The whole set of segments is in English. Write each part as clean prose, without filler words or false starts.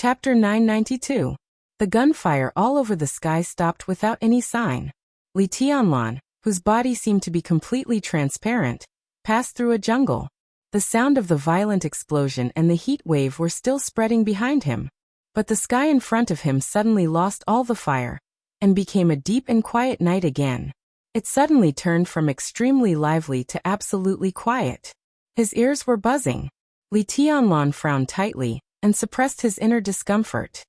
Chapter 992. The gunfire all over the sky stopped without any sign. Li Tianlan, whose body seemed to be completely transparent, passed through a jungle. The sound of the violent explosion and the heat wave were still spreading behind him. But the sky in front of him suddenly lost all the fire and became a deep and quiet night again. It suddenly turned from extremely lively to absolutely quiet. His ears were buzzing. Li Tianlan frowned tightly and suppressed his inner discomfort.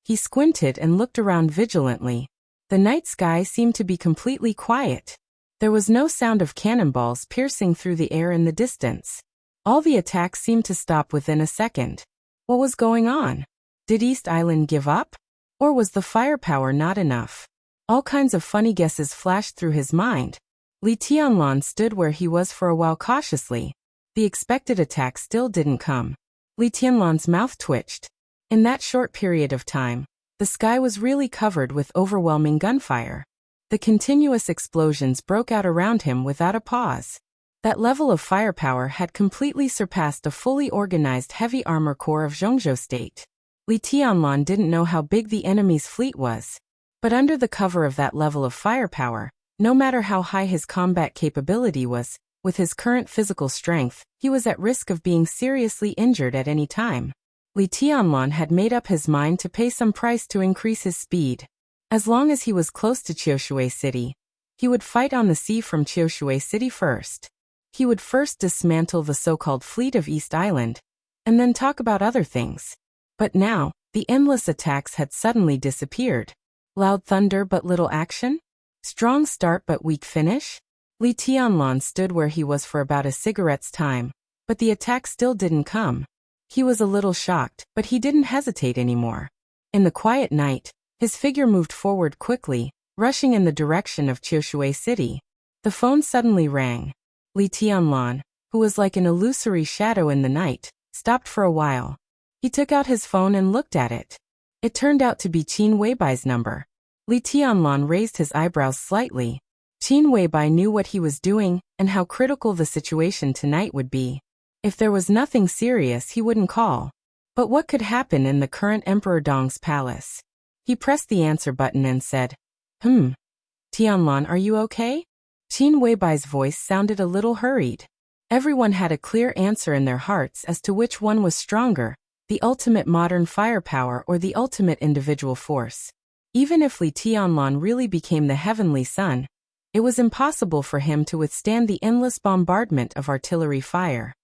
He squinted and looked around vigilantly. The night sky seemed to be completely quiet. There was no sound of cannonballs piercing through the air in the distance. All the attacks seemed to stop within a second. What was going on? Did East Island give up? Or was the firepower not enough? All kinds of funny guesses flashed through his mind. Li Tianlan stood where he was for a while cautiously. The expected attack still didn't come. Li Tianlan's mouth twitched. In that short period of time, the sky was really covered with overwhelming gunfire. The continuous explosions broke out around him without a pause. That level of firepower had completely surpassed a fully organized heavy armor corps of Zhongzhou State. Li Tianlan didn't know how big the enemy's fleet was. But under the cover of that level of firepower, no matter how high his combat capability was, with his current physical strength, he was at risk of being seriously injured at any time. Li Tianlan had made up his mind to pay some price to increase his speed. As long as he was close to Qiushui City, he would fight on the sea from Qiushui City first. He would first dismantle the so-called fleet of East Island, and then talk about other things. But now, the endless attacks had suddenly disappeared. Loud thunder but little action? Strong start but weak finish? Li Tianlan stood where he was for about a cigarette's time, but the attack still didn't come. He was a little shocked, but he didn't hesitate anymore. In the quiet night, his figure moved forward quickly, rushing in the direction of Qiushui City. The phone suddenly rang. Li Tianlan, who was like an illusory shadow in the night, stopped for a while. He took out his phone and looked at it. It turned out to be Qin Weibai's number. Li Tianlan raised his eyebrows slightly. Qin Weibai knew what he was doing and how critical the situation tonight would be. If there was nothing serious, he wouldn't call. But what could happen in the current Emperor Dong's palace? He pressed the answer button and said, Tianlan, are you okay? Qin Weibai's voice sounded a little hurried. Everyone had a clear answer in their hearts as to which one was stronger, the ultimate modern firepower or the ultimate individual force. Even if Li Tianlan really became the heavenly sun, it was impossible for him to withstand the endless bombardment of artillery fire.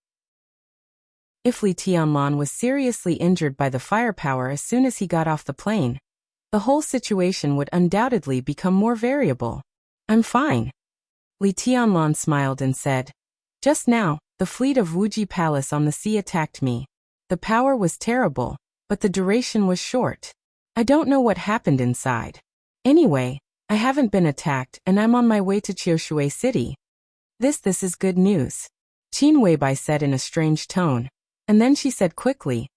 If Li Tianlan was seriously injured by the firepower as soon as he got off the plane, the whole situation would undoubtedly become more variable. I'm fine. Li Tianlan smiled and said, just now, the fleet of Wuji Palace on the sea attacked me. The power was terrible, but the duration was short. I don't know what happened inside. Anyway, I haven't been attacked and I'm on my way to Qiushui City. This is good news. Qin Weibai said in a strange tone. And then she said quickly,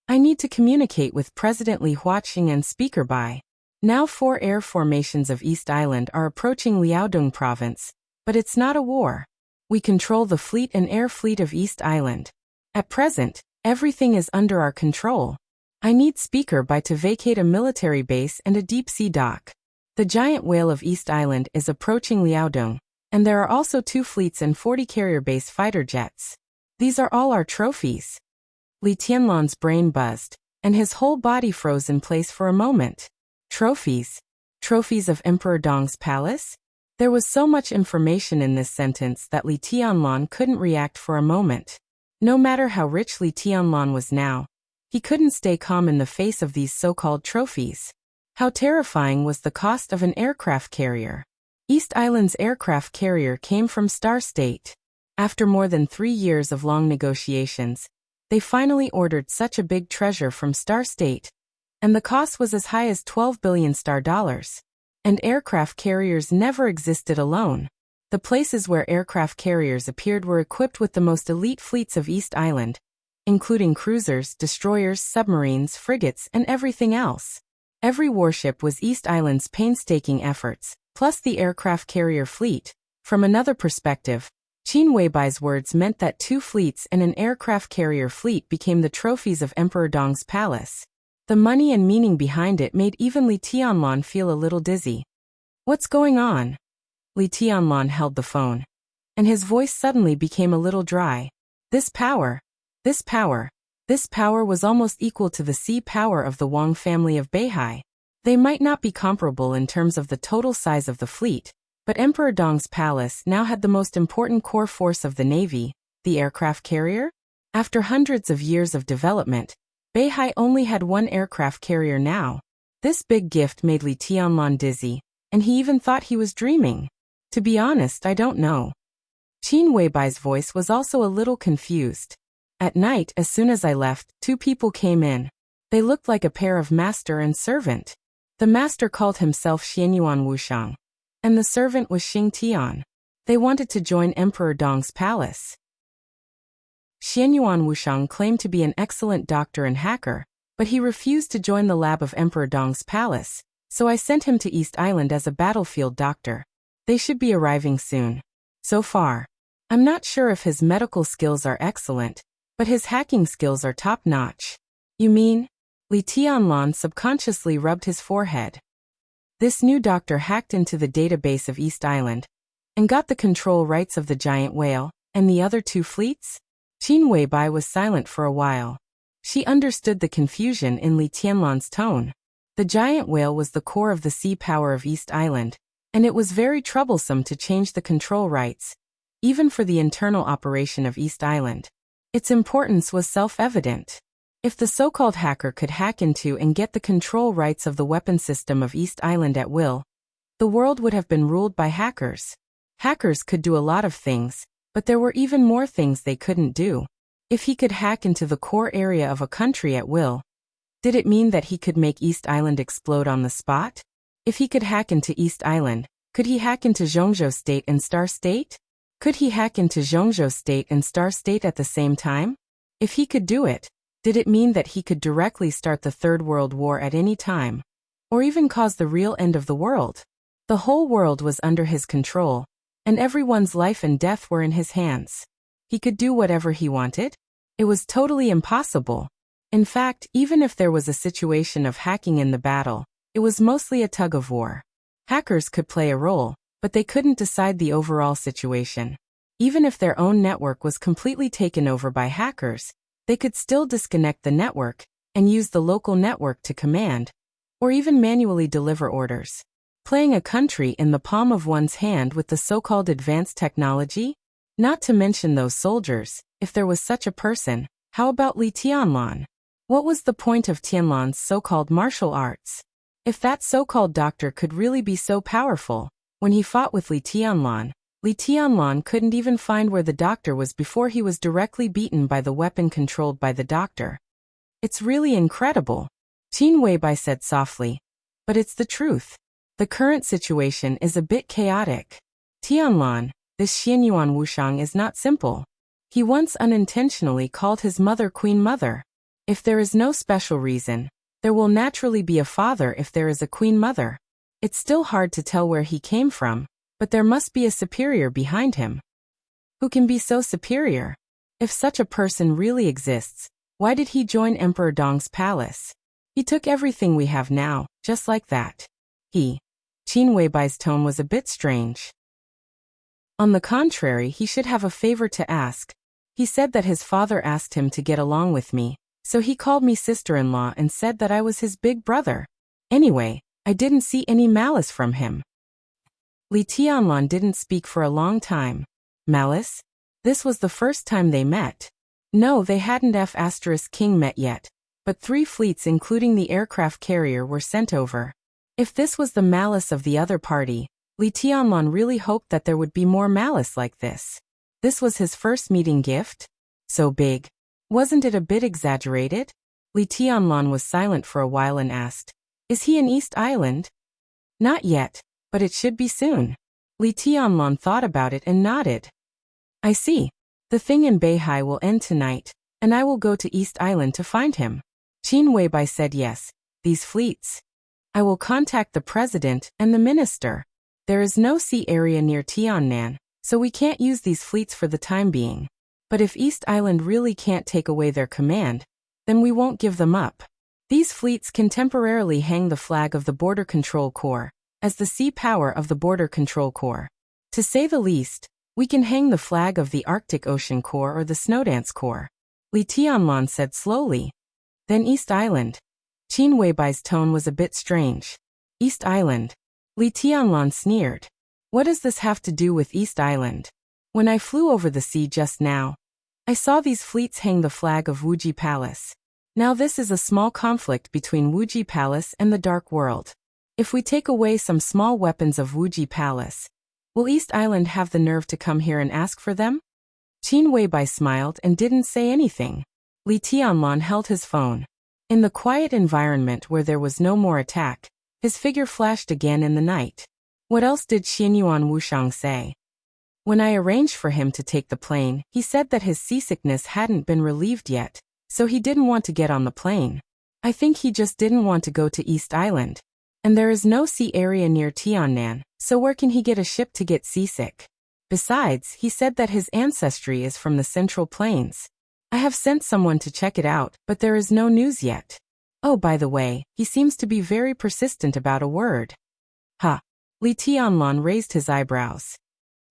I need to communicate with President Li Huaqing and Speaker Bai. Now 4 air formations of East Island are approaching Liaodong province, but it's not a war. We control the fleet and air fleet of East Island. At present, everything is under our control. I need Speaker Bai to vacate a military base and a deep-sea dock. The giant whale of East Island is approaching Liaodong, and there are also 2 fleets and 40 carrier-based fighter jets. These are all our trophies. Li Tianlan's brain buzzed, and his whole body froze in place for a moment. Trophies? Trophies of Emperor Dong's palace? There was so much information in this sentence that Li Tianlan couldn't react for a moment. No matter how rich Li Tianlan was now, he couldn't stay calm in the face of these so-called trophies. How terrifying was the cost of an aircraft carrier? East Island's aircraft carrier came from Star State. After more than 3 years of long negotiations, they finally ordered such a big treasure from Star State, and the cost was as high as 12 billion star dollars. And aircraft carriers never existed alone. The places where aircraft carriers appeared were equipped with the most elite fleets of East Island, including cruisers, destroyers, submarines, frigates, and everything else. Every warship was East Island's painstaking efforts, plus the aircraft carrier fleet. From another perspective, Qin Weibai's words meant that 2 fleets and an aircraft carrier fleet became the trophies of Emperor Dong's palace. The money and meaning behind it made even Li Tianlan feel a little dizzy. What's going on? Li Tianlan held the phone, and his voice suddenly became a little dry. This power was almost equal to the sea power of the Wang family of Beihai. They might not be comparable in terms of the total size of the fleet, but Emperor Dong's palace now had the most important core force of the navy, the aircraft carrier. After hundreds of years of development, Beihai only had one aircraft carrier now. This big gift made Li Tianlan dizzy, and he even thought he was dreaming. To be honest, I don't know. Qin Weibai's voice was also a little confused. At night, as soon as I left, two people came in. They looked like a pair of master and servant. The master called himself Xianyuan Wushang, and the servant was Xing Tian. They wanted to join Emperor Dong's palace. Xianyuan Wushang claimed to be an excellent doctor and hacker, but he refused to join the lab of Emperor Dong's palace, so I sent him to East Island as a battlefield doctor. They should be arriving soon. So far, I'm not sure if his medical skills are excellent, but his hacking skills are top-notch. You mean? Li Tianlan subconsciously rubbed his forehead. This new doctor hacked into the database of East Island and got the control rights of the giant whale and the other two fleets? Qin Weibai was silent for a while. She understood the confusion in Li Tianlan's tone. The giant whale was the core of the sea power of East Island, and it was very troublesome to change the control rights, even for the internal operation of East Island. Its importance was self-evident. If the so-called hacker could hack into and get the control rights of the weapon system of East Island at will, the world would have been ruled by hackers. Hackers could do a lot of things, but there were even more things they couldn't do. If he could hack into the core area of a country at will, did it mean that he could make East Island explode on the spot? If he could hack into East Island, could he hack into Zhongzhou State and Star State? Could he hack into Zhongzhou State and Star State at the same time? If he could do it, did it mean that he could directly start the Third World War at any time? Or even cause the real end of the world? The whole world was under his control, and everyone's life and death were in his hands. He could do whatever he wanted? It was totally impossible. In fact, even if there was a situation of hacking in the battle, it was mostly a tug-of-war. Hackers could play a role, but they couldn't decide the overall situation. Even if their own network was completely taken over by hackers, they could still disconnect the network and use the local network to command, or even manually deliver orders. Playing a country in the palm of one's hand with the so-called advanced technology? Not to mention those soldiers, if there was such a person. How about Li Tianlan? What was the point of Tianlan's so-called martial arts? If that so-called doctor could really be so powerful, when he fought with Li Tianlan couldn't even find where the doctor was before he was directly beaten by the weapon controlled by the doctor. It's really incredible, Qin Weibai said softly. But it's the truth. The current situation is a bit chaotic. Tianlan, this Xianyuan Wushang is not simple. He once unintentionally called his mother Queen Mother. If there is no special reason, there will naturally be a father if there is a Queen Mother. It's still hard to tell where he came from, but there must be a superior behind him. Who can be so superior? If such a person really exists, why did he join Emperor Dong's palace? He took everything we have now, just like that. Qin Weibai's tone was a bit strange. On the contrary, he should have a favor to ask. He said that his father asked him to get along with me, so he called me sister-in-law and said that I was his big brother. Anyway, I didn't see any malice from him. Li Tianlan didn't speak for a long time. Malice? This was the first time they met. No, they hadn't F*King met yet, but 3 fleets including the aircraft carrier were sent over. If this was the malice of the other party, Li Tianlan really hoped that there would be more malice like this. This was his first meeting gift? So big. Wasn't it a bit exaggerated? Li Tianlan was silent for a while and asked, "Is he in East Island?" "Not yet, but it should be soon." Li Tianlan thought about it and nodded. "I see. The thing in Beihai will end tonight, and I will go to East Island to find him." Qin Weibai said yes. "These fleets. I will contact the president and the minister. There is no sea area near Tiannan, so we can't use these fleets for the time being. But if East Island really can't take away their command, then we won't give them up." These fleets can temporarily hang the flag of the Border Control Corps, as the sea power of the Border Control Corps. To say the least, we can hang the flag of the Arctic Ocean Corps or the Snowdance Corps, Li Tianlan said slowly. Then East Island. Qin Weibai's tone was a bit strange. East Island. Li Tianlan sneered. What does this have to do with East Island? When I flew over the sea just now, I saw these fleets hang the flag of Wuji Palace. Now this is a small conflict between Wuji Palace and the Dark World. If we take away some small weapons of Wuji Palace, will East Island have the nerve to come here and ask for them? Qin Weibai smiled and didn't say anything. Li Tianlan held his phone. In the quiet environment where there was no more attack, his figure flashed again in the night. What else did Xianyuan Wushang say? When I arranged for him to take the plane, he said that his seasickness hadn't been relieved yet, so he didn't want to get on the plane. I think he just didn't want to go to East Island. And there is no sea area near Tiannan, so where can he get a ship to get seasick? Besides, he said that his ancestry is from the Central Plains. I have sent someone to check it out, but there is no news yet. Oh, by the way, he seems to be very persistent about a word. Ha! Li Tianlan raised his eyebrows.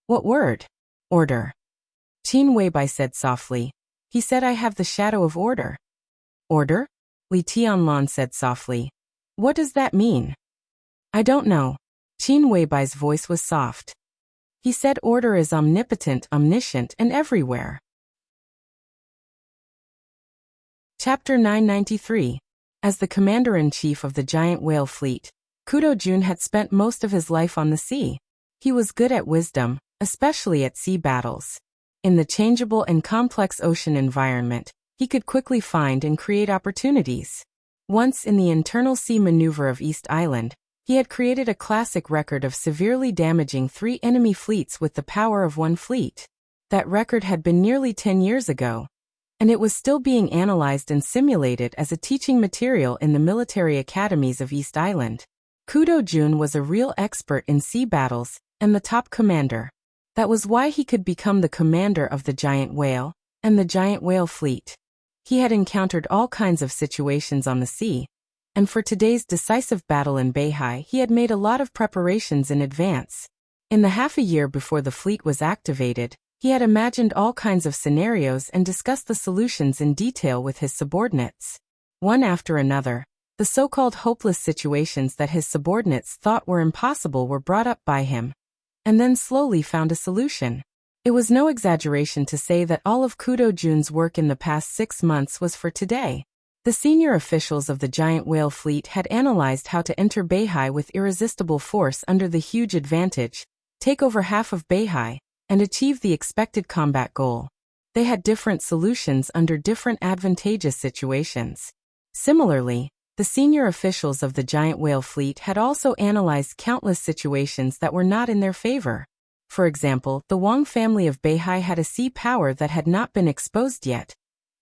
What word? Order. Qin Weibai said softly. He said I have the shadow of order. Order? Li Tianlan said softly. What does that mean? I don't know. Qin Weibai's voice was soft. He said order is omnipotent, omniscient, and everywhere. Chapter 993. As the commander-in-chief of the giant whale fleet, Kudo Jun had spent most of his life on the sea. He was good at wisdom, especially at sea battles. In the changeable and complex ocean environment, he could quickly find and create opportunities. Once in the internal sea maneuver of East Island, he had created a classic record of severely damaging 3 enemy fleets with the power of 1 fleet. That record had been nearly 10 years ago, and it was still being analyzed and simulated as a teaching material in the military academies of East Island. Kudo Jun was a real expert in sea battles and the top commander. That was why he could become the commander of the giant whale and the giant whale fleet. He had encountered all kinds of situations on the sea, and for today's decisive battle in Beihai he had made a lot of preparations in advance. In the half a year before the fleet was activated, he had imagined all kinds of scenarios and discussed the solutions in detail with his subordinates. One after another, the so-called hopeless situations that his subordinates thought were impossible were brought up by him, and then slowly found a solution. It was no exaggeration to say that all of Kudo Jun's work in the past 6 months was for today. The senior officials of the giant whale fleet had analyzed how to enter Beihai with irresistible force under the huge advantage, take over half of Beihai, and achieve the expected combat goal. They had different solutions under different advantageous situations. Similarly, the senior officials of the giant whale fleet had also analyzed countless situations that were not in their favor. For example, the Wang family of Beihai had a sea power that had not been exposed yet,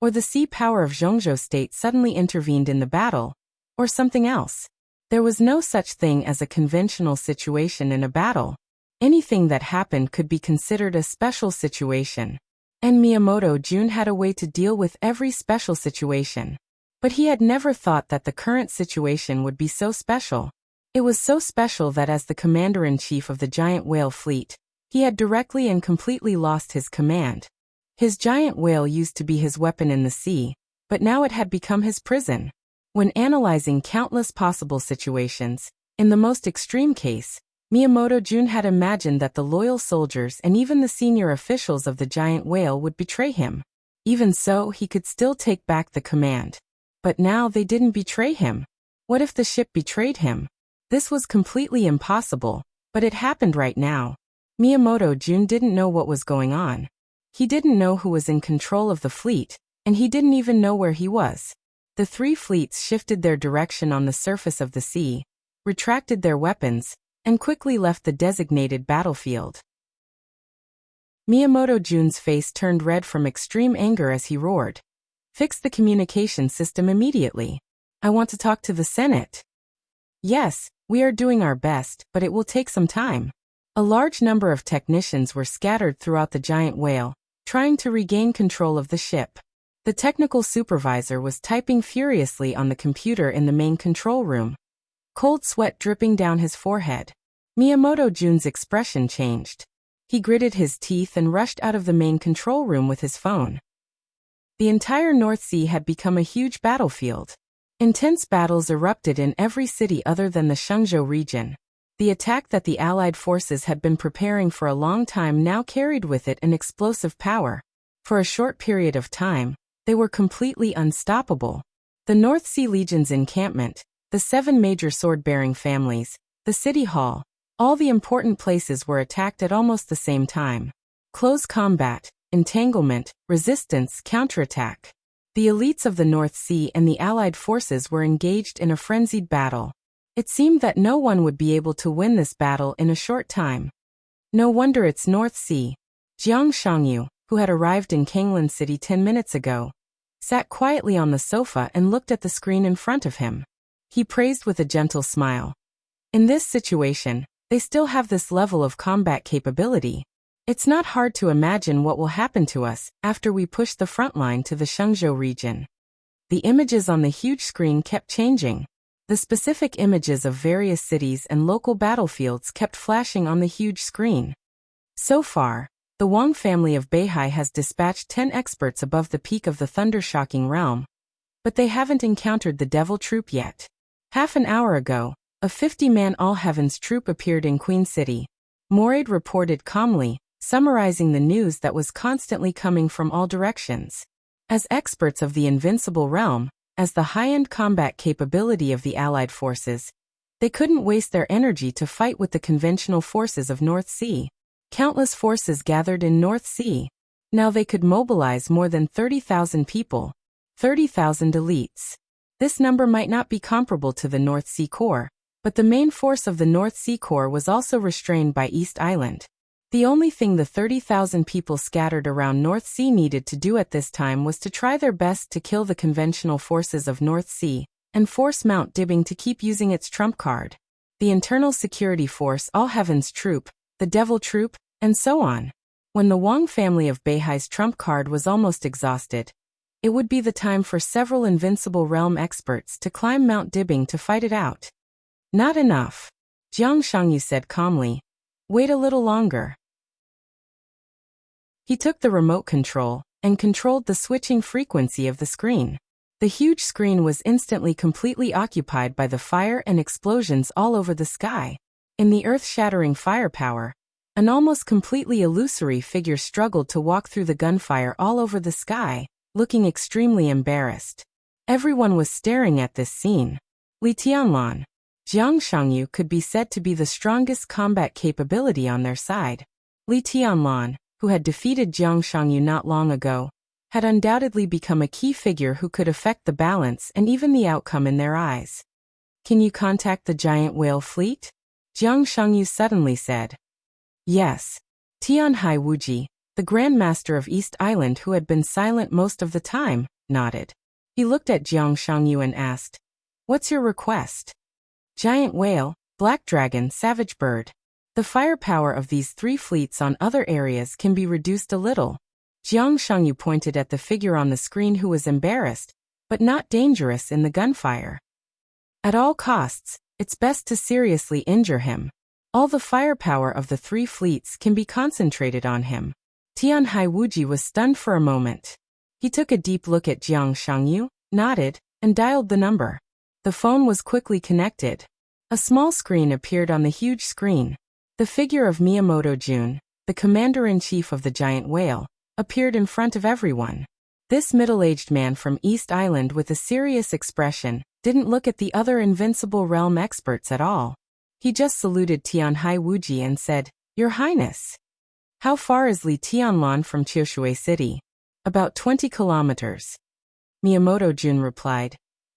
or the sea power of Zhongzhou state suddenly intervened in the battle, or something else. There was no such thing as a conventional situation in a battle. Anything that happened could be considered a special situation. And Miyamoto Jun had a way to deal with every special situation. But he had never thought that the current situation would be so special. It was so special that as the commander-in-chief of the giant whale fleet, he had directly and completely lost his command. His giant whale used to be his weapon in the sea, but now it had become his prison. When analyzing countless possible situations, in the most extreme case, Miyamoto Jun had imagined that the loyal soldiers and even the senior officials of the giant whale would betray him. Even so, he could still take back the command. But now they didn't betray him. What if the ship betrayed him? This was completely impossible, but it happened right now. Miyamoto Jun didn't know what was going on. He didn't know who was in control of the fleet, and he didn't even know where he was. The 3 fleets shifted their direction on the surface of the sea, retracted their weapons, and quickly left the designated battlefield. Miyamoto Jun's face turned red from extreme anger as he roared. Fix the communication system immediately. I want to talk to the Senate. Yes, we are doing our best, but it will take some time. A large number of technicians were scattered throughout the giant whale, trying to regain control of the ship. The technical supervisor was typing furiously on the computer in the main control room, cold sweat dripping down his forehead. Miyamoto Jun's expression changed. He gritted his teeth and rushed out of the main control room with his phone. The entire North Sea had become a huge battlefield. Intense battles erupted in every city other than the Shenzhou region. The attack that the Allied forces had been preparing for a long time now carried with it an explosive power. For a short period of time, they were completely unstoppable. The North Sea Legion's encampment, the 7 major sword-bearing families, the city hall, all the important places were attacked at almost the same time. Close combat, entanglement, resistance, counterattack. The elites of the North Sea and the Allied forces were engaged in a frenzied battle. It seemed that no one would be able to win this battle in a short time. No wonder it's North Sea. Jiang Shangyu, who had arrived in Kanglan City 10 minutes ago, sat quietly on the sofa and looked at the screen in front of him. He praised with a gentle smile. In this situation, they still have this level of combat capability. It's not hard to imagine what will happen to us after we push the front line to the Shenzhou region. The images on the huge screen kept changing. The specific images of various cities and local battlefields kept flashing on the huge screen. So far, the Wang family of Beihai has dispatched 10 experts above the peak of the thunder-shocking realm, but they haven't encountered the devil troop yet. Half an hour ago, a 50-man all-heavens troop appeared in Queen City. Moraid reported calmly, summarizing the news that was constantly coming from all directions. As experts of the invincible realm, as the high-end combat capability of the Allied forces, they couldn't waste their energy to fight with the conventional forces of North Sea. Countless forces gathered in North Sea. Now they could mobilize more than 30,000 people, 30,000 elites. This number might not be comparable to the North Sea Corps, but the main force of the North Sea Corps was also restrained by East Island. The only thing the 30,000 people scattered around North Sea needed to do at this time was to try their best to kill the conventional forces of North Sea, and force Mount Dibbing to keep using its trump card. The Internal Security Force, All Heavens Troop, the Devil Troop, and so on. When the Wang family of Beihai's trump card was almost exhausted, it would be the time for several invincible realm experts to climb Mount Dibbing to fight it out. Not enough. Jiang Shangyu said calmly. Wait a little longer. He took the remote control and controlled the switching frequency of the screen. The huge screen was instantly completely occupied by the fire and explosions all over the sky. In the earth-shattering firepower, an almost completely illusory figure struggled to walk through the gunfire all over the sky, looking extremely embarrassed. Everyone was staring at this scene. Li Tianlan, Jiang Shangyu could be said to be the strongest combat capability on their side. Li Tianlan, who had defeated Jiang Shangyu not long ago, had undoubtedly become a key figure who could affect the balance and even the outcome in their eyes. Can you contact the giant whale fleet? Jiang Shangyu suddenly said. Yes. Tianhai Wuji, the Grand Master of East Island who had been silent most of the time, nodded. He looked at Jiang Shangyu and asked, What's your request? Giant whale, black dragon, savage bird. The firepower of these 3 fleets on other areas can be reduced a little. Jiang Shangyu pointed at the figure on the screen who was embarrassed, but not dangerous in the gunfire. At all costs, it's best to seriously injure him. All the firepower of the 3 fleets can be concentrated on him. Tianhai Wuji was stunned for a moment. He took a deep look at Jiang Shangyu, nodded, and dialed the number. The phone was quickly connected. A small screen appeared on the huge screen. The figure of Miyamoto Jun, the commander-in-chief of the giant whale, appeared in front of everyone. This middle-aged man from East Island with a serious expression didn't look at the other invincible realm experts at all. He just saluted Tianhai Wuji and said, Your Highness. How far is Li Tianlan from Chiushui City? About 20 kilometers. Miyamoto Jun replied.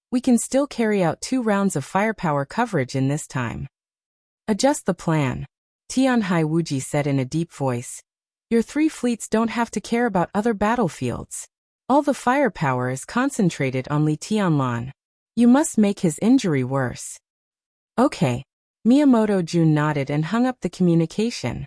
We can still carry out 2 rounds of firepower coverage in this time. Adjust the plan. Tianhai Wuji said in a deep voice. Your 3 fleets don't have to care about other battlefields. All the firepower is concentrated on Li Tianlan. You must make his injury worse. Okay. Miyamoto Jun nodded and hung up the communication.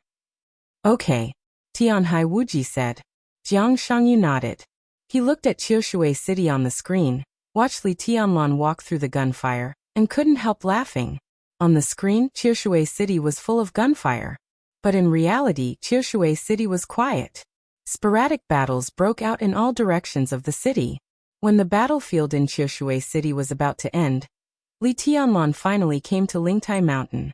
Okay. Tianhai Wuji said. Jiang Shangyu nodded. He looked at Qiushui City on the screen, watched Li Tianlan walk through the gunfire, and couldn't help laughing. On the screen, Qiushui City was full of gunfire. But in reality, Qiushui City was quiet. Sporadic battles broke out in all directions of the city. When the battlefield in Qiushui City was about to end, Li Tianlan finally came to Lingtai Mountain.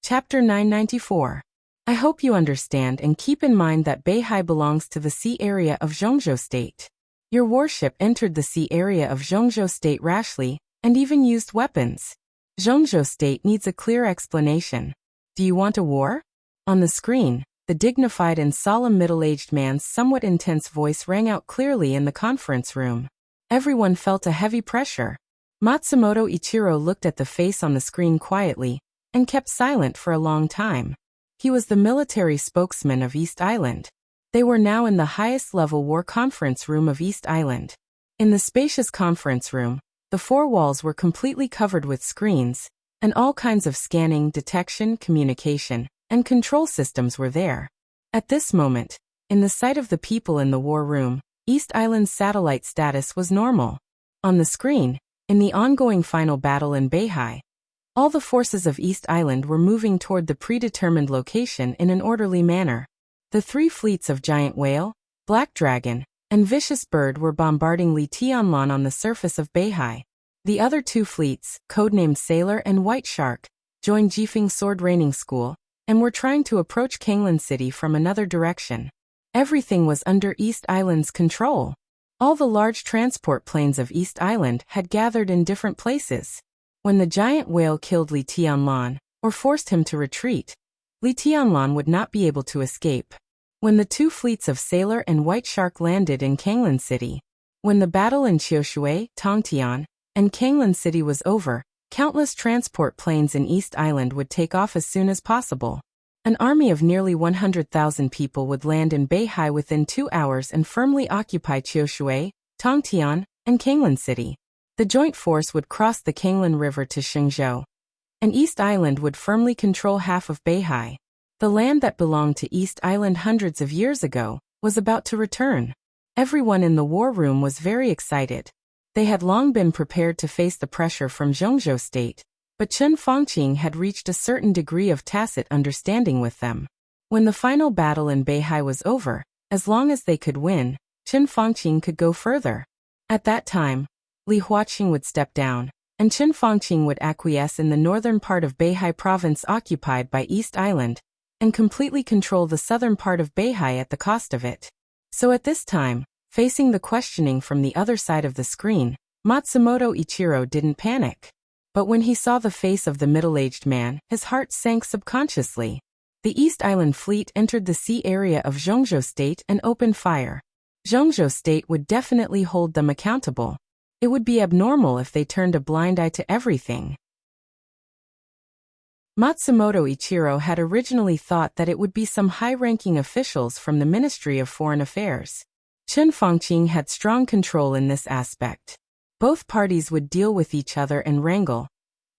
Chapter 994. I hope you understand and keep in mind that Beihai belongs to the sea area of Zhongzhou State. Your warship entered the sea area of Zhongzhou State rashly, and even used weapons. Zhongzhou State needs a clear explanation. Do you want a war? On the screen, the dignified and solemn middle-aged man's somewhat intense voice rang out clearly in the conference room. Everyone felt a heavy pressure. Matsumoto Ichiro looked at the face on the screen quietly, and kept silent for a long time. He was the military spokesman of East Island. They were now in the highest-level war conference room of East Island. In the spacious conference room, the four walls were completely covered with screens, and all kinds of scanning, detection, communication, and control systems were there. At this moment, in the sight of the people in the war room, East Island's satellite status was normal. On the screen, in the ongoing final battle in Beihai, all the forces of East Island were moving toward the predetermined location in an orderly manner. The three fleets of Giant Whale, Black Dragon, and Vicious Bird were bombarding Li Tianlan on the surface of Beihai. The other two fleets, codenamed Sailor and White Shark, joined Jifeng Sword Raining School, and were trying to approach Kanglan City from another direction. Everything was under East Island's control. All the large transport planes of East Island had gathered in different places. When the Giant Whale killed Li Tianlan, or forced him to retreat, Li Tianlan would not be able to escape. When the two fleets of Sailor and White Shark landed in Kanglan City, when the battle in Qiushui, Tongtian, and Kanglan City was over, countless transport planes in East Island would take off as soon as possible. An army of nearly 100,000 people would land in Beihai within 2 hours and firmly occupy Qiushui, Tongtian, and Kanglan City. The joint force would cross the Kanglan River to Xingzhou, and East Island would firmly control half of Beihai. The land that belonged to East Island hundreds of years ago was about to return. Everyone in the war room was very excited. They had long been prepared to face the pressure from Zhongzhou State, but Chen Fangqing had reached a certain degree of tacit understanding with them. When the final battle in Beihai was over, as long as they could win, Chen Fangqing could go further. At that time, Li Huaqing would step down, and Chen Fangqing would acquiesce in the northern part of Beihai province occupied by East Island, and completely control the southern part of Beihai at the cost of it. So at this time, facing the questioning from the other side of the screen, Matsumoto Ichiro didn't panic. But when he saw the face of the middle-aged man, his heart sank subconsciously. The East Island fleet entered the sea area of Zhongzhou State and opened fire. Zhongzhou State would definitely hold them accountable. It would be abnormal if they turned a blind eye to everything. Matsumoto Ichiro had originally thought that it would be some high-ranking officials from the Ministry of Foreign Affairs. Chen Fangqing had strong control in this aspect. Both parties would deal with each other and wrangle,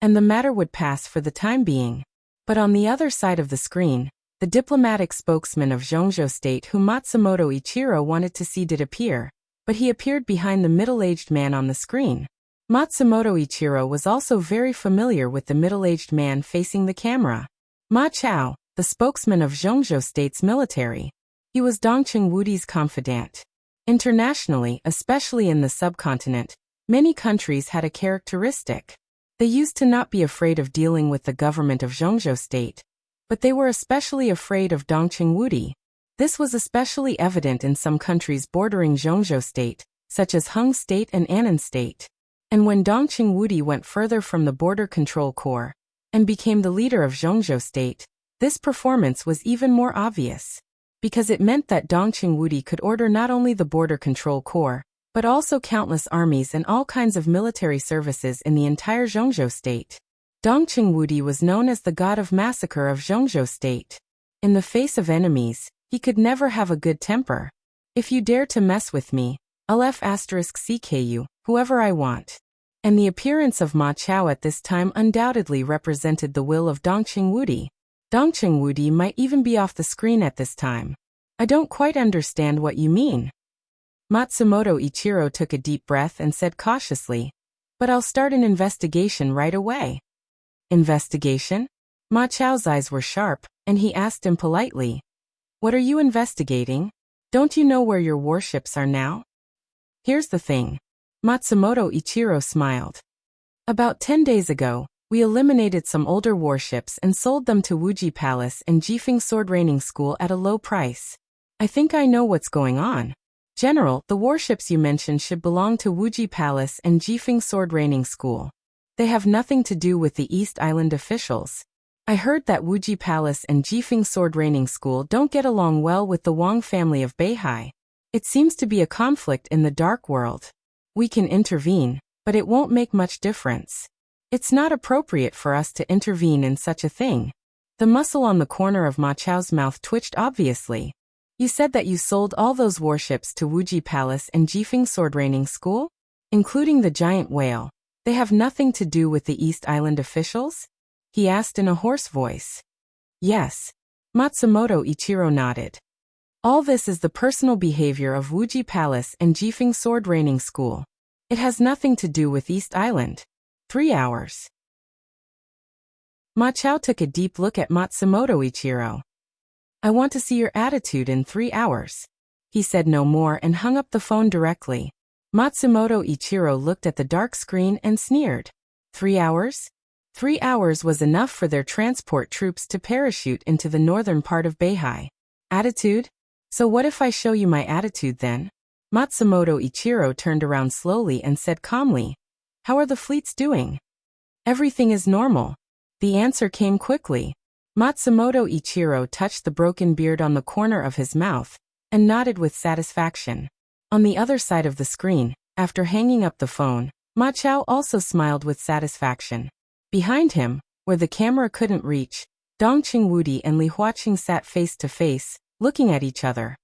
and the matter would pass for the time being. But on the other side of the screen, the diplomatic spokesman of Zhongzhou State whom Matsumoto Ichiro wanted to see did appear, but he appeared behind the middle-aged man on the screen. Matsumoto Ichiro was also very familiar with the middle-aged man facing the camera. Ma Chao, the spokesman of Zhongzhou State's military. He was Dongqing Wudi's confidant. Internationally, especially in the subcontinent, many countries had a characteristic. They used to not be afraid of dealing with the government of Zhongzhou State, but they were especially afraid of Dongqing Wudi. This was especially evident in some countries bordering Zhongzhou State, such as Hung State and Annan State. And when Dongqing Wudi went further from the Border Control Corps and became the leader of Zhongzhou State, this performance was even more obvious, because it meant that Dongqing Wudi could order not only the Border Control Corps, but also countless armies and all kinds of military services in the entire Zhongzhou State. Dongqing Wudi was known as the god of massacre of Zhongzhou State. In the face of enemies, he could never have a good temper. If you dare to mess with me, I'll *CK you, whoever I want. And the appearance of Ma Chao at this time undoubtedly represented the will of Dongqing Wudi. Dongqing Wudi might even be off the screen at this time. I don't quite understand what you mean. Matsumoto Ichiro took a deep breath and said cautiously, but I'll start an investigation right away. Investigation? Ma Chao's eyes were sharp, and he asked him politely, what are you investigating? Don't you know where your warships are now? Here's the thing. Matsumoto Ichiro smiled. About 10 days ago, we eliminated some older warships and sold them to Wuji Palace and Jifeng Sword Training School at a low price. I think I know what's going on. General, the warships you mentioned should belong to Wuji Palace and Jifeng Sword Training School. They have nothing to do with the East Island officials. I heard that Wuji Palace and Jifeng Sword Training School don't get along well with the Wang family of Beihai. It seems to be a conflict in the dark world. We can intervene, but it won't make much difference. It's not appropriate for us to intervene in such a thing. The muscle on the corner of Ma Chao's mouth twitched obviously. You said that you sold all those warships to Wuji Palace and Jifeng Sword Training School? Including the giant whale. They have nothing to do with the East Island officials? He asked in a hoarse voice. Yes. Matsumoto Ichiro nodded. All this is the personal behavior of Wuji Palace and Jifeng Sword Training School. It has nothing to do with East Island. 3 hours. Ma Chao took a deep look at Matsumoto Ichiro. I want to see your attitude in 3 hours. He said no more and hung up the phone directly. Matsumoto Ichiro looked at the dark screen and sneered. 3 hours? 3 hours was enough for their transport troops to parachute into the northern part of Beihai. Attitude? So what if I show you my attitude then? Matsumoto Ichiro turned around slowly and said calmly, how are the fleets doing? Everything is normal. The answer came quickly. Matsumoto Ichiro touched the broken beard on the corner of his mouth and nodded with satisfaction. On the other side of the screen, after hanging up the phone, Ma Chao also smiled with satisfaction. Behind him, where the camera couldn't reach, Dongqing Wudi and Li Huaqing sat face to face, looking at each other.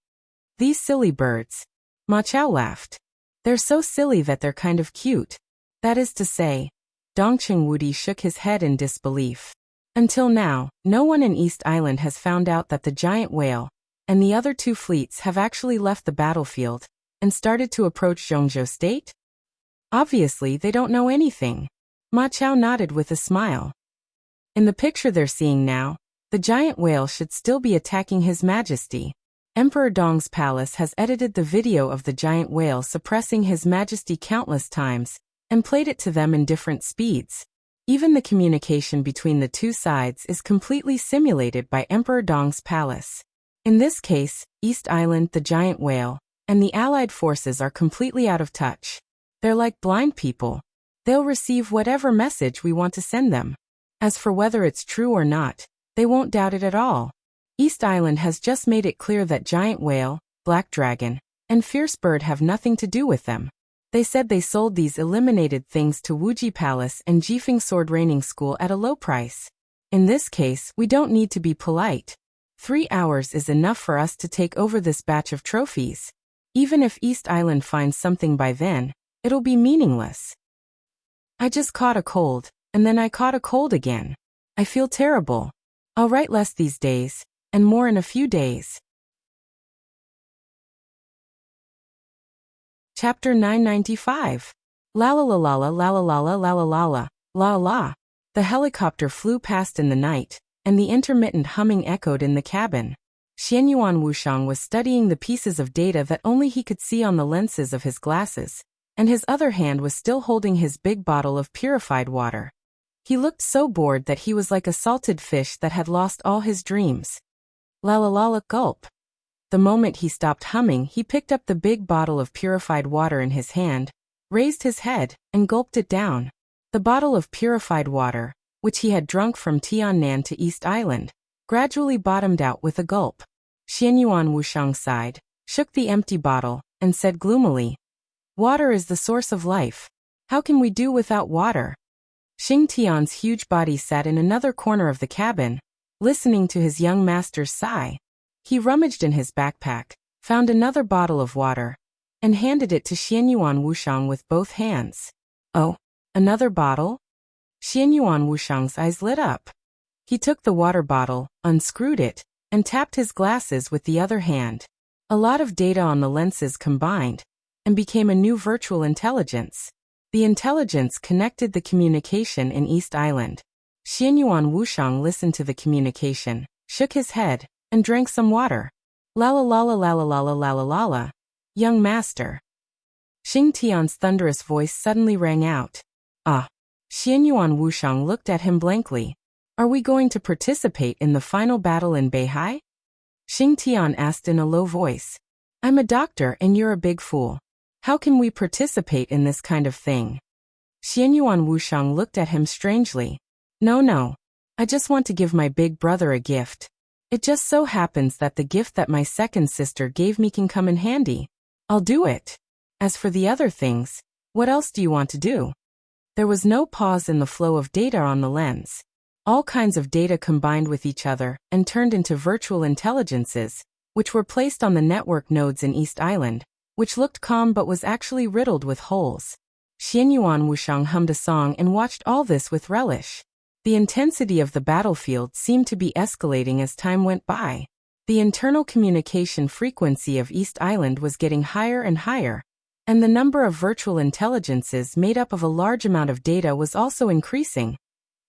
These silly birds. Ma Chao laughed. They're so silly that they're kind of cute. That is to say, Dongqing Wudi shook his head in disbelief. Until now, no one in East Island has found out that the giant whale and the other 2 fleets have actually left the battlefield and started to approach Zhongzhou State? Obviously, they don't know anything. Ma Chao nodded with a smile. In the picture they're seeing now, the giant whale should still be attacking His Majesty. Emperor Dong's palace has edited the video of the giant whale suppressing His Majesty countless times and played it to them in different speeds. Even the communication between the 2 sides is completely simulated by Emperor Dong's palace. In this case, East Island, the giant whale, and the Allied forces are completely out of touch. They're like blind people. They'll receive whatever message we want to send them. As for whether it's true or not, they won't doubt it at all. East Island has just made it clear that giant whale, black dragon, and fierce bird have nothing to do with them. They said they sold these eliminated things to Wuji Palace and Jifeng Sword Training School at a low price. In this case, we don't need to be polite. 3 hours is enough for us to take over this batch of trophies. Even if East Island finds something by then, it'll be meaningless. I just caught a cold, and then I caught a cold again. I feel terrible. I'll write less these days, and more in a few days. Chapter 995. La la la la la la la la la la la la la la la. The helicopter flew past in the night, and the intermittent humming echoed in the cabin. Xianyuan Wushang was studying the pieces of data that only he could see on the lenses of his glasses, and his other hand was still holding his big bottle of purified water. He looked so bored that he was like a salted fish that had lost all his dreams. La la la la gulp. The moment he stopped humming, he picked up the big bottle of purified water in his hand, raised his head, and gulped it down. The bottle of purified water, which he had drunk from Tiannan to East Island, gradually bottomed out with a gulp. Xianyuan Wushang sighed, shook the empty bottle, and said gloomily, "Water is the source of life. How can we do without water?" Xing Tian's huge body sat in another corner of the cabin, listening to his young master's sigh. He rummaged in his backpack, found another bottle of water, and handed it to Xianyuan Wushang with both hands. "Oh, another bottle?" Xianyuan Wushang's eyes lit up. He took the water bottle, unscrewed it, and tapped his glasses with the other hand. A lot of data on the lenses combined, and became a new virtual intelligence. The intelligence connected the communication in East Island. Xianyuan Wushang listened to the communication, shook his head, and drank some water. Lala lala lala lala lala lala. Young master. Xing Tian's thunderous voice suddenly rang out. Ah. Xianyuan Wushang looked at him blankly. Are we going to participate in the final battle in Beihai? Xing Tian asked in a low voice. I'm a doctor and you're a big fool. How can we participate in this kind of thing? Xianyuan Wushang looked at him strangely. No. I just want to give my big brother a gift. It just so happens that the gift that my second sister gave me can come in handy. I'll do it. As for the other things, what else do you want to do? There was no pause in the flow of data on the lens. All kinds of data combined with each other and turned into virtual intelligences, which were placed on the network nodes in East Island, which looked calm but was actually riddled with holes. Xianyuan Wushang hummed a song and watched all this with relish. The intensity of the battlefield seemed to be escalating as time went by. The internal communication frequency of East Island was getting higher and higher, and the number of virtual intelligences made up of a large amount of data was also increasing,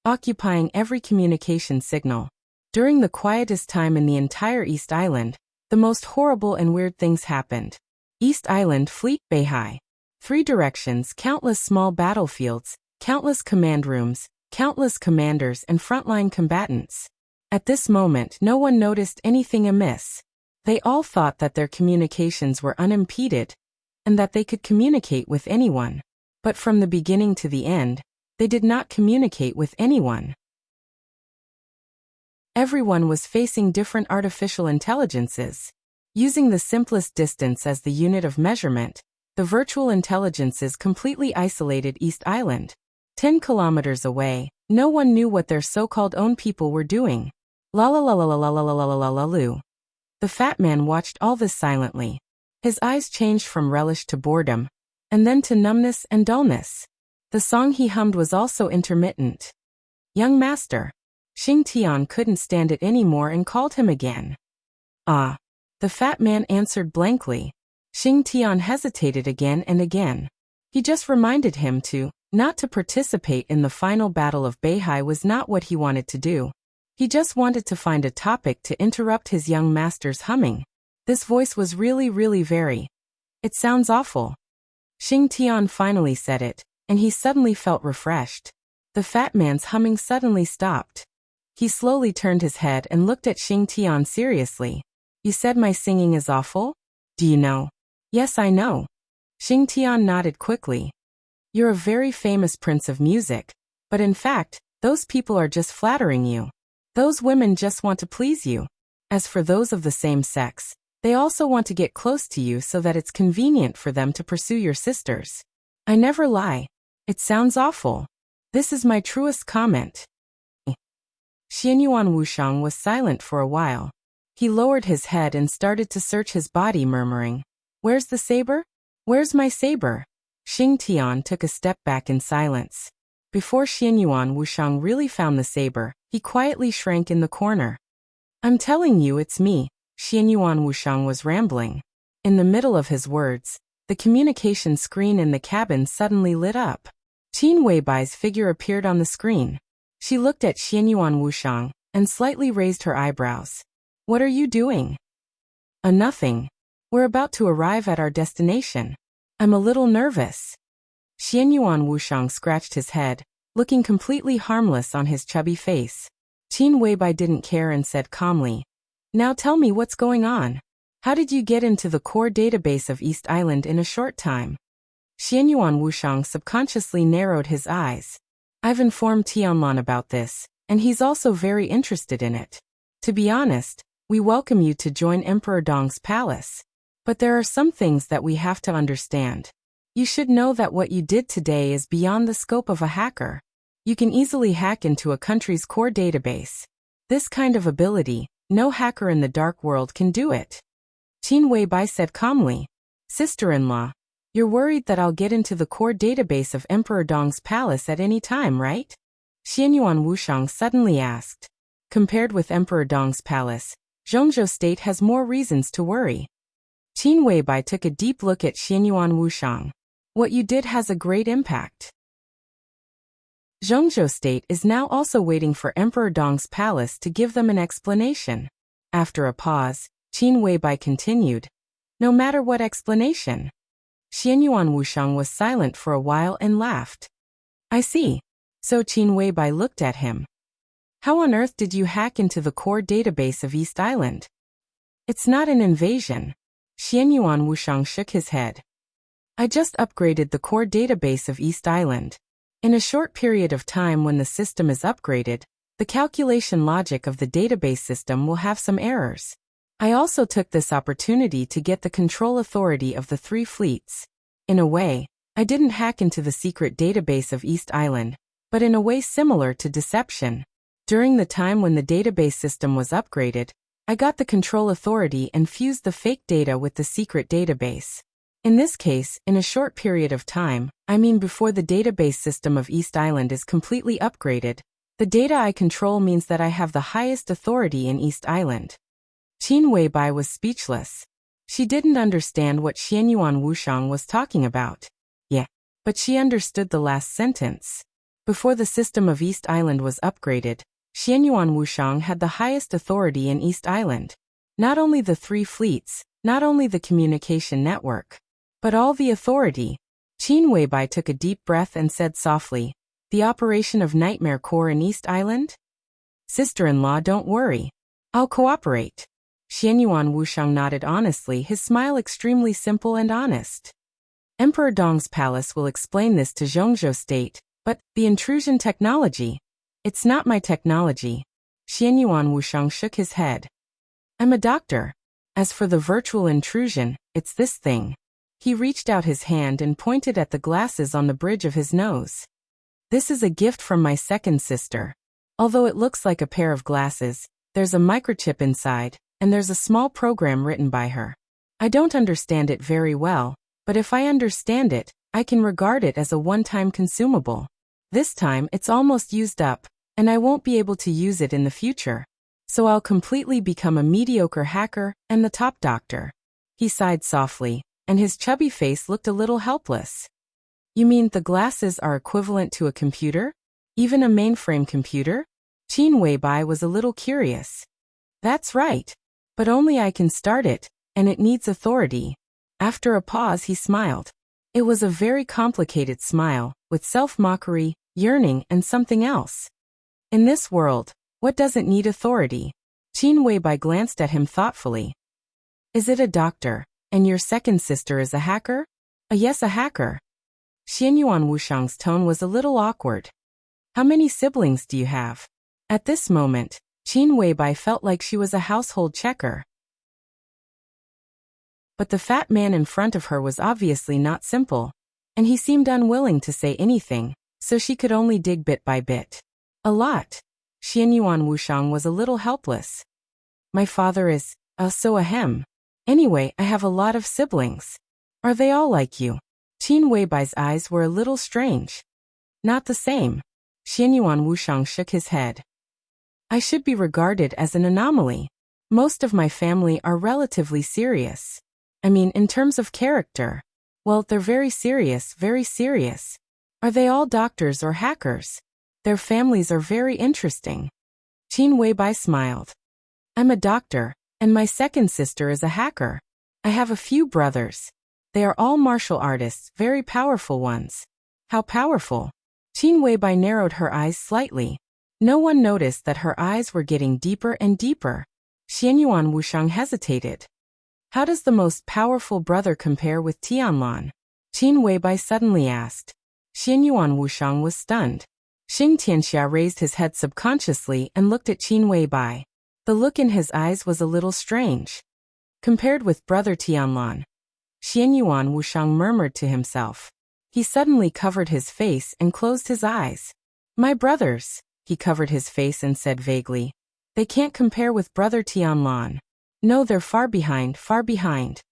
occupying every communication signal. During the quietest time in the entire East Island, the most horrible and weird things happened. East Island Fleet Beihai. 3 directions, countless small battlefields, countless command rooms, countless commanders and frontline combatants. At this moment, no one noticed anything amiss. They all thought that their communications were unimpeded, and that they could communicate with anyone. But from the beginning to the end, they did not communicate with anyone. Everyone was facing different artificial intelligences. Using the simplest distance as the unit of measurement, the virtual intelligences completely isolated East Island. 10 kilometers away, no one knew what their so-called own people were doing. La la la la la la la la la la la lu. The fat man watched all this silently. His eyes changed from relish to boredom, and then to numbness and dullness. The song he hummed was also intermittent. Young master. Xing Tian couldn't stand it anymore and called him again. Ah. The fat man answered blankly. Xing Tian hesitated again and again. He just reminded him not to participate in the final battle of Beihai was not what he wanted to do. He just wanted to find a topic to interrupt his young master's humming. This voice was really very. It sounds awful. Xing Tian finally said it, and he suddenly felt refreshed. The fat man's humming suddenly stopped. He slowly turned his head and looked at Xing Tian seriously. You said my singing is awful? Do you know? Yes, I know. Xing Tian nodded quickly. You're a very famous prince of music, but in fact, those people are just flattering you. Those women just want to please you. As for those of the same sex, they also want to get close to you so that it's convenient for them to pursue your sisters. I never lie. It sounds awful. This is my truest comment. Xianyuan Wushang was silent for a while. He lowered his head and started to search his body, murmuring, Where's the saber? Where's my saber? Xing Tian took a step back in silence. Before Xianyuan Wushang really found the saber, he quietly shrank in the corner. I'm telling you it's me, Xianyuan Wushang was rambling. In the middle of his words, the communication screen in the cabin suddenly lit up. Qin Weibai's figure appeared on the screen. She looked at Xianyuan Wushang and slightly raised her eyebrows. What are you doing? Nothing. We're about to arrive at our destination. I'm a little nervous. Xianyuan Wushang scratched his head, looking completely harmless on his chubby face. Qin Weibai didn't care and said calmly, Now tell me what's going on. How did you get into the core database of East Island in a short time? Xianyuan Wushang subconsciously narrowed his eyes. I've informed Tianlan about this, and he's also very interested in it. To be honest, we welcome you to join Emperor Dong's palace. But there are some things that we have to understand. You should know that what you did today is beyond the scope of a hacker. You can easily hack into a country's core database. This kind of ability, no hacker in the dark world can do it. Qin Weibai said calmly, Sister-in-law, you're worried that I'll get into the core database of Emperor Dong's palace at any time, right? Xianyuan Wushang suddenly asked. Compared with Emperor Dong's palace, Zhongzhou State has more reasons to worry. Qin Weibai took a deep look at Xianyuan Wushang. What you did has a great impact. Zhongzhou State is now also waiting for Emperor Dong's palace to give them an explanation. After a pause, Qin Weibai continued, no matter what explanation. Xianyuan Wushang was silent for a while and laughed. I see. So Qin Weibai looked at him. How on earth did you hack into the core database of East Island? It's not an invasion. Xianyuan Wushang shook his head. I just upgraded the core database of East Island. In a short period of time when the system is upgraded, the calculation logic of the database system will have some errors. I also took this opportunity to get the control authority of the 3 fleets. In a way, I didn't hack into the secret database of East Island, but in a way similar to deception. During the time when the database system was upgraded, I got the control authority and fused the fake data with the secret database. In this case, in a short period of time, I mean before the database system of East Island is completely upgraded, the data I control means that I have the highest authority in East Island. Qin Weibai was speechless. She didn't understand what Xianyuan Wushang was talking about. Yeah, but she understood the last sentence. Before the system of East Island was upgraded, Xianyuan Wushang had the highest authority in East Island. Not only the 3 fleets, not only the communication network, but all the authority. Qin Weibai took a deep breath and said softly, the operation of Nightmare Core in East Island? Sister-in-law, don't worry. I'll cooperate. Xianyuan Wushang nodded honestly, his smile extremely simple and honest. Emperor Dong's palace will explain this to Zhongzhou State, but the intrusion technology. It's not my technology. Xianyuan Wushang shook his head. I'm a doctor. As for the virtual intrusion, it's this thing. He reached out his hand and pointed at the glasses on the bridge of his nose. This is a gift from my second sister. Although it looks like a pair of glasses, there's a microchip inside, and there's a small program written by her. I don't understand it very well, but if I understand it, I can regard it as a one-time consumable. This time it's almost used up, and I won't be able to use it in the future. So I'll completely become a mediocre hacker and the top doctor. He sighed softly, and his chubby face looked a little helpless. You mean the glasses are equivalent to a computer? Even a mainframe computer? Qin Weibai was a little curious. That's right. But only I can start it, and it needs authority. After a pause he smiled. It was a very complicated smile, with self-mockery, yearning and something else. In this world, what doesn't need authority? Qin Weibai glanced at him thoughtfully. Is it a doctor, and your second sister is a hacker? Yes, a hacker. Xianyuan Wushang's tone was a little awkward. How many siblings do you have? At this moment, Qin Weibai felt like she was a household checker. But the fat man in front of her was obviously not simple, and he seemed unwilling to say anything, so she could only dig bit by bit. A lot. Xianyuan Wushang was a little helpless. My father is, so ahem. Anyway, I have a lot of siblings. Are they all like you? Qin Weibai's eyes were a little strange. Not the same. Xianyuan Wushang shook his head. I should be regarded as an anomaly. Most of my family are relatively serious. I mean, in terms of character. Well, they're very serious, very serious. Are they all doctors or hackers? Their families are very interesting. Qin Weibai smiled. I'm a doctor, and my second sister is a hacker. I have a few brothers. They are all martial artists, very powerful ones. How powerful? Qin Weibai narrowed her eyes slightly. No one noticed that her eyes were getting deeper and deeper. Xianyuan Wushang hesitated. How does the most powerful brother compare with Tianlan? Qin Weibai suddenly asked. Xianyuan Wushang was stunned. Xing Tianxia raised his head subconsciously and looked at Qin Weibai. The look in his eyes was a little strange. Compared with brother Tianlan. Xianyuan Wushang murmured to himself. He suddenly covered his face and closed his eyes. My brothers. He covered his face and said vaguely. They can't compare with brother Tianlan. No, they're far behind, far behind.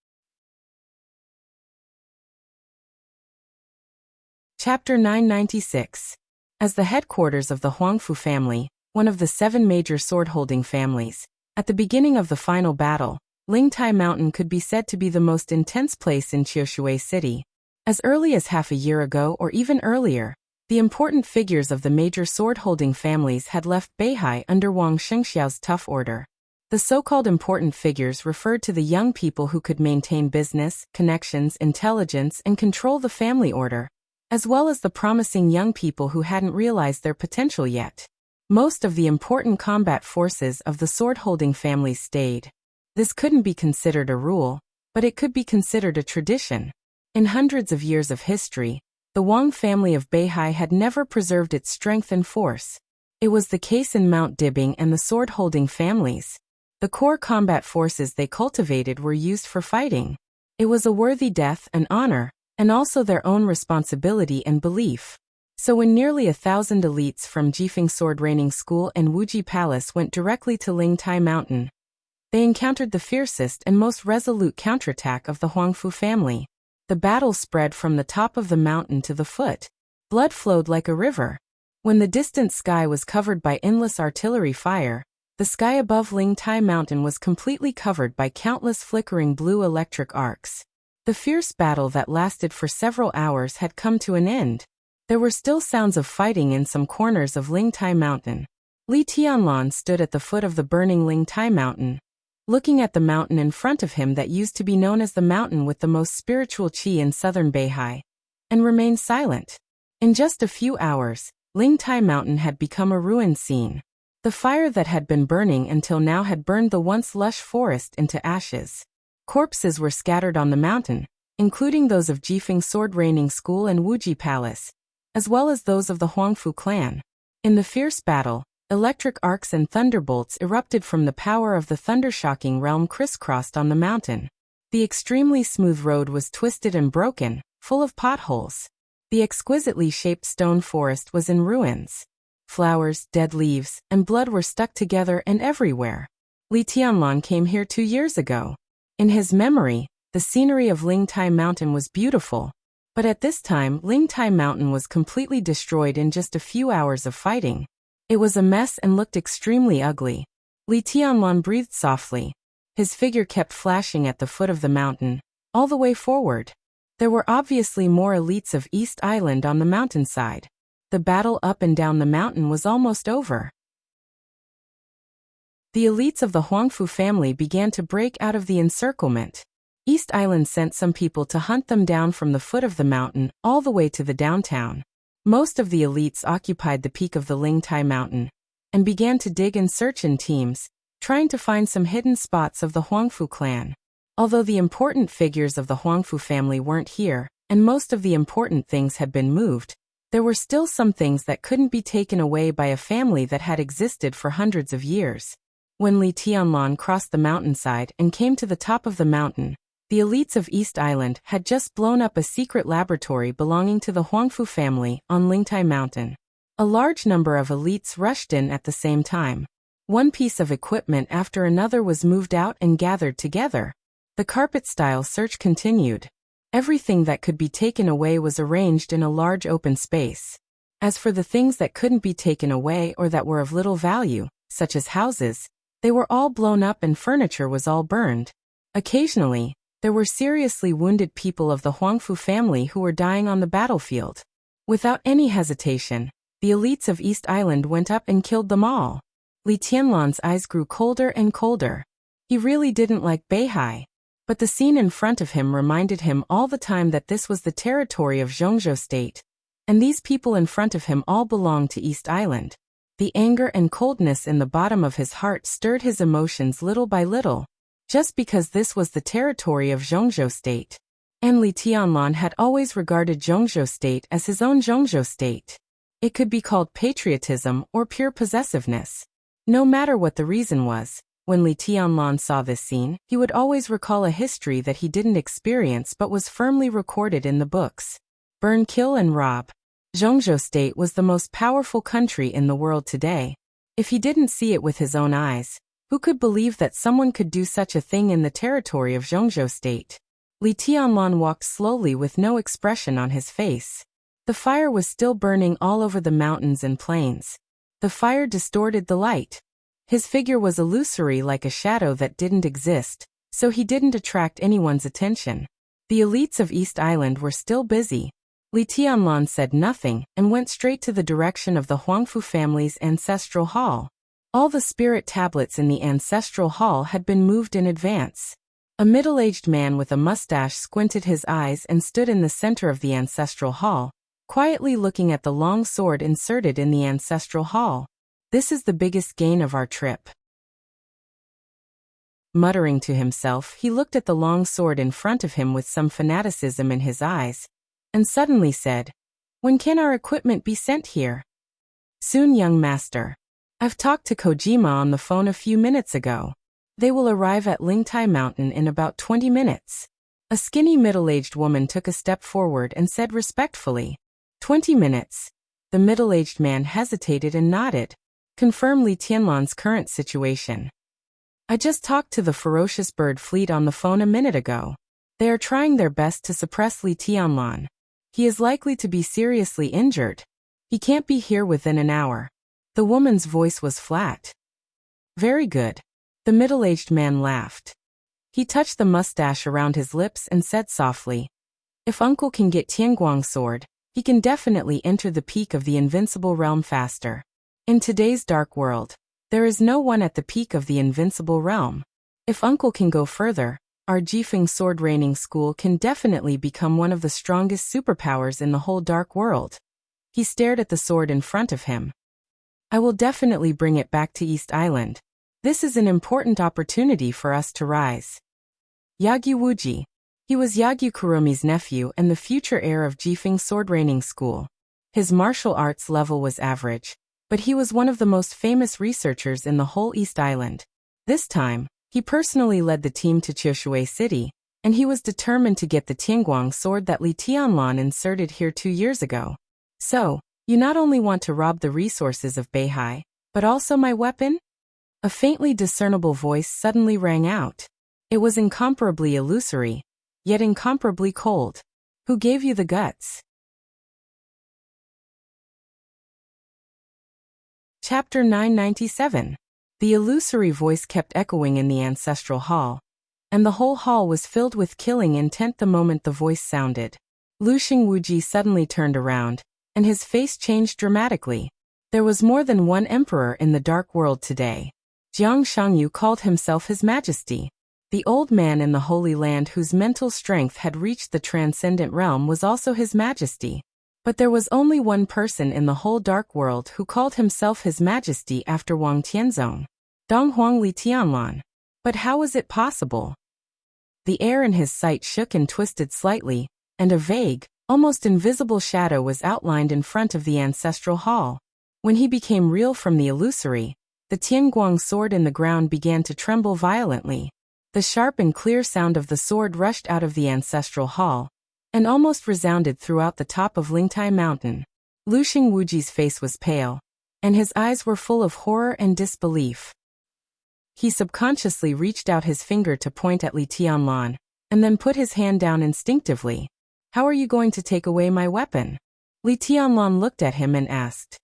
Chapter 996. As the headquarters of the Huangfu family, one of the 7 major sword-holding families, At the beginning of the final battle, Lingtai Mountain could be said to be the most intense place in Qiushui City. As early as half a year ago or even earlier, the important figures of the major sword-holding families had left Beihai under Wang Shengxiao's tough order. The so-called important figures referred to the young people who could maintain business, connections, intelligence, and control the family order, as well as the promising young people who hadn't realized their potential yet. Most of the important combat forces of the sword-holding families stayed. This couldn't be considered a rule, but it could be considered a tradition. In hundreds of years of history, the Wang family of Beihai had never preserved its strength and force. It was the case in Mount Dibing and the sword-holding families. The core combat forces they cultivated were used for fighting. It was a worthy death and honor, and also their own responsibility and belief. So when nearly 1,000 elites from Jifeng Sword Training School and Wuji Palace went directly to Lingtai Mountain, they encountered the fiercest and most resolute counterattack of the Huangfu family. The battle spread from the top of the mountain to the foot. Blood flowed like a river. When the distant sky was covered by endless artillery fire, the sky above Lingtai Mountain was completely covered by countless flickering blue electric arcs. The fierce battle that lasted for several hours had come to an end. There were still sounds of fighting in some corners of Lingtai Mountain. Li Tianlan stood at the foot of the burning Lingtai Mountain, looking at the mountain in front of him that used to be known as the mountain with the most spiritual qi in southern Beihai, and remained silent. In just a few hours, Lingtai Mountain had become a ruined scene. The fire that had been burning until now had burned the once lush forest into ashes. Corpses were scattered on the mountain, including those of Jifeng Sword Training School and Wuji Palace, as well as those of the Huangfu clan. In the fierce battle, electric arcs and thunderbolts erupted from the power of the thundershocking realm crisscrossed on the mountain. The extremely smooth road was twisted and broken, full of potholes. The exquisitely shaped stone forest was in ruins. Flowers, dead leaves, and blood were stuck together and everywhere. Li Tianlan came here 2 years ago. In his memory, the scenery of Lingtai Mountain was beautiful, but at this time Lingtai Mountain was completely destroyed in just a few hours of fighting. It was a mess and looked extremely ugly. Li Tianlan breathed softly. His figure kept flashing at the foot of the mountain, all the way forward. There were obviously more elites of East Island on the mountainside. The battle up and down the mountain was almost over. The elites of the Huangfu family began to break out of the encirclement. East Island sent some people to hunt them down from the foot of the mountain all the way to the downtown. Most of the elites occupied the peak of the Lingtai Mountain and began to dig and search in teams, trying to find some hidden spots of the Huangfu clan. Although the important figures of the Huangfu family weren't here, and most of the important things had been moved, there were still some things that couldn't be taken away by a family that had existed for hundreds of years. When Li Tianlan crossed the mountainside and came to the top of the mountain, the elites of East Island had just blown up a secret laboratory belonging to the Huangfu family on Lingtai Mountain. A large number of elites rushed in at the same time. One piece of equipment after another was moved out and gathered together. The carpet-style search continued. Everything that could be taken away was arranged in a large open space. As for the things that couldn't be taken away or that were of little value, such as houses, they were all blown up and furniture was all burned. Occasionally, there were seriously wounded people of the Huangfu family who were dying on the battlefield. Without any hesitation, the elites of East Island went up and killed them all. Li Tianlan's eyes grew colder and colder. He really didn't like Beihai. But the scene in front of him reminded him all the time that this was the territory of Zhongzhou State, and these people in front of him all belonged to East Island. The anger and coldness in the bottom of his heart stirred his emotions little by little, just because this was the territory of Zhongzhou State. And Li Tianlan had always regarded Zhongzhou State as his own Zhongzhou State. It could be called patriotism or pure possessiveness. No matter what the reason was, when Li Tianlan saw this scene, he would always recall a history that he didn't experience but was firmly recorded in the books. Burn, kill, and rob. Zhongzhou State was the most powerful country in the world today. If he didn't see it with his own eyes, who could believe that someone could do such a thing in the territory of Zhongzhou State? Li Tianlan walked slowly with no expression on his face. The fire was still burning all over the mountains and plains. The fire distorted the light. His figure was illusory like a shadow that didn't exist, so he didn't attract anyone's attention. The elites of East Island were still busy. Li Tianlan said nothing and went straight to the direction of the Huangfu family's ancestral hall. All the spirit tablets in the ancestral hall had been moved in advance. A middle-aged man with a mustache squinted his eyes and stood in the center of the ancestral hall, quietly looking at the long sword inserted in the ancestral hall. This is the biggest gain of our trip. Muttering to himself, he looked at the long sword in front of him with some fanaticism in his eyes, and suddenly said, "When can our equipment be sent here?" "Soon, young master. I've talked to Kojima on the phone a few minutes ago. They will arrive at Lingtai Mountain in about 20 minutes. A skinny middle-aged woman took a step forward and said respectfully, 20 minutes. The middle-aged man hesitated and nodded. Confirm Li Tianlan's current situation. I just talked to the ferocious bird fleet on the phone a minute ago. They are trying their best to suppress Li Tianlan. He is likely to be seriously injured. He can't be here within an hour. The woman's voice was flat. Very good. The middle-aged man laughed. He touched the mustache around his lips and said softly, if Uncle can get Tianguang's sword, he can definitely enter the peak of the invincible realm faster. In today's dark world, there is no one at the peak of the invincible realm. If Uncle can go further, our Jifeng sword raining school can definitely become one of the strongest superpowers in the whole dark world. He stared at the sword in front of him. I will definitely bring it back to East Island. This is an important opportunity for us to rise. Yagyu Wuji. He was Yagyu Kurumi's nephew and the future heir of Jifeng sword raining school. His martial arts level was average, but he was one of the most famous researchers in the whole East Island. This time, he personally led the team to Qiushui City, and he was determined to get the Tianguang sword that Li Tianlan inserted here 2 years ago. So, you not only want to rob the resources of Beihai, but also my weapon? A faintly discernible voice suddenly rang out. It was incomparably illusory, yet incomparably cold. Who gave you the guts? Chapter 997. The illusory voice kept echoing in the ancestral hall, and the whole hall was filled with killing intent the moment the voice sounded. Luxing Wuji suddenly turned around, and his face changed dramatically. There was more than one emperor in the dark world today. Jiang Shangyu called himself His Majesty. The old man in the Holy Land whose mental strength had reached the transcendent realm was also His Majesty. But there was only one person in the whole dark world who called himself His Majesty after Wang Tianzong. Donghuang Li Tianlan. But how was it possible? The air in his sight shook and twisted slightly, and a vague, almost invisible shadow was outlined in front of the ancestral hall. When he became real from the illusory, the Tianguang sword in the ground began to tremble violently. The sharp and clear sound of the sword rushed out of the ancestral hall, and almost resounded throughout the top of Lingtai Mountain. Luxing Wuji's face was pale, and his eyes were full of horror and disbelief. He subconsciously reached out his finger to point at Li Tianlan, and then put his hand down instinctively. How are you going to take away my weapon? Li Tianlan looked at him and asked.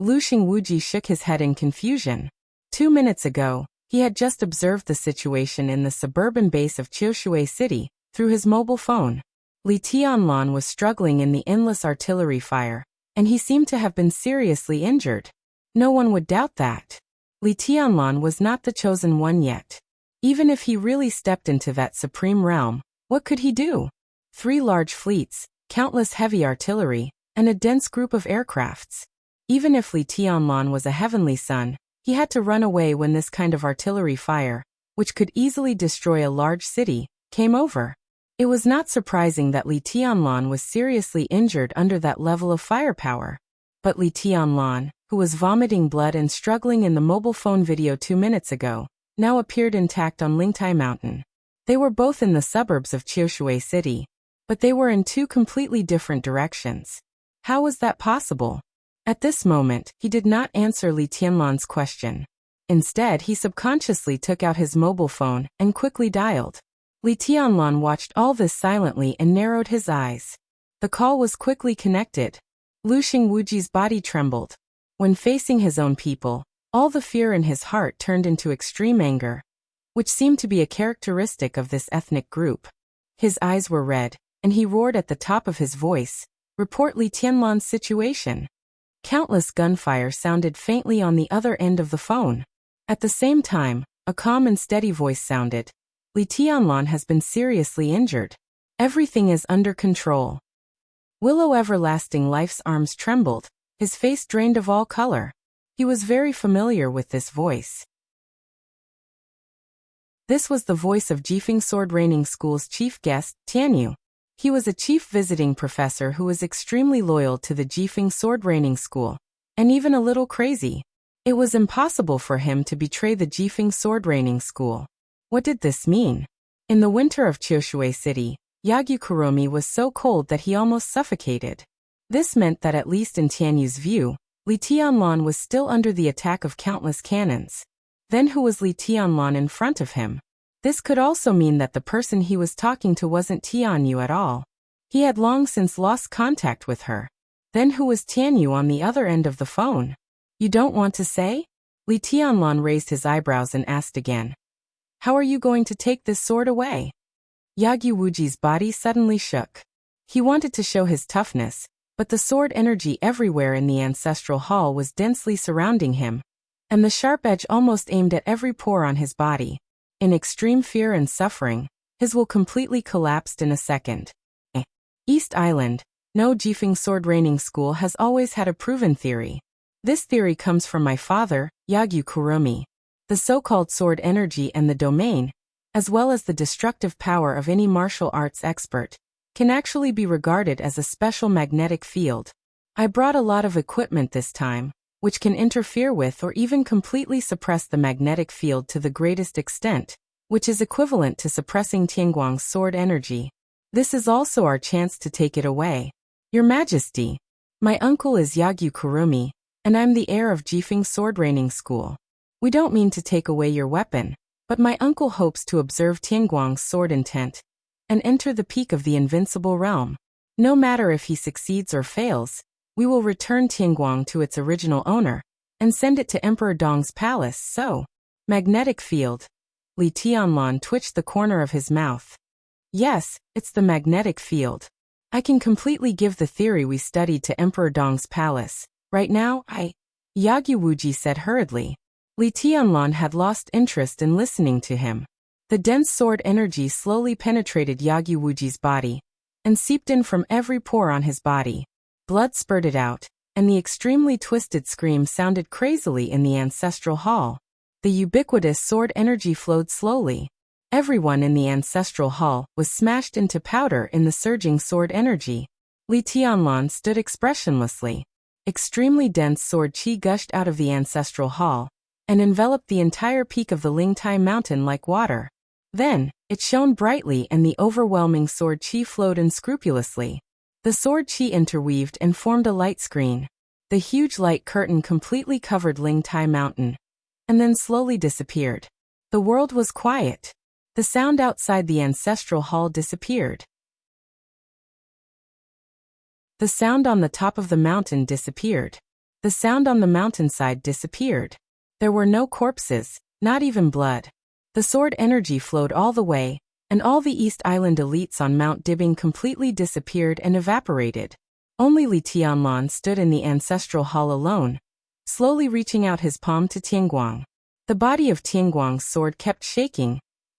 Luxing Wuji shook his head in confusion. 2 minutes ago, he had just observed the situation in the suburban base of Qiushui City, through his mobile phone. Li Tianlan was struggling in the endless artillery fire, and he seemed to have been seriously injured. No one would doubt that. Li Tianlan was not the chosen one yet. Even if he really stepped into that supreme realm, what could he do? 3 large fleets, countless heavy artillery, and a dense group of aircrafts. Even if Li Tianlan was a heavenly son, he had to run away when this kind of artillery fire, which could easily destroy a large city, came over. It was not surprising that Li Tianlan was seriously injured under that level of firepower. But Li Tianlan, who was vomiting blood and struggling in the mobile phone video 2 minutes ago, now appeared intact on Lingtai Mountain. They were both in the suburbs of Qiushui City, but they were in 2 completely different directions. How was that possible? At this moment, he did not answer Li Tianlan's question. Instead, he subconsciously took out his mobile phone and quickly dialed. Li Tianlan watched all this silently and narrowed his eyes. The call was quickly connected. Luxing Wuji's body trembled. When facing his own people, All the fear in his heart turned into extreme anger, which seemed to be a characteristic of this ethnic group. His eyes were red, and he roared at the top of his voice, "Report Li Tianlan's situation." Countless gunfire sounded faintly on the other end of the phone. At the same time, a calm and steady voice sounded, "Li Tianlan has been seriously injured. Everything is under control." Willow Everlasting Life's arms trembled, his face drained of all color. He was very familiar with this voice. This was the voice of Jifeng Sword Raining School's chief guest, Tianyu. He was a chief visiting professor who was extremely loyal to the Jifeng Sword Raining School, and even a little crazy. It was impossible for him to betray the Jifeng Sword Raining School. What did this mean? In the winter of Chioshui City, Yagyu Kuromi was so cold that he almost suffocated. This meant that at least in Tianyu's view, Li Tianlan was still under the attack of countless cannons. Then who was Li Tianlan in front of him? This could also mean that the person he was talking to wasn't Tianyu at all. He had long since lost contact with her. Then who was Tianyu on the other end of the phone? You don't want to say? Li Tianlan raised his eyebrows and asked again. How are you going to take this sword away? Yagyu Wuji's body suddenly shook. He wanted to show his toughness, but the sword energy everywhere in the ancestral hall was densely surrounding him, and the sharp edge almost aimed at every pore on his body. In extreme fear and suffering, his will completely collapsed in a second. East Island, no Jifeng Sword Raining School has always had a proven theory. This theory comes from my father, Yagyu Kuromi. The so-called sword energy and the domain, as well as the destructive power of any martial arts expert, can actually be regarded as a special magnetic field. I brought a lot of equipment this time, which can interfere with or even completely suppress the magnetic field to the greatest extent, which is equivalent to suppressing Tianguang's sword energy. This is also our chance to take it away. Your Majesty, my uncle is Yagyu Kuromi, and I'm the heir of Jifeng Sword Raining School. We don't mean to take away your weapon, but my uncle hopes to observe Tianguang's sword intent and enter the peak of the invincible realm. No matter if he succeeds or fails, we will return Tianguang to its original owner and send it to Emperor Dong's palace. So, magnetic field. Li Tianlan twitched the corner of his mouth. Yes, it's the magnetic field. I can completely give the theory we studied to Emperor Dong's palace. Right now, Yagyu Wuji said hurriedly. Li Tianlan had lost interest in listening to him. The dense sword energy slowly penetrated Yagyu Wuji's body and seeped in from every pore on his body. Blood spurted out, and the extremely twisted scream sounded crazily in the ancestral hall. The ubiquitous sword energy flowed slowly. Everyone in the ancestral hall was smashed into powder in the surging sword energy. Li Tianlan stood expressionlessly. Extremely dense sword qi gushed out of the ancestral hall and enveloped the entire peak of the Lingtai mountain like water. Then, it shone brightly and the overwhelming sword qi flowed unscrupulously. The sword qi interweaved and formed a light screen. The huge light curtain completely covered Lingtai mountain, and then slowly disappeared. The world was quiet. The sound outside the ancestral hall disappeared. The sound on the top of the mountain disappeared. The sound on the mountainside disappeared. There were no corpses, not even blood. The sword energy flowed all the way, and all the East Island elites on Mount Dibbing completely disappeared and evaporated. Only Li Tianlan stood in the ancestral hall alone, slowly reaching out his palm to Tianguang. The body of Tianguang's sword kept shaking,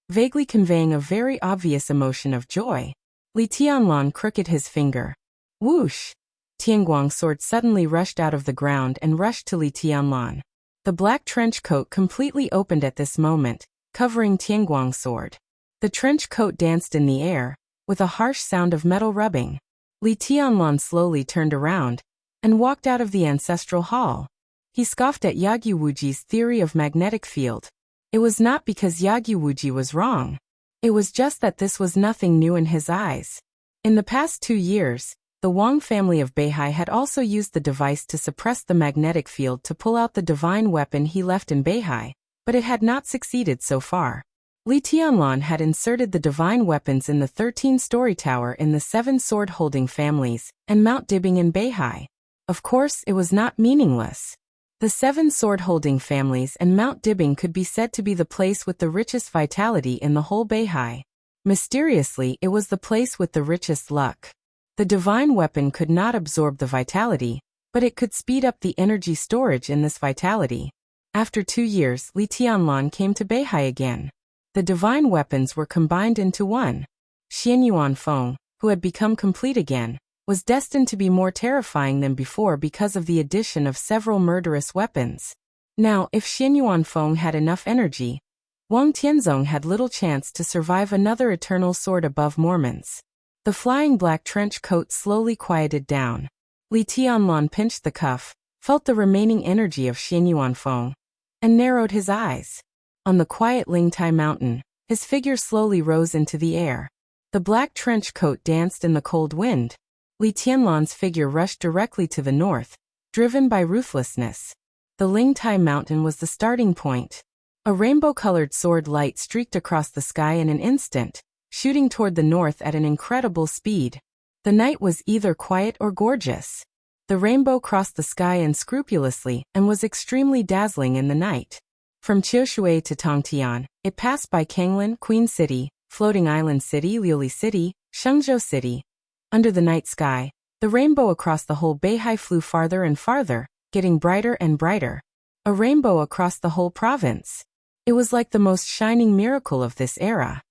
vaguely conveying a very obvious emotion of joy. Li Tianlan crooked his finger. Whoosh! Tianguang's sword suddenly rushed out of the ground and rushed to Li Tianlan. The black trench coat completely opened at this moment, covering Tianguang's sword. The trench coat danced in the air, with a harsh sound of metal rubbing. Li Tianlan slowly turned around and walked out of the ancestral hall. He scoffed at Yagyu Wuji's theory of magnetic field. It was not because Yagyu Wuji was wrong. It was just that this was nothing new in his eyes. In the past 2 years, the Wang family of Beihai had also used the device to suppress the magnetic field to pull out the divine weapon he left in Beihai, but it had not succeeded so far. Li Tianlan had inserted the divine weapons in the 13-story tower in the 7 sword-holding families and Mount Dibbing in Beihai. Of course, it was not meaningless. The 7 sword-holding families and Mount Dibbing could be said to be the place with the richest vitality in the whole Beihai. Mysteriously, it was the place with the richest luck. The divine weapon could not absorb the vitality, but it could speed up the energy storage in this vitality. After 2 years, Li Tianlan came to Beihai again. The divine weapons were combined into one. Xianyuan Feng, who had become complete again, was destined to be more terrifying than before because of the addition of several murderous weapons. Now, if Xianyuan Feng had enough energy, Wang Tianzong had little chance to survive another eternal sword above Mormon's. The flying black trench coat slowly quieted down. Li Tianlan pinched the cuff, felt the remaining energy of Xianyuan Feng, and narrowed his eyes. On the quiet Lingtai mountain, his figure slowly rose into the air. The black trench coat danced in the cold wind. Li Tianlan's figure rushed directly to the north, driven by ruthlessness. The Lingtai mountain was the starting point. A rainbow-colored sword light streaked across the sky in an instant, shooting toward the north at an incredible speed. The night was either quiet or gorgeous. The rainbow crossed the sky unscrupulously and was extremely dazzling in the night. From Qiushui to Tongtian, it passed by Kanglin, Queen City, Floating Island City, Liuli City, Shengzhou City. Under the night sky, the rainbow across the whole Beihai flew farther and farther, getting brighter and brighter. A rainbow across the whole province. It was like the most shining miracle of this era.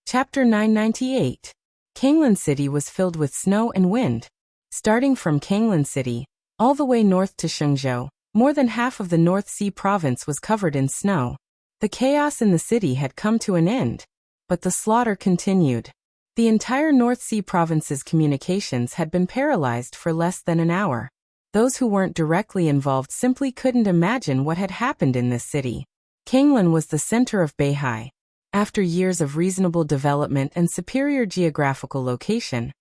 Chapter 998. Kanglin City was filled with snow and wind. Starting from Kanglin City, all the way north to Shengzhou, more than half of the North Sea province was covered in snow. The chaos in the city had come to an end, but the slaughter continued. The entire North Sea province's communications had been paralyzed for less than an hour. Those who weren't directly involved simply couldn't imagine what had happened in this city. Kanglin was the center of Beihai. After years of reasonable development and superior geographical location,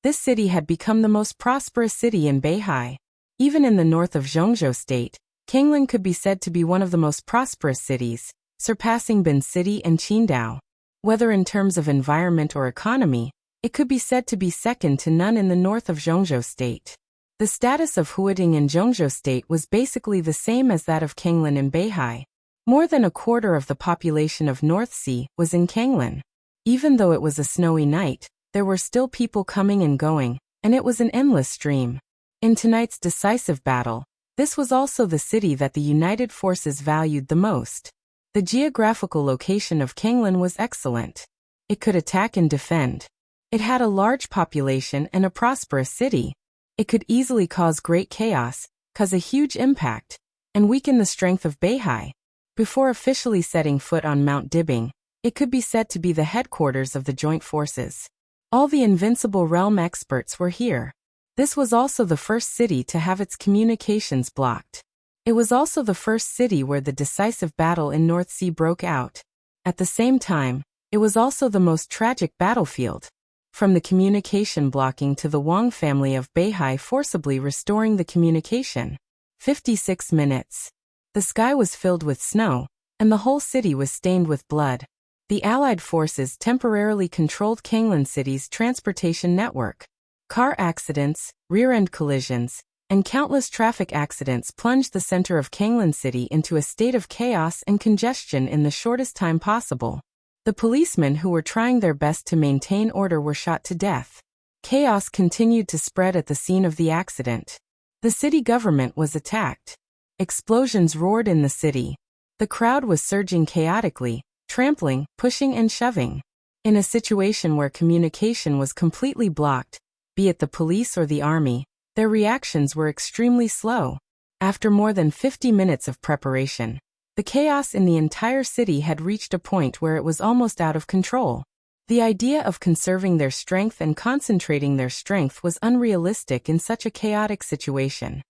this city had become the most prosperous city in Beihai. Even in the north of Zhongzhou State, Kanglin could be said to be one of the most prosperous cities, surpassing Bin City and Qingdao. Whether in terms of environment or economy, it could be said to be second to none in the north of Zhongzhou State. The status of Huading in Zhongzhou State was basically the same as that of Kanglin in Beihai. More than a quarter of the population of North Sea was in Kanglin. Even though it was a snowy night, there were still people coming and going, and it was an endless stream. In tonight's decisive battle, this was also the city that the United Forces valued the most. The geographical location of Kanglin was excellent. It could attack and defend. It had a large population and a prosperous city. It could easily cause great chaos, cause a huge impact, and weaken the strength of Beihai. Before officially setting foot on Mount Dibbing, it could be said to be the headquarters of the joint forces. All the Invincible Realm experts were here. This was also the first city to have its communications blocked. It was also the first city where the decisive battle in North Sea broke out. At the same time, it was also the most tragic battlefield. From the communication blocking to the Wang family of Beihai forcibly restoring the communication. 56 minutes. The sky was filled with snow, and the whole city was stained with blood. The Allied forces temporarily controlled Kanglin City's transportation network. Car accidents, rear-end collisions, and countless traffic accidents plunged the center of Kanglin City into a state of chaos and congestion in the shortest time possible. The policemen who were trying their best to maintain order were shot to death. Chaos continued to spread at the scene of the accident. The city government was attacked. Explosions roared in the city. The crowd was surging chaotically, trampling, pushing and shoving. In a situation where communication was completely blocked, be it the police or the army, their reactions were extremely slow. After more than 50 minutes of preparation, the chaos in the entire city had reached a point where it was almost out of control. The idea of conserving their strength and concentrating their strength was unrealistic in such a chaotic situation.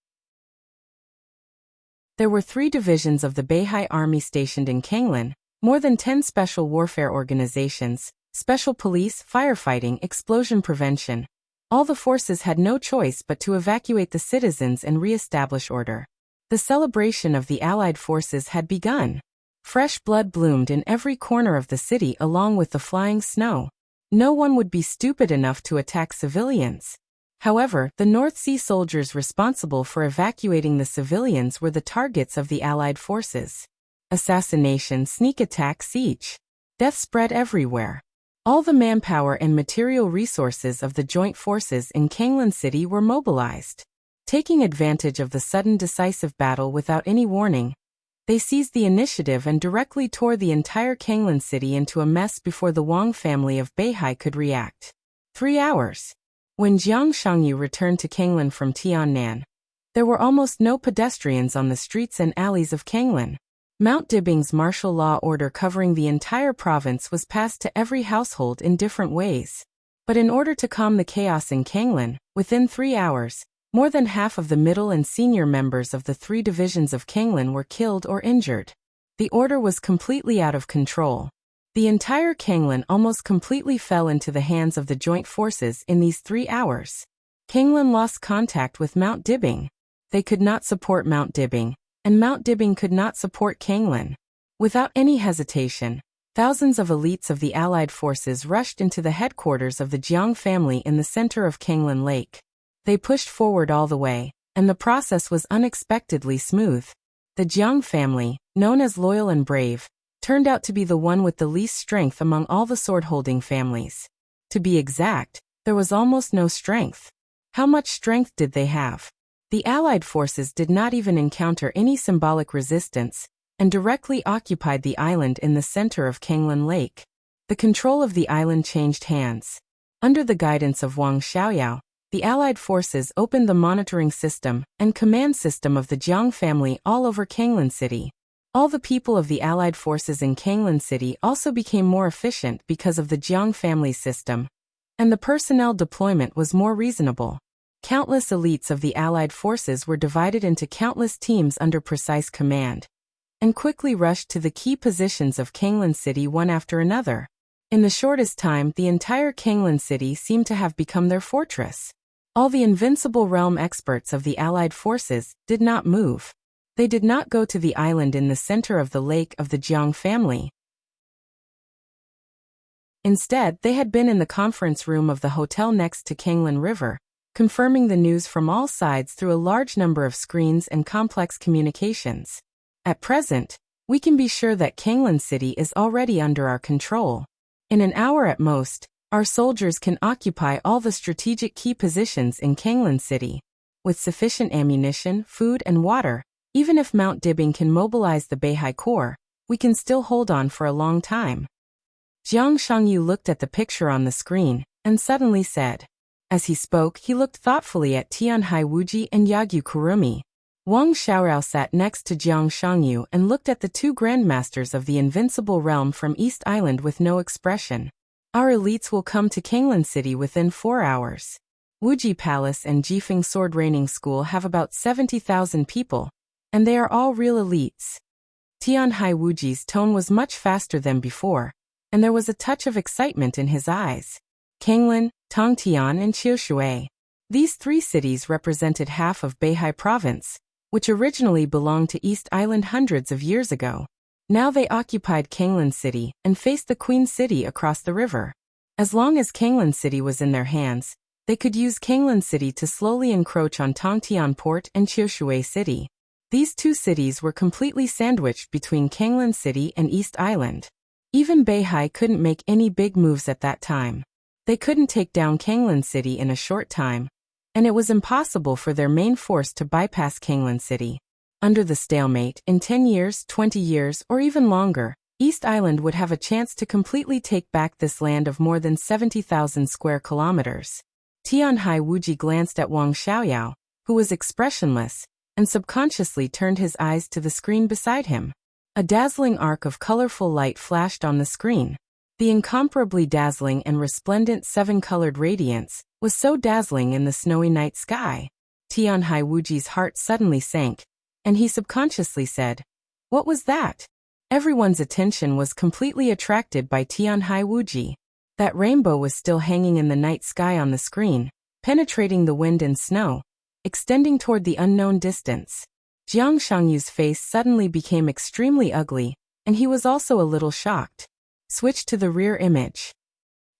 There were 3 divisions of the Beihai army stationed in Kanglin, more than 10 special warfare organizations, special police, firefighting, explosion prevention. All the forces had no choice but to evacuate the citizens and re-establish order. The celebration of the Allied forces had begun. Fresh blood bloomed in every corner of the city along with the flying snow. No one would be stupid enough to attack civilians. However, the North Sea soldiers responsible for evacuating the civilians were the targets of the Allied forces. Assassination, sneak attack, siege. Death spread everywhere. All the manpower and material resources of the joint forces in Kanglan City were mobilized. Taking advantage of the sudden decisive battle without any warning, they seized the initiative and directly tore the entire Kanglan City into a mess before the Wang family of Beihai could react. 3 hours. When Jiang Shangyu returned to Kanglan from Tiannan, there were almost no pedestrians on the streets and alleys of Kanglan. Mount Dibing's martial law order covering the entire province was passed to every household in different ways. But in order to calm the chaos in Kanglan, within 3 hours, more than half of the middle and senior members of the 3 divisions of Kanglan were killed or injured. The order was completely out of control. The entire Kanglan almost completely fell into the hands of the joint forces in these 3 hours. Kanglan lost contact with Mount Dibing. They could not support Mount Dibing, and Mount Dibing could not support Kanglan. Without any hesitation, thousands of elites of the Allied forces rushed into the headquarters of the Jiang family in the center of Kanglan Lake. They pushed forward all the way, and the process was unexpectedly smooth. The Jiang family, known as loyal and brave, turned out to be the one with the least strength among all the sword-holding families. To be exact, there was almost no strength. How much strength did they have? The Allied forces did not even encounter any symbolic resistance, and directly occupied the island in the center of Kanglan Lake. The control of the island changed hands. Under the guidance of Wang Xiaoyao, the Allied forces opened the monitoring system and command system of the Jiang family all over Kanglan City. All the people of the Allied forces in Kanglan City also became more efficient because of the Jiang family system, and the personnel deployment was more reasonable. Countless elites of the Allied forces were divided into countless teams under precise command, and quickly rushed to the key positions of Kanglan City one after another. In the shortest time, the entire Kanglan City seemed to have become their fortress. All the invincible realm experts of the Allied forces did not move. They did not go to the island in the center of the lake of the Jiang family. Instead, they had been in the conference room of the hotel next to Kanglan River, confirming the news from all sides through a large number of screens and complex communications. At present, we can be sure that Kanglan City is already under our control. In an hour at most, our soldiers can occupy all the strategic key positions in Kanglan City. With sufficient ammunition, food, and water, even if Mount Dibing can mobilize the Beihai Corps, we can still hold on for a long time. Jiang Shangyu looked at the picture on the screen, and suddenly said. As he spoke, he looked thoughtfully at Tianhai Wuji and Yagyu Kurumi. Wang Xiaorao sat next to Jiang Shangyu and looked at the 2 grandmasters of the invincible realm from East Island with no expression. Our elites will come to Kanglan City within 4 hours. Wuji Palace and Jifeng Sword Training School have about 70,000 people, and they are all real elites. Tianhai Wuji's tone was much faster than before, and there was a touch of excitement in his eyes. Kanglan, Tongtian, and Qiushui. These 3 cities represented half of Beihai Province, which originally belonged to East Island hundreds of years ago. Now they occupied Kanglan City and faced the Queen City across the river. As long as Kanglan City was in their hands, they could use Kanglan City to slowly encroach on Tongtian Port and Qiushui City. These 2 cities were completely sandwiched between Kanglan City and East Island. Even Beihai couldn't make any big moves at that time. They couldn't take down Kanglan City in a short time, and it was impossible for their main force to bypass Kanglan City. Under the stalemate, in 10 years, 20 years, or even longer, East Island would have a chance to completely take back this land of more than 70,000 square kilometers. Tianhai Wuji glanced at Wang Xiaoyao, who was expressionless, and subconsciously turned his eyes to the screen beside him. A dazzling arc of colorful light flashed on the screen. The incomparably dazzling and resplendent 7-colored radiance was so dazzling in the snowy night sky. Tianhai Wuji's heart suddenly sank, and he subconsciously said, "What was that?" Everyone's attention was completely attracted by Tianhai Wuji. That rainbow was still hanging in the night sky on the screen, penetrating the wind and snow, extending toward the unknown distance. Jiang Shangyu's face suddenly became extremely ugly, and he was also a little shocked. Switch to the rear image.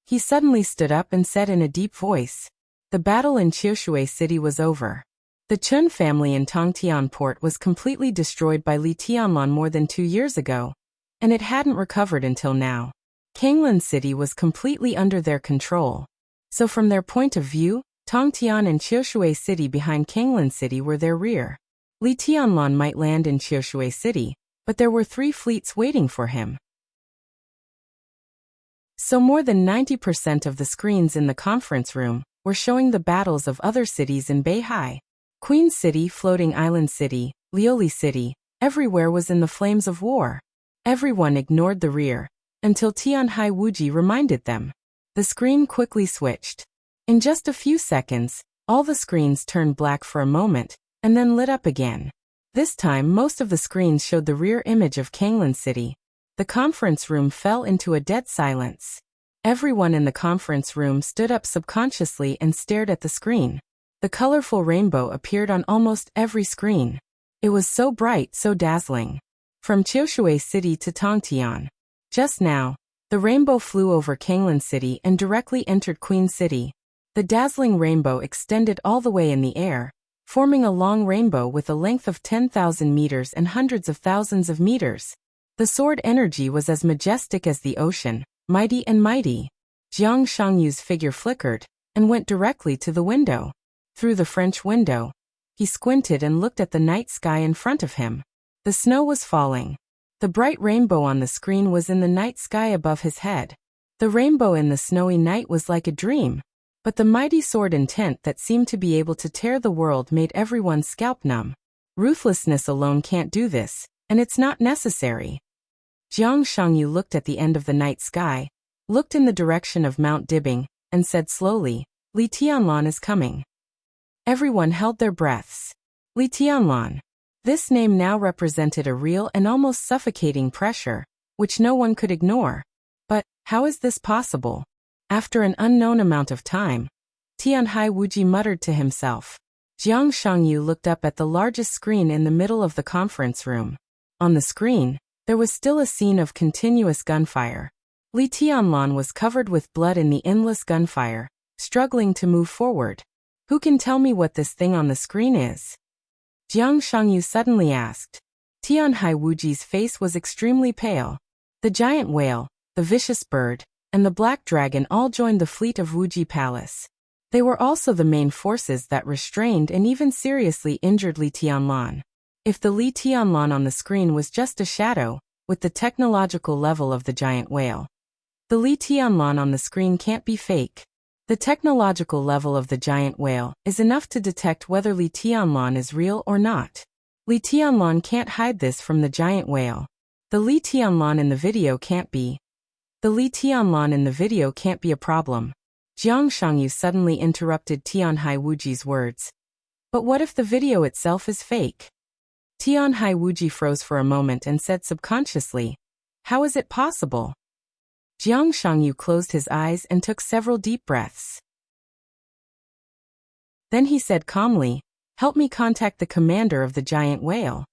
He suddenly stood up and said in a deep voice, The battle in Qiushui City was over. The Chun family in Tongtian Port was completely destroyed by Li Tianlan more than 2 years ago, and it hadn't recovered until now. Kanglan City was completely under their control. So from their point of view, Tongtian and Qiushui City behind Kanglan City were their rear. Li Tianlan might land in Qiushui City, but there were 3 fleets waiting for him. So more than 90% of the screens in the conference room were showing the battles of other cities in Beihai. Queen City, Floating Island City, Lioli City, everywhere was in the flames of war. Everyone ignored the rear, until Tianhai Wuji reminded them. The screen quickly switched. In just a few seconds, all the screens turned black for a moment, and then lit up again. This time most of the screens showed the rear image of Kanglan City. The conference room fell into a dead silence. Everyone in the conference room stood up subconsciously and stared at the screen. The colorful rainbow appeared on almost every screen. It was so bright, so dazzling. From Qiushui City to Tongtian. Just now, the rainbow flew over Kanglan City and directly entered Queen City. The dazzling rainbow extended all the way in the air, forming a long rainbow with a length of 10,000 meters and hundreds of thousands of meters. The sword energy was as majestic as the ocean, mighty and mighty. Jiang Shangyu's figure flickered and went directly to the window. Through the French window, he squinted and looked at the night sky in front of him. The snow was falling. The bright rainbow on the screen was in the night sky above his head. The rainbow in the snowy night was like a dream. But the mighty sword intent that seemed to be able to tear the world made everyone's scalp numb. Ruthlessness alone can't do this, and it's not necessary. Jiang Shangyu looked at the end of the night sky, looked in the direction of Mount Dibbing, and said slowly, Li Tianlan is coming. Everyone held their breaths. Li Tianlan. This name now represented a real and almost suffocating pressure, which no one could ignore. But, how is this possible? After an unknown amount of time, Tianhai Wuji muttered to himself. Jiang Shangyu looked up at the largest screen in the middle of the conference room. On the screen, there was still a scene of continuous gunfire. Li Tianlan was covered with blood in the endless gunfire, struggling to move forward. Who can tell me what this thing on the screen is? Jiang Shangyu suddenly asked. Tianhai Wuji's face was extremely pale. The giant whale, the vicious bird, and the black dragon all joined the fleet of Wuji Palace. They were also the main forces that restrained and even seriously injured Li Tianlan. If the Li Tianlan on the screen was just a shadow, with the technological level of the giant whale, the Li Tianlan on the screen can't be fake. The technological level of the giant whale is enough to detect whether Li Tianlan is real or not. Li Tianlan can't hide this from the giant whale. The Li Tianlan in the video can't be. The Li Tianlan in the video can't be a problem. Jiang Shangyu suddenly interrupted Tianhai Wuji's words. But what if the video itself is fake? Tianhai Wuji froze for a moment and said subconsciously, how is it possible? Jiang Shangyu closed his eyes and took several deep breaths. Then he said calmly, help me contact the commander of the giant whale.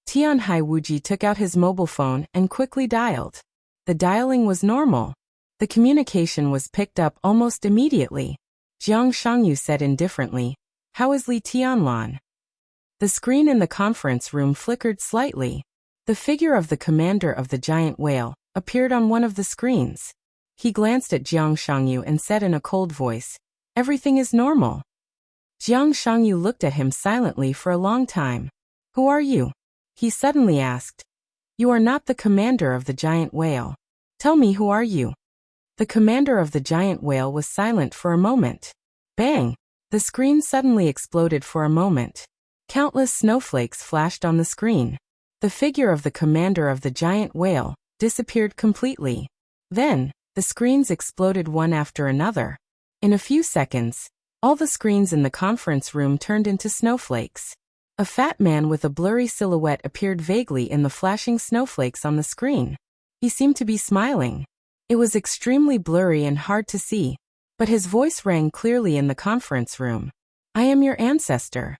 Tianhai Wuji took out his mobile phone and quickly dialed. The dialing was normal. The communication was picked up almost immediately. Jiang Shangyu said indifferently, how is Li Tianlan? The screen in the conference room flickered slightly. The figure of the commander of the giant whale appeared on one of the screens. He glanced at Jiang Shangyu and said in a cold voice, everything is normal. Jiang Shangyu looked at him silently for a long time. Who are you? He suddenly asked. You are not the commander of the giant whale. Tell me, who are you? The commander of the giant whale was silent for a moment. Bang! The screen suddenly exploded for a moment. Countless snowflakes flashed on the screen. The figure of the commander of the giant whale disappeared completely. Then, the screens exploded one after another. In a few seconds, all the screens in the conference room turned into snowflakes. A fat man with a blurry silhouette appeared vaguely in the flashing snowflakes on the screen. He seemed to be smiling. It was extremely blurry and hard to see, but his voice rang clearly in the conference room. I am your ancestor.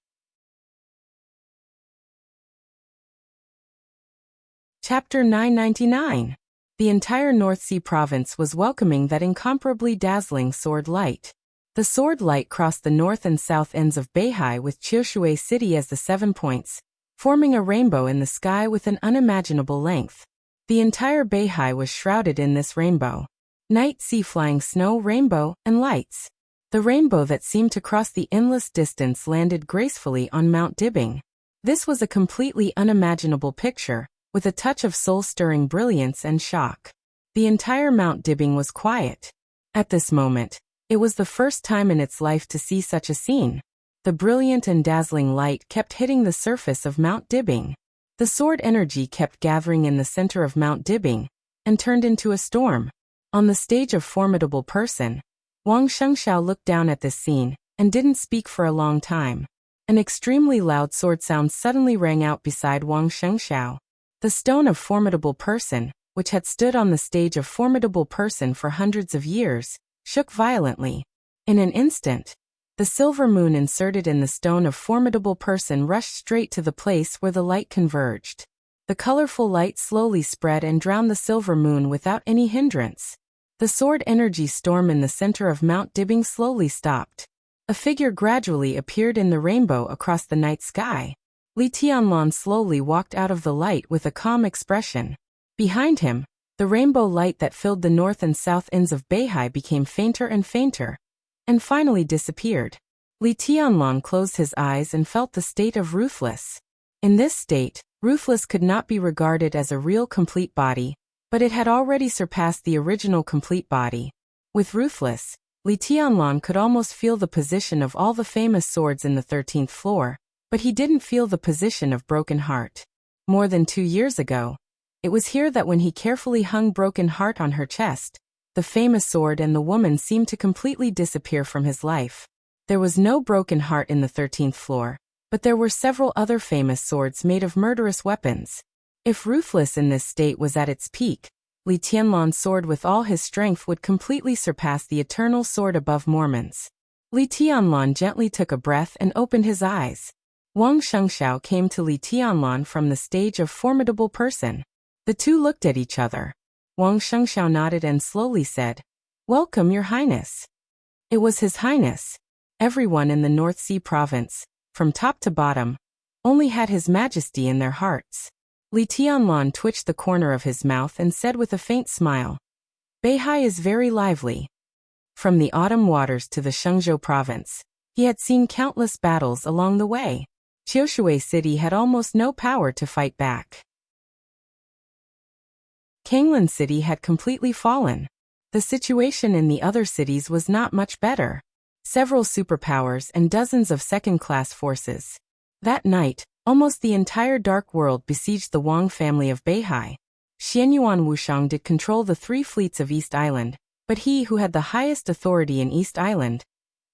Chapter 999. The entire North Sea province was welcoming that incomparably dazzling sword light. The sword light crossed the north and south ends of Beihai with Qiushui City as the 7 points, forming a rainbow in the sky with an unimaginable length. The entire Beihai was shrouded in this rainbow. Night, sea, flying snow, rainbow, and lights. The rainbow that seemed to cross the endless distance landed gracefully on Mount Dibbing. This was a completely unimaginable picture, with a touch of soul-stirring brilliance and shock. The entire Mount Dibbing was quiet. At this moment, it was the first time in its life to see such a scene. The brilliant and dazzling light kept hitting the surface of Mount Dibbing. The sword energy kept gathering in the center of Mount Dibbing, and turned into a storm. On the stage of Formidable Person, Wang Shengxiao looked down at this scene, and didn't speak for a long time. An extremely loud sword sound suddenly rang out beside Wang Shengxiao. The stone of Formidable Person, which had stood on the stage of Formidable Person for hundreds of years, shook violently. In an instant, the silver moon inserted in the stone of Formidable Person rushed straight to the place where the light converged. The colorful light slowly spread and drowned the silver moon without any hindrance. The sword energy storm in the center of Mount Dibbing slowly stopped. A figure gradually appeared in the rainbow across the night sky. Li Tianlan slowly walked out of the light with a calm expression. Behind him, the rainbow light that filled the north and south ends of Beihai became fainter and fainter, and finally disappeared. Li Tianlan closed his eyes and felt the state of Ruthless. In this state, Ruthless could not be regarded as a real complete body, but it had already surpassed the original complete body. With Ruthless, Li Tianlan could almost feel the position of all the famous swords in the 13th floor, but he didn't feel the position of Broken Heart. More than 2 years ago, it was here that when he carefully hung Broken Heart on her chest, the famous sword and the woman seemed to completely disappear from his life. There was no Broken Heart in the 13th floor, but there were several other famous swords made of murderous weapons. If Ruthless in this state was at its peak, Li Tianlan's sword with all his strength would completely surpass the eternal sword above Mormon's. Li Tianlan gently took a breath and opened his eyes. Wang Shengxiao came to Li Tianlan from the stage of Formidable Person. The two looked at each other. Wang Shengxiao nodded and slowly said, "Welcome, Your Highness." It was His Highness. Everyone in the North Sea province, from top to bottom, only had His Majesty in their hearts. Li Tianlan twitched the corner of his mouth and said with a faint smile, "Beihai is very lively." From the autumn waters to the Shenzhou province, he had seen countless battles along the way. Qiushui City had almost no power to fight back. Kanglan City had completely fallen. The situation in the other cities was not much better. Several superpowers and dozens of second-class forces. That night, almost the entire Dark World besieged the Wang family of Beihai. Xianyuan Wushang did control the 3 fleets of East Island, but he who had the highest authority in East Island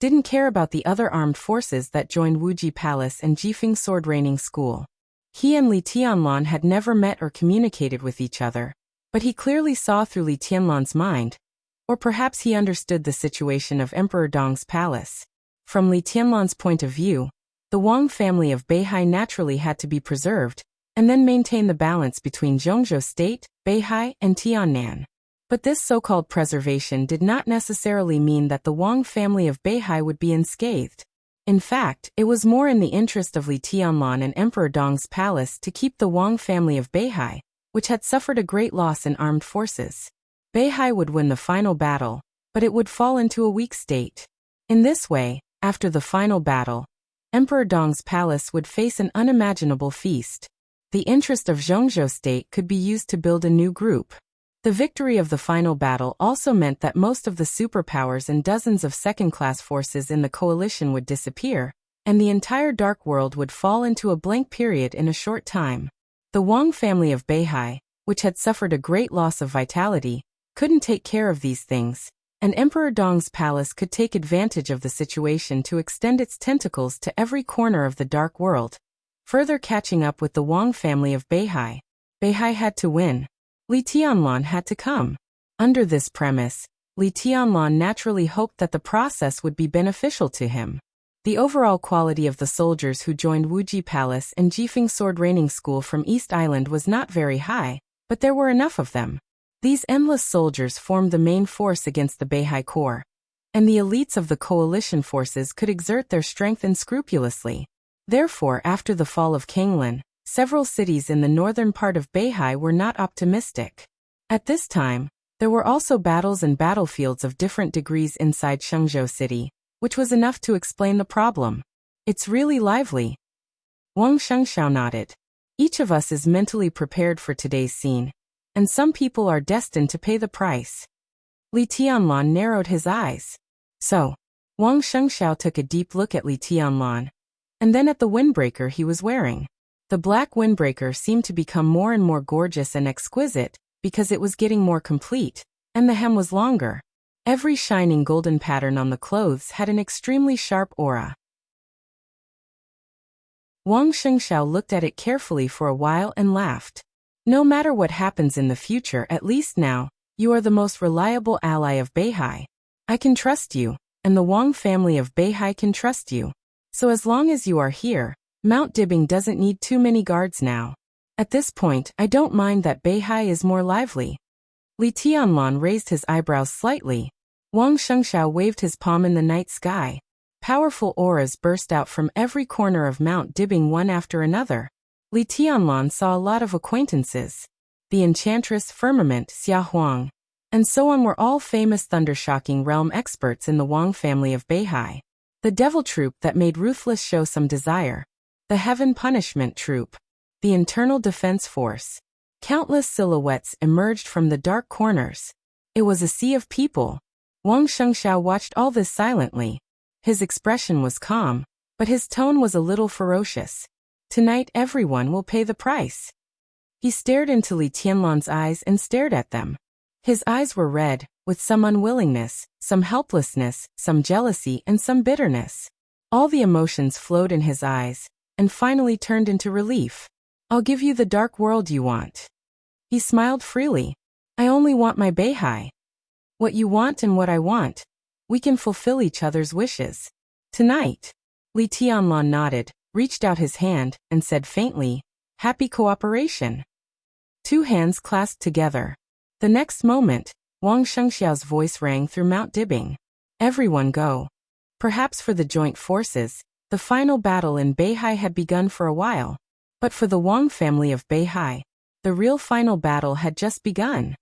didn't care about the other armed forces that joined Wuji Palace and Jifeng Sword Raining School. He and Li Tianlan had never met or communicated with each other, but he clearly saw through Li Tianlan's mind, or perhaps he understood the situation of Emperor Dong's palace. From Li Tianlan's point of view, the Wang family of Beihai naturally had to be preserved, and then maintain the balance between Zhongzhou State, Beihai, and Tiannan. But this so-called preservation did not necessarily mean that the Wang family of Beihai would be unscathed. In fact, it was more in the interest of Li Tianlan and Emperor Dong's palace to keep the Wang family of Beihai, which had suffered a great loss in armed forces. Beihai would win the final battle, but it would fall into a weak state. In this way, after the final battle, Emperor Dong's palace would face an unimaginable feast. The interest of Zhongzhou State could be used to build a new group. The victory of the final battle also meant that most of the superpowers and dozens of second-class forces in the coalition would disappear, and the entire Dark World would fall into a blank period in a short time. The Wang family of Beihai, which had suffered a great loss of vitality, couldn't take care of these things, and Emperor Dong's palace could take advantage of the situation to extend its tentacles to every corner of the Dark World, further catching up with the Wang family of Beihai. Beihai had to win. Li Tianlan had to come. Under this premise, Li Tianlan naturally hoped that the process would be beneficial to him. The overall quality of the soldiers who joined Wuji Palace and Jifeng Sword Raining School from East Island was not very high, but there were enough of them. These endless soldiers formed the main force against the Beihai Corps. and the elites of the coalition forces could exert their strength unscrupulously. Therefore, after the fall of Kanglan, several cities in the northern part of Beihai were not optimistic. At this time, there were also battles and battlefields of different degrees inside Shenzhou City, which was enough to explain the problem. It's really lively. Wang Shengxiao nodded. Each of us is mentally prepared for today's scene, and some people are destined to pay the price. Li Tianlan narrowed his eyes. So, Wang Shengxiao took a deep look at Li Tianlan, and then at the windbreaker he was wearing. The black windbreaker seemed to become more and more gorgeous and exquisite, because it was getting more complete, and the hem was longer. Every shining golden pattern on the clothes had an extremely sharp aura. Wang Shengxiao looked at it carefully for a while and laughed. No matter what happens in the future, at least now, you are the most reliable ally of Beihai. I can trust you, and the Wang family of Beihai can trust you. So as long as you are here, Mount Dibbing doesn't need too many guards now. At this point, I don't mind that Beihai is more lively. Li Tianlan raised his eyebrows slightly. Wang Shengxiao waved his palm in the night sky. Powerful auras burst out from every corner of Mount Dibbing one after another. Li Tianlan saw a lot of acquaintances. The Enchantress Firmament Xia Huang, and so on were all famous thundershocking realm experts in the Wang family of Beihai. The Devil Troop that made Ruthless show some desire. The Heaven Punishment Troop. The Internal Defense Force. Countless silhouettes emerged from the dark corners. It was a sea of people. Wang Shengxiao watched all this silently. His expression was calm, but his tone was a little ferocious. Tonight everyone will pay the price. He stared into Li Tianlan's eyes and stared at them. His eyes were red, with some unwillingness, some helplessness, some jealousy, and some bitterness. All the emotions flowed in his eyes, and finally turned into relief. I'll give you the dark world you want. He smiled freely. I only want my Beihai. What you want and what I want. We can fulfill each other's wishes. Tonight. Li Tianlan nodded, reached out his hand, and said faintly, Happy cooperation. Two hands clasped together. The next moment, Wang Shengxiao's voice rang through Mount Dibbing. Everyone go. Perhaps for the joint forces, the final battle in Beihai had begun for a while. But for the Wang family of Beihai, the real final battle had just begun.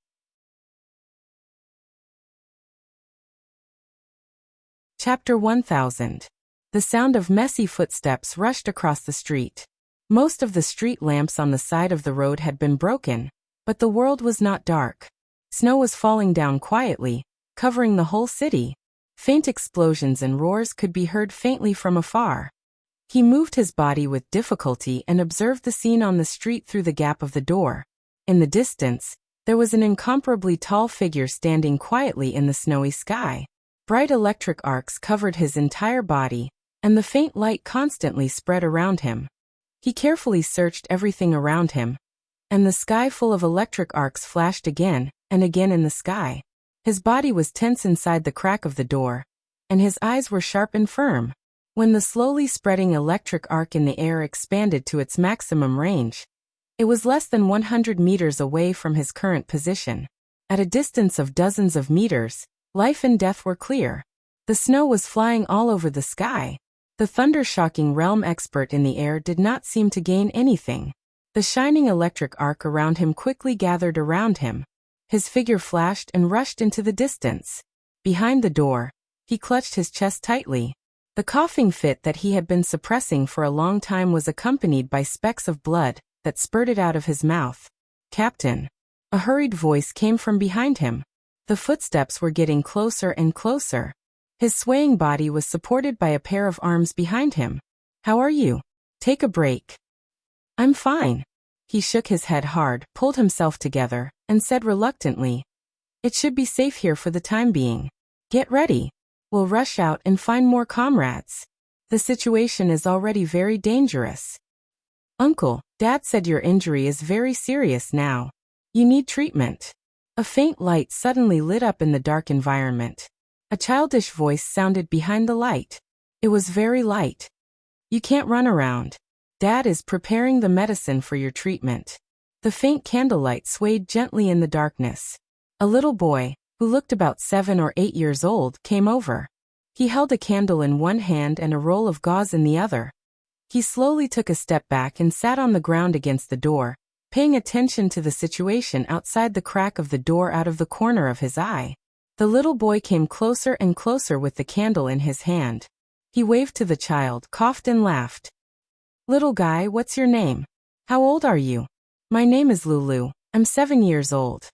Chapter 1000. The sound of messy footsteps rushed across the street. Most of the street lamps on the side of the road had been broken, but the world was not dark. Snow was falling down quietly, covering the whole city. Faint explosions and roars could be heard faintly from afar. He moved his body with difficulty and observed the scene on the street through the gap of the door. In the distance, there was an incomparably tall figure standing quietly in the snowy sky. Bright electric arcs covered his entire body, and the faint light constantly spread around him. He carefully searched everything around him, and the sky full of electric arcs flashed again and again in the sky. His body was tense inside the crack of the door, and his eyes were sharp and firm. When the slowly spreading electric arc in the air expanded to its maximum range, it was less than 100 meters away from his current position. At a distance of dozens of meters, life and death were clear. The snow was flying all over the sky. The thunder-shocking realm expert in the air did not seem to gain anything. The shining electric arc around him quickly gathered around him. His figure flashed and rushed into the distance. Behind the door, he clutched his chest tightly. The coughing fit that he had been suppressing for a long time was accompanied by specks of blood that spurted out of his mouth. Captain. A hurried voice came from behind him. The footsteps were getting closer and closer. His swaying body was supported by a pair of arms behind him. How are you? Take a break. I'm fine. He shook his head hard, pulled himself together, and said reluctantly, It should be safe here for the time being. Get ready. We'll rush out and find more comrades. The situation is already very dangerous. Uncle, Dad said your injury is very serious now. You need treatment. A faint light suddenly lit up in the dark environment. A childish voice sounded behind the light. It was very light. You can't run around. Dad is preparing the medicine for your treatment. The faint candlelight swayed gently in the darkness. A little boy, who looked about 7 or 8 years old, came over. He held a candle in one hand and a roll of gauze in the other. He slowly took a step back and sat on the ground against the door, paying attention to the situation outside the crack of the door out of the corner of his eye. The little boy came closer and closer with the candle in his hand. He waved to the child, coughed and laughed. "Little guy, what's your name? How old are you?" "My name is Lulu. I'm 7 years old."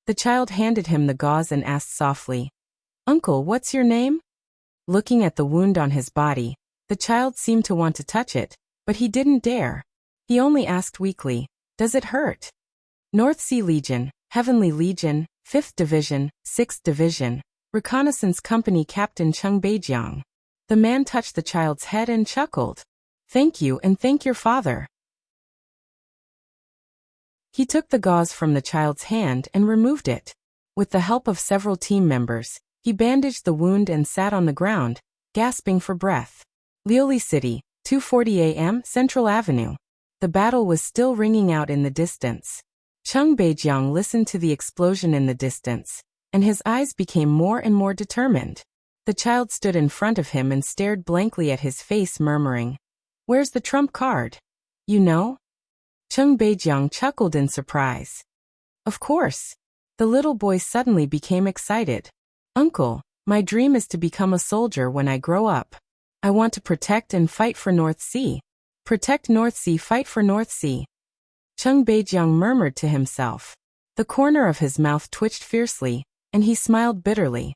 The child handed him the gauze and asked softly, "Uncle, what's your name?" Looking at the wound on his body, the child seemed to want to touch it, but he didn't dare. He only asked weakly, "Does it hurt?" North Sea Legion, Heavenly Legion, 5th Division, 6th Division, Reconnaissance Company Captain Chung Beijiang. The man touched the child's head and chuckled. "Thank you and thank your father." He took the gauze from the child's hand and removed it. With the help of several team members, he bandaged the wound and sat on the ground, gasping for breath. Lioli City, 2:40 a.m. Central Avenue. The battle was still ringing out in the distance. Chung Beijiang listened to the explosion in the distance, and his eyes became more and more determined. The child stood in front of him and stared blankly at his face, murmuring, "Where's the trump card? You know?" Chung Beijiang chuckled in surprise. "Of course." The little boy suddenly became excited. "Uncle, my dream is to become a soldier when I grow up. I want to protect and fight for North Sea. Protect North Sea, fight for North Sea." Chung Beijiang murmured to himself. The corner of his mouth twitched fiercely, and he smiled bitterly.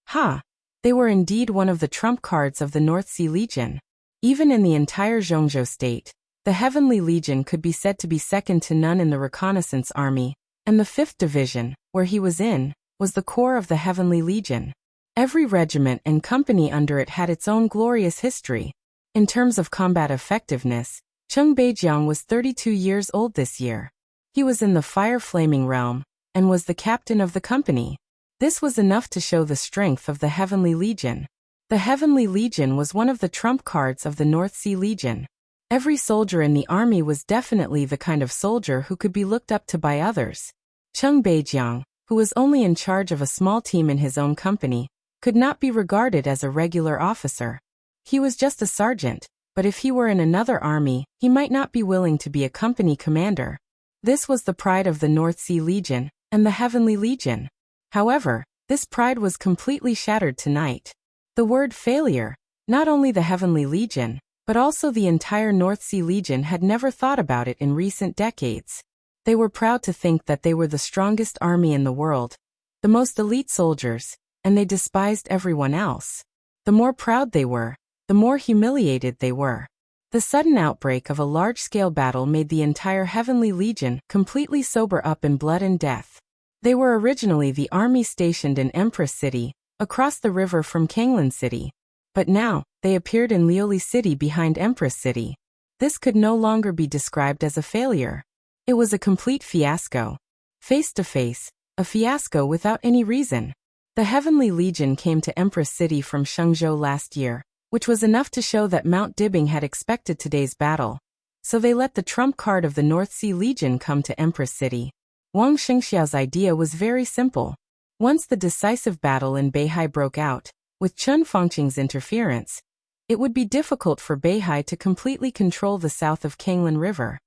Ha! They were indeed one of the trump cards of the North Sea Legion. Even in the entire Zhongzhou state, the Heavenly Legion could be said to be second to none in the reconnaissance army, and the 5th Division, where he was in, was the core of the Heavenly Legion. Every regiment and company under it had its own glorious history. In terms of combat effectiveness, Chung Beijiang was 32 years old this year. He was in the fire-flaming realm, and was the captain of the company. This was enough to show the strength of the Heavenly Legion. The Heavenly Legion was one of the trump cards of the North Sea Legion. Every soldier in the army was definitely the kind of soldier who could be looked up to by others. Chung Beijiang, who was only in charge of a small team in his own company, could not be regarded as a regular officer. He was just a sergeant, but if he were in another army, he might not be willing to be a company commander. This was the pride of the North Sea Legion, and the Heavenly Legion. However, this pride was completely shattered tonight. The word failure, not only the Heavenly Legion, but also the entire North Sea Legion had never thought about it in recent decades. They were proud to think that they were the strongest army in the world, the most elite soldiers, and they despised everyone else. The more proud they were, the more humiliated they were. The sudden outbreak of a large-scale battle made the entire Heavenly Legion completely sober up in blood and death. They were originally the army stationed in Empress City, across the river from Kanglan City. But now, they appeared in Lioli City behind Empress City. This could no longer be described as a failure. It was a complete fiasco. Face to face, a fiasco without any reason. The Heavenly Legion came to Empress City from Shenzhou last year, which was enough to show that Mount Dibbing had expected today's battle. So they let the trump card of the North Sea Legion come to Empress City. Wang Xingxiao's idea was very simple. Once the decisive battle in Beihai broke out, with Chun Fengqing's interference, it would be difficult for Beihai to completely control the south of Kanglan River.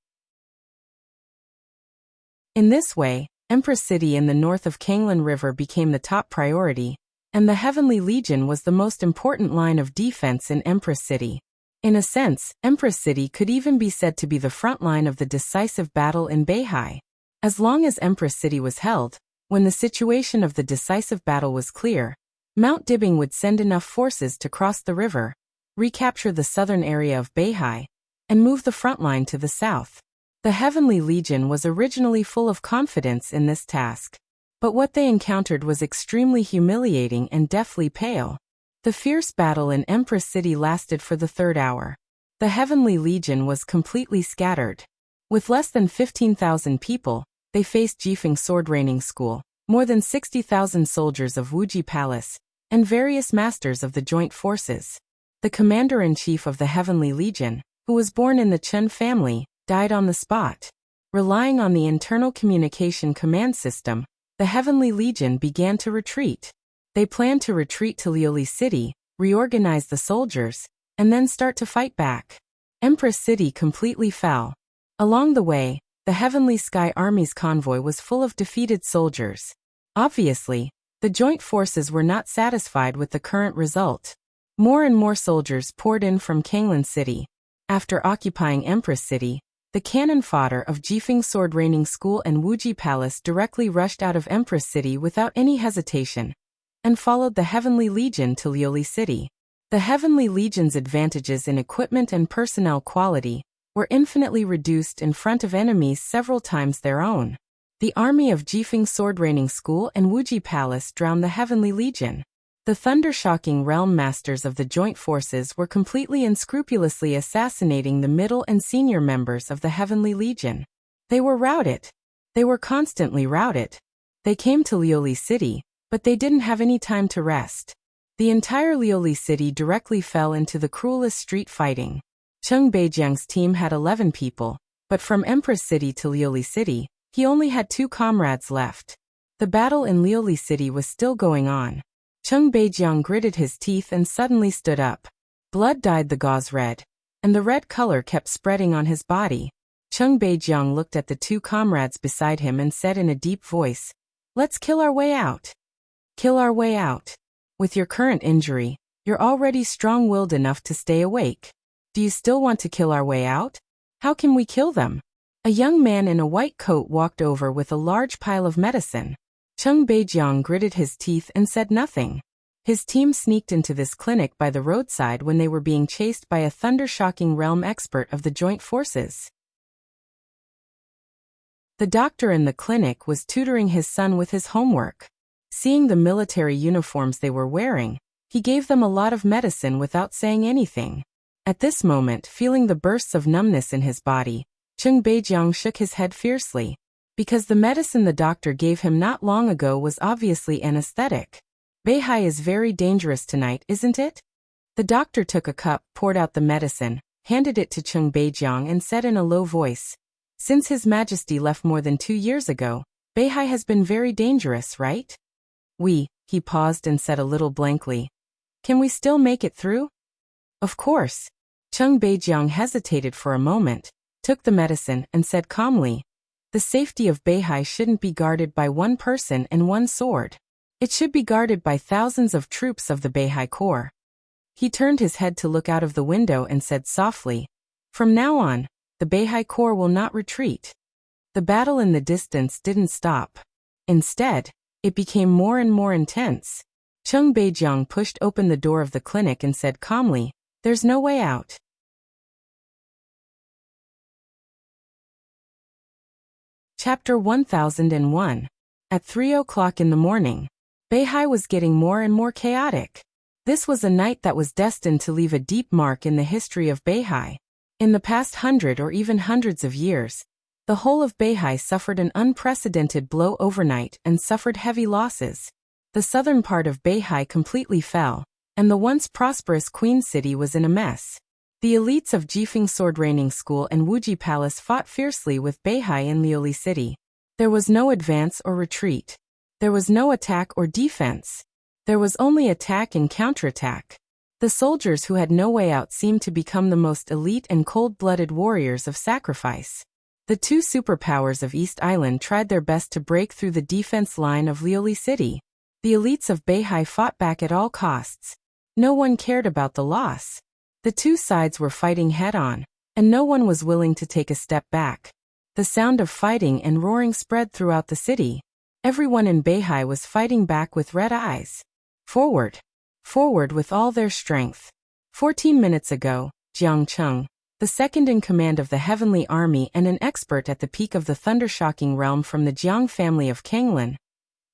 In this way, Empress City in the north of Kanglan River became the top priority, and the Heavenly Legion was the most important line of defense in Empress City. In a sense, Empress City could even be said to be the front line of the decisive battle in Beihai. As long as Empress City was held, when the situation of the decisive battle was clear, Mount Dibbing would send enough forces to cross the river, recapture the southern area of Beihai, and move the front line to the south. The Heavenly Legion was originally full of confidence in this task. But what they encountered was extremely humiliating and deathly pale. The fierce battle in Empress City lasted for the third hour. The Heavenly Legion was completely scattered. With less than 15,000 people, they faced Jifeng Sword Training School, more than 60,000 soldiers of Wuji Palace, and various masters of the joint forces. The commander-in-chief of the Heavenly Legion, who was born in the Chen family, died on the spot. Relying on the internal communication command system, the Heavenly Legion began to retreat. They planned to retreat to Lioli City, reorganize the soldiers, and then start to fight back. Empress City completely fell. Along the way, the Heavenly Sky Army's convoy was full of defeated soldiers. Obviously, the joint forces were not satisfied with the current result. More and more soldiers poured in from Kanglan City. After occupying Empress City, the cannon fodder of Jifeng Sword Raining School and Wuji Palace directly rushed out of Empress City without any hesitation, and followed the Heavenly Legion to Lioli City. The Heavenly Legion's advantages in equipment and personnel quality were infinitely reduced in front of enemies several times their own. The army of Jifeng Sword Raining School and Wuji Palace drowned the Heavenly Legion. The thunder-shocking realm masters of the joint forces were completely and scrupulously assassinating the middle and senior members of the Heavenly Legion. They were routed. They were constantly routed. They came to Lioli City, but they didn't have any time to rest. The entire Lioli City directly fell into the cruelest street fighting. Cheng Beijiang's team had 11 people, but from Empress City to Lioli City, he only had 2 comrades left. The battle in Lioli City was still going on. Cheng Beijiang gritted his teeth and suddenly stood up. Blood dyed the gauze red, and the red color kept spreading on his body. Cheng Beijiang looked at the 2 comrades beside him and said in a deep voice, "Let's kill our way out. Kill our way out. With your current injury, you're already strong-willed enough to stay awake. Do you still want to kill our way out? How can we kill them?" A young man in a white coat walked over with a large pile of medicine. Cheng Beijiang gritted his teeth and said nothing. His team sneaked into this clinic by the roadside when they were being chased by a thunder-shocking realm expert of the joint forces. The doctor in the clinic was tutoring his son with his homework. Seeing the military uniforms they were wearing, he gave them a lot of medicine without saying anything. At this moment, feeling the bursts of numbness in his body, Cheng Beijiang shook his head fiercely. Because the medicine the doctor gave him not long ago was obviously anesthetic. "Beihai is very dangerous tonight, isn't it?" The doctor took a cup, poured out the medicine, handed it to Cheng Beijiang and said in a low voice, "Since His Majesty left more than 2 years ago, Beihai has been very dangerous, right?" He paused and said a little blankly, "Can we still make it through?" "Of course." Cheng Beijiang hesitated for a moment, took the medicine and said calmly, "The safety of Beihai shouldn't be guarded by one person and one sword. It should be guarded by thousands of troops of the Beihai Corps." He turned his head to look out of the window and said softly, "From now on, the Beihai Corps will not retreat." The battle in the distance didn't stop. Instead, it became more and more intense. Cheng Beijiang pushed open the door of the clinic and said calmly, "There's no way out." Chapter 1001. At 3 o'clock in the morning, Beihai was getting more and more chaotic. This was a night that was destined to leave a deep mark in the history of Beihai. In the past 100 or even hundreds of years, the whole of Beihai suffered an unprecedented blow overnight and suffered heavy losses. The southern part of Beihai completely fell, and the once prosperous Queen City was in a mess. The elites of Jifeng Sword Raining School and Wuji Palace fought fiercely with Beihai in Lioli City. There was no advance or retreat. There was no attack or defense. There was only attack and counterattack. The soldiers who had no way out seemed to become the most elite and cold-blooded warriors of sacrifice. The 2 superpowers of East Island tried their best to break through the defense line of Lioli City. The elites of Beihai fought back at all costs. No one cared about the loss. The 2 sides were fighting head-on, and no one was willing to take a step back. The sound of fighting and roaring spread throughout the city. Everyone in Beihai was fighting back with red eyes. Forward! Forward with all their strength. 14 minutes ago, Jiang Cheng, the second in command of the Heavenly Army and an expert at the peak of the thunder-shocking realm from the Jiang family of Kanglan,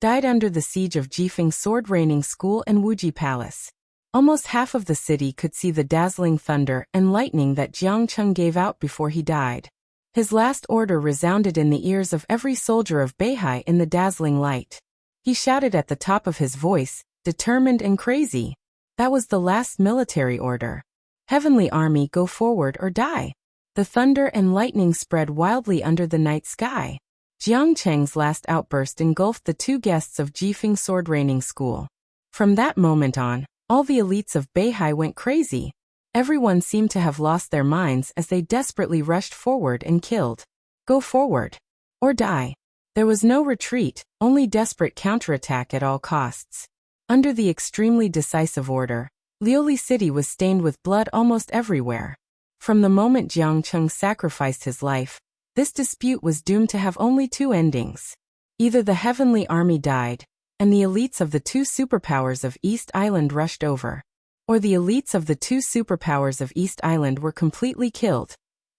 died under the siege of Jifeng Sword Raining School and Wuji Palace. Almost half of the city could see the dazzling thunder and lightning that Jiang Cheng gave out before he died. His last order resounded in the ears of every soldier of Beihai in the dazzling light. He shouted at the top of his voice, determined and crazy. That was the last military order. Heavenly Army, go forward or die. The thunder and lightning spread wildly under the night sky. Jiang Cheng's last outburst engulfed the two guests of Jifeng sword raining school. From that moment on, all the elites of Beihai went crazy. Everyone seemed to have lost their minds as they desperately rushed forward and killed. Go forward. Or die. There was no retreat, only desperate counterattack at all costs. Under the extremely decisive order, Liuli City was stained with blood almost everywhere. From the moment Jiang Cheng sacrificed his life, this dispute was doomed to have only two endings. Either the Heavenly Army died, and the elites of the two superpowers of East Island rushed over, or the elites of the two superpowers of East Island were completely killed,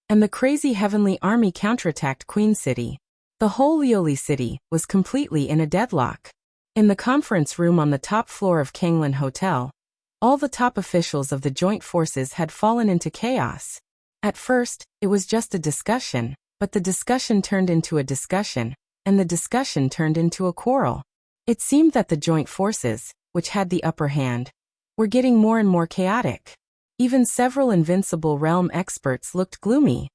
and the crazy Heavenly Army counterattacked Queen City. The whole Liuli City was completely in a deadlock. In the conference room on the top floor of Kanglan Hotel, all the top officials of the joint forces had fallen into chaos. At first, it was just a discussion, but the discussion turned into a discussion, and the discussion turned into a quarrel. It seemed that the joint forces, which had the upper hand, were getting more and more chaotic. Even several invincible realm experts looked gloomy.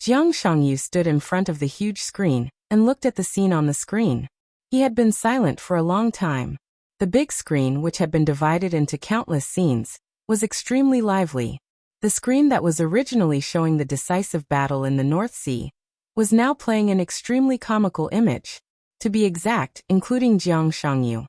Jiang Shangyu stood in front of the huge screen and looked at the scene on the screen. He had been silent for a long time. The big screen, which had been divided into countless scenes, was extremely lively. The screen that was originally showing the decisive battle in the North Sea was now playing an extremely comical image. To be exact, including Jiang Shangyu.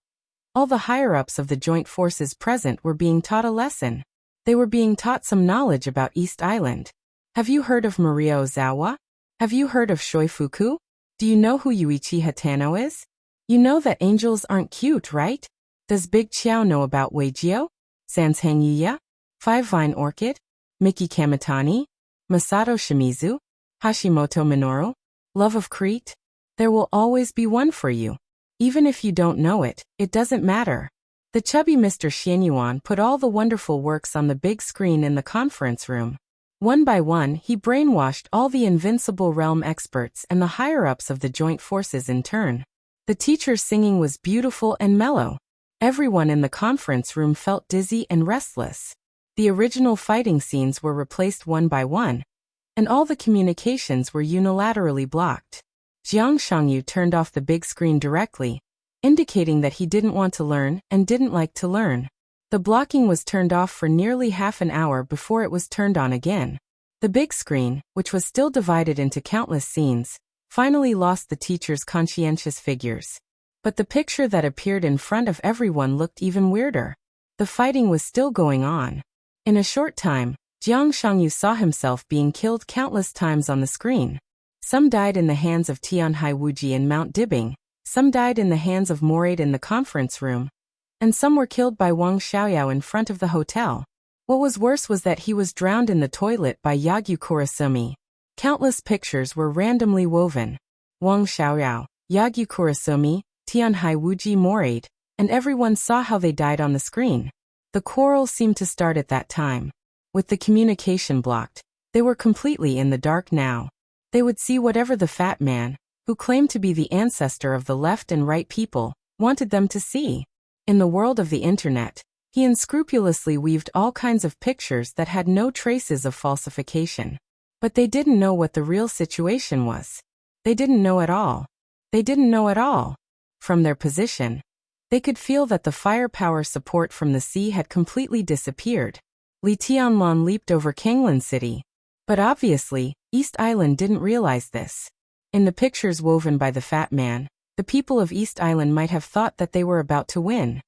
All the higher-ups of the joint forces present were being taught a lesson. They were being taught some knowledge about East Island. Have you heard of Maria Ozawa? Have you heard of Shoifuku? Do you know who Yuichi Hatano is? You know that angels aren't cute, right? Does Big Qiao know about Weijio? Sanshang Yuya? Five Vine Orchid? Miki Kamitani? Masato Shimizu? Hashimoto Minoru? Love of Crete? There will always be one for you. Even if you don't know it, it doesn't matter. The chubby Mr. Xianyuan put all the wonderful works on the big screen in the conference room. One by one, he brainwashed all the invincible realm experts and the higher-ups of the joint forces in turn. The teacher's singing was beautiful and mellow. Everyone in the conference room felt dizzy and restless. The original fighting scenes were replaced one by one, and all the communications were unilaterally blocked. Jiang Shangyu turned off the big screen directly, indicating that he didn't want to learn and didn't like to learn. The blocking was turned off for nearly half an hour before it was turned on again. The big screen, which was still divided into countless scenes, finally lost the teacher's conscientious figures. But the picture that appeared in front of everyone looked even weirder. The fighting was still going on. In a short time, Jiang Shangyu saw himself being killed countless times on the screen. Some died in the hands of Tianhai Wuji in Mount Dibing, some died in the hands of Moraid in the conference room, and some were killed by Wang Xiaoyao in front of the hotel. What was worse was that he was drowned in the toilet by Yagyu Kurasumi. Countless pictures were randomly woven. Wang Xiaoyao, Yagyu Kurasumi, Tianhai Wuji Moraid, and everyone saw how they died on the screen. The quarrel seemed to start at that time. With the communication blocked, they were completely in the dark now. They would see whatever the fat man, who claimed to be the ancestor of the left and right people, wanted them to see. In the world of the internet, he unscrupulously weaved all kinds of pictures that had no traces of falsification. But they didn't know what the real situation was. They didn't know at all. They didn't know at all. From their position, they could feel that the firepower support from the sea had completely disappeared. Li Tianlan leaped over Kanglan City. But obviously, East Island didn't realize this. In the pictures woven by the fat man, the people of East Island might have thought that they were about to win.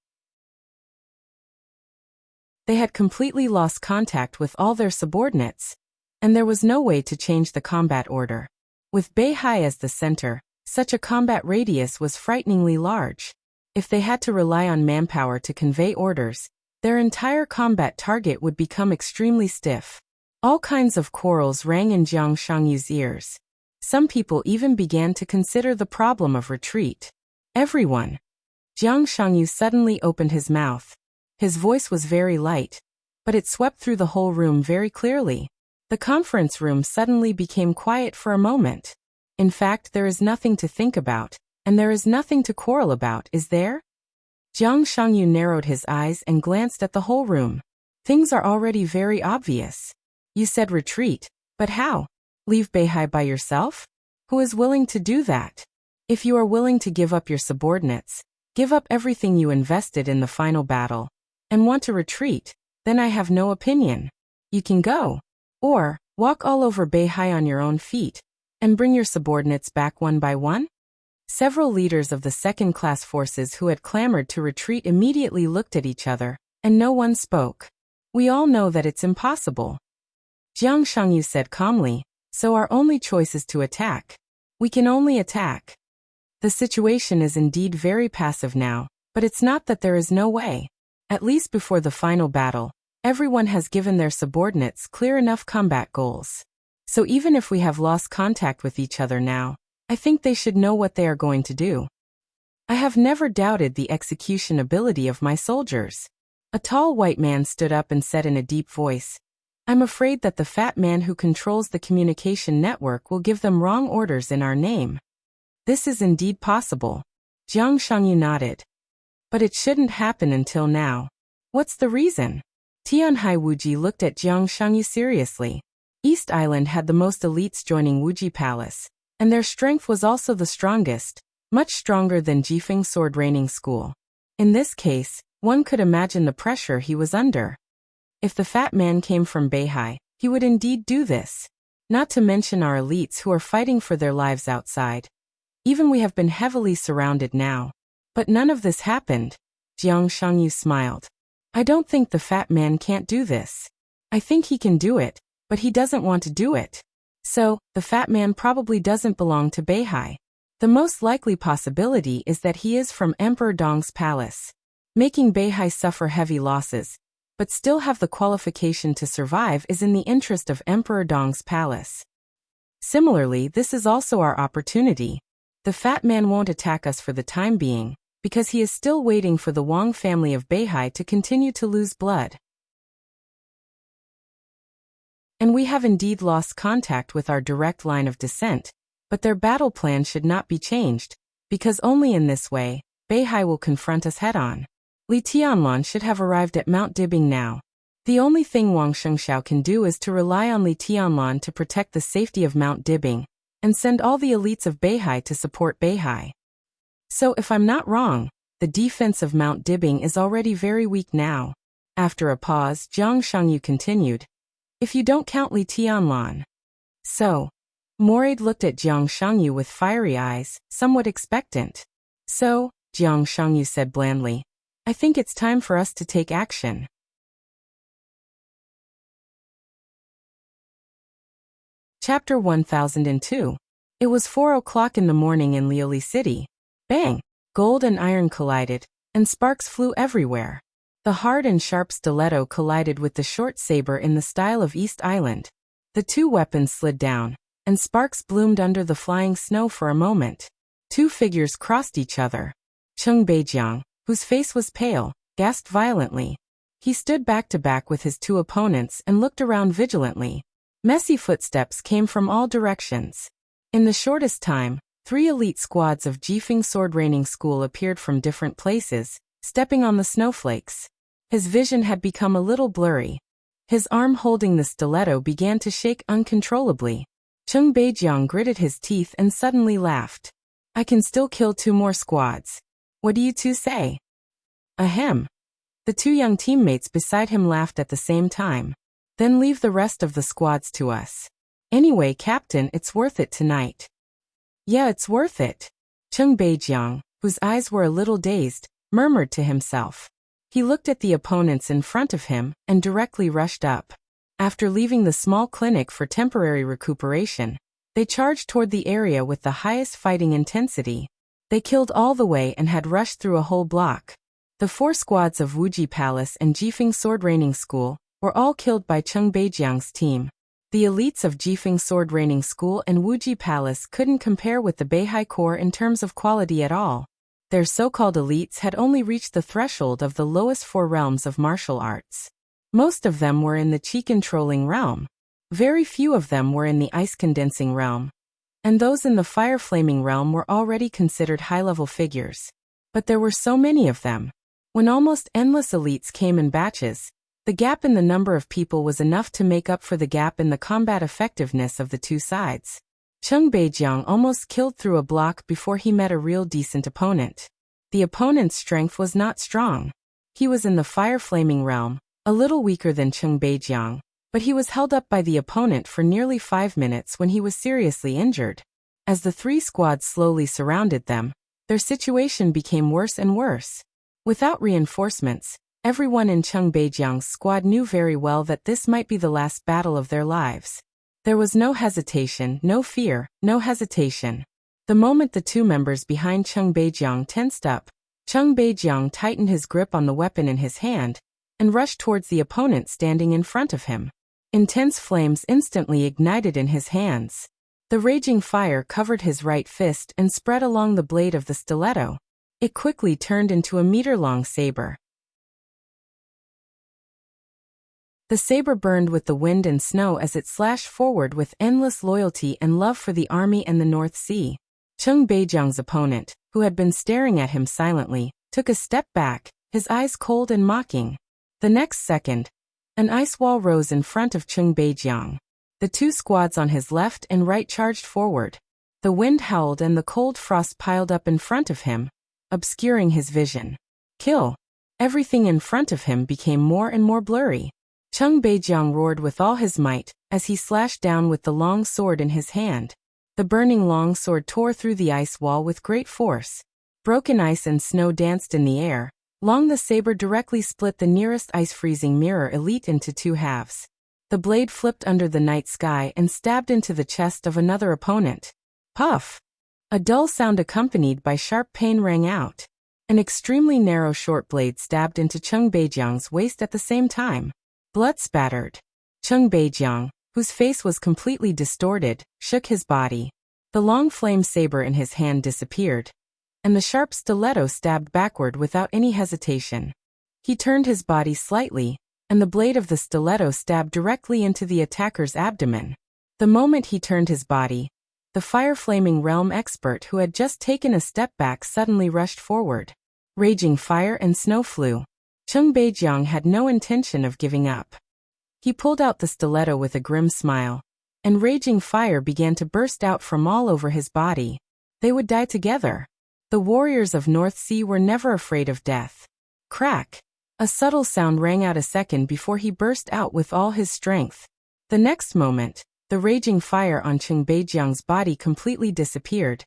They had completely lost contact with all their subordinates, and there was no way to change the combat order. With Beihai as the center, such a combat radius was frighteningly large. If they had to rely on manpower to convey orders, their entire combat target would become extremely stiff. All kinds of quarrels rang in Jiang Shangyu's ears. Some people even began to consider the problem of retreat. Everyone. Jiang Shangyu suddenly opened his mouth. His voice was very light, but it swept through the whole room very clearly. The conference room suddenly became quiet for a moment. In fact, there is nothing to think about, and there is nothing to quarrel about, is there? Jiang Shangyu narrowed his eyes and glanced at the whole room. Things are already very obvious. You said retreat, but how? Leave Beihai by yourself? Who is willing to do that? If you are willing to give up your subordinates, give up everything you invested in the final battle, and want to retreat, then I have no opinion. You can go. Or, walk all over Beihai on your own feet, and bring your subordinates back one by one? Several leaders of the second-class forces who had clamored to retreat immediately looked at each other, and no one spoke. We all know that it's impossible. Jiang Shangyu said calmly, so our only choice is to attack. We can only attack. The situation is indeed very passive now, but it's not that there is no way. At least before the final battle, everyone has given their subordinates clear enough combat goals. So even if we have lost contact with each other now, I think they should know what they are going to do. I have never doubted the execution ability of my soldiers. A tall white man stood up and said in a deep voice, I'm afraid that the fat man who controls the communication network will give them wrong orders in our name. This is indeed possible. Jiang Shangyu nodded. But it shouldn't happen until now. What's the reason? Tianhai Wuji looked at Jiang Shangyu seriously. East Island had the most elites joining Wuji Palace, and their strength was also the strongest, much stronger than Jifeng Sword Raining School. In this case, one could imagine the pressure he was under. If the fat man came from Beihai, he would indeed do this. Not to mention our elites who are fighting for their lives outside. Even we have been heavily surrounded now. But none of this happened. Jiang Shangyu smiled. I don't think the fat man can't do this. I think he can do it, but he doesn't want to do it. So, the fat man probably doesn't belong to Beihai. The most likely possibility is that he is from Emperor Dong's palace. Making Beihai suffer heavy losses, but still have the qualification to survive is in the interest of Emperor Dong's palace. Similarly, this is also our opportunity. The fat man won't attack us for the time being, because he is still waiting for the Wang family of Beihai to continue to lose blood. And we have indeed lost contact with our direct line of descent, but their battle plan should not be changed, because only in this way, Beihai will confront us head-on. Li Tianlan should have arrived at Mount Dibing now. The only thing Wang Shengxiao can do is to rely on Li Tianlan to protect the safety of Mount Dibing, and send all the elites of Beihai to support Beihai. So if I'm not wrong, the defense of Mount Dibing is already very weak now. After a pause, Jiang Shangyu continued, if you don't count Li Tianlan. So, Moraid looked at Jiang Shangyu with fiery eyes, somewhat expectant. So, Jiang Shangyu said blandly, I think it's time for us to take action. Chapter 1002. It was 4 o'clock in the morning in Lioli City. Bang! Gold and iron collided, and sparks flew everywhere. The hard and sharp stiletto collided with the short saber in the style of East Island. The two weapons slid down, and sparks bloomed under the flying snow for a moment. Two figures crossed each other. Cheng Beijiang, whose face was pale, gasped violently. He stood back to back with his two opponents and looked around vigilantly. Messy footsteps came from all directions. In the shortest time, 3 elite squads of Jifeng Sword Raining School appeared from different places, stepping on the snowflakes. His vision had become a little blurry. His arm holding the stiletto began to shake uncontrollably. Cheng Beijiang gritted his teeth and suddenly laughed. I can still kill 2 more squads. What do you two say? Ahem. The 2 young teammates beside him laughed at the same time. Then leave the rest of the squads to us. Anyway, Captain, it's worth it tonight. Yeah, it's worth it. Cheng Beijiang, whose eyes were a little dazed, murmured to himself. He looked at the opponents in front of him and directly rushed up. After leaving the small clinic for temporary recuperation, they charged toward the area with the highest fighting intensity. They killed all the way and had rushed through a whole block. The 4 squads of Wuji Palace and Jifeng Sword Raining School were all killed by Cheng Beijiang's team. The elites of Jifeng Sword Raining School and Wuji Palace couldn't compare with the Beihai Corps in terms of quality at all. Their so-called elites had only reached the threshold of the lowest 4 realms of martial arts. Most of them were in the chi-controlling realm. Very few of them were in the ice-condensing realm. And those in the fire-flaming realm were already considered high-level figures. But there were so many of them. When almost endless elites came in batches, The gap in the number of people was enough to make up for the gap in the combat effectiveness of the two sides. Chung Beijiang almost killed through a block before he met a real decent opponent. The opponent's strength was not strong. He was in the fire-flaming realm, a little weaker than Chung Beijiang, but he was held up by the opponent for nearly 5 minutes when he was seriously injured. As the three squads slowly surrounded them, their situation became worse and worse. Without reinforcements, everyone in Chung Beijiang's squad knew very well that this might be the last battle of their lives. There was no hesitation, no fear, no hesitation. The moment the two members behind Chung Beijiang tensed up, Chung Beijiang tightened his grip on the weapon in his hand and rushed towards the opponent standing in front of him. Intense flames instantly ignited in his hands. The raging fire covered his right fist and spread along the blade of the stiletto. It quickly turned into a meter-long saber. The saber burned with the wind and snow as it slashed forward with endless loyalty and love for the army and the North Sea. Chung Beijiang's opponent, who had been staring at him silently, took a step back, his eyes cold and mocking. The next second, an ice wall rose in front of Chung Beijiang. The two squads on his left and right charged forward. The wind howled and the cold frost piled up in front of him, obscuring his vision. Kill! Everything in front of him became more and more blurry. Chung Beijiang roared with all his might as he slashed down with the long sword in his hand. The burning long sword tore through the ice wall with great force. Broken ice and snow danced in the air. Long the saber directly split the nearest ice-freezing mirror elite into two halves. The blade flipped under the night sky and stabbed into the chest of another opponent. Puff! A dull sound accompanied by sharp pain rang out. An extremely narrow short blade stabbed into Chung Beijiang's waist at the same time. Blood spattered. Chung Beijiang, whose face was completely distorted, shook his body. The long flame saber in his hand disappeared, and the sharp stiletto stabbed backward without any hesitation. He turned his body slightly, and the blade of the stiletto stabbed directly into the attacker's abdomen. The moment he turned his body, the fire-flaming realm expert who had just taken a step back suddenly rushed forward. Raging fire and snow flew. Chung Beijiang had no intention of giving up. He pulled out the stiletto with a grim smile, and raging fire began to burst out from all over his body. They would die together. The warriors of North Sea were never afraid of death. Crack! A subtle sound rang out a second before he burst out with all his strength. The next moment, the raging fire on Chung Beijiang's body completely disappeared,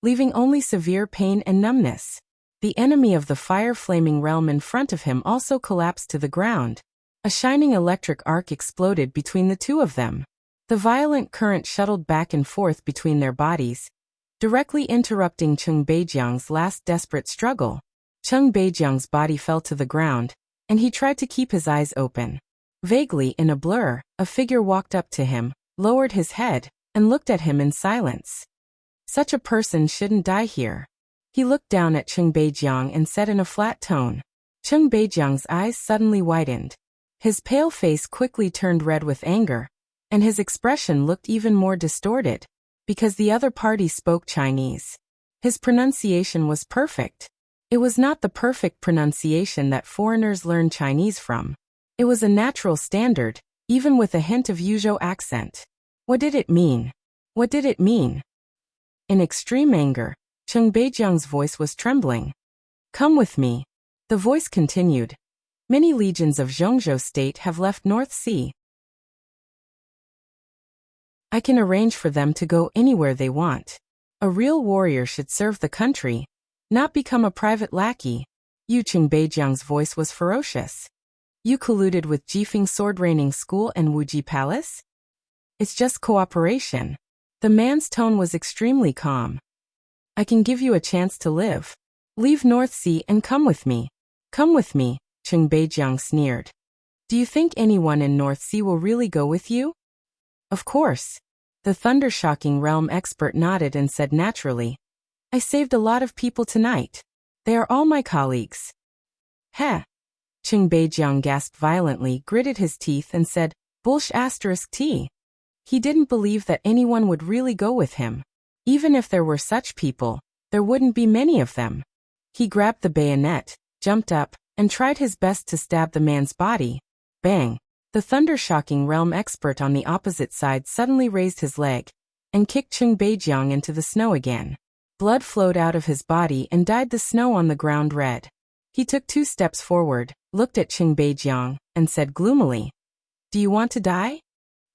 leaving only severe pain and numbness. The enemy of the fire-flaming realm in front of him also collapsed to the ground. A shining electric arc exploded between the two of them. The violent current shuttled back and forth between their bodies, directly interrupting Chung Beijiang's last desperate struggle. Chung Beijiang's body fell to the ground, and he tried to keep his eyes open. Vaguely, in a blur, a figure walked up to him, lowered his head, and looked at him in silence. Such a person shouldn't die here. He looked down at Chung Beijiang and said in a flat tone. Chung Beijiang's eyes suddenly widened. His pale face quickly turned red with anger, and his expression looked even more distorted, because the other party spoke Chinese. His pronunciation was perfect. It was not the perfect pronunciation that foreigners learn Chinese from. It was a natural standard, even with a hint of Yuzhou accent. What did it mean? What did it mean? In extreme anger, Chung Beijiang's voice was trembling. Come with me. The voice continued. Many legions of Zhongzhou state have left North Sea. I can arrange for them to go anywhere they want. A real warrior should serve the country, not become a private lackey. Chung Beijiang's voice was ferocious. You colluded with Jifeng Sword Raining School and Wuji Palace? It's just cooperation. The man's tone was extremely calm. I can give you a chance to live. Leave North Sea and come with me. Come with me, Chung Beijiang sneered. Do you think anyone in North Sea will really go with you? Of course. The thunder-shocking realm expert nodded and said naturally. I saved a lot of people tonight. They are all my colleagues. Heh. Chung Beijiang gasped violently, gritted his teeth and said, Bullsh**T. He didn't believe that anyone would really go with him. Even if there were such people, there wouldn't be many of them. He grabbed the bayonet, jumped up, and tried his best to stab the man's body, Bang! The thunder-shocking realm expert on the opposite side suddenly raised his leg and kicked Cheng Beijiang into the snow again. Blood flowed out of his body and dyed the snow on the ground red. He took 2 steps forward, looked at Cheng Beijiang, and said gloomily, "Do you want to die?"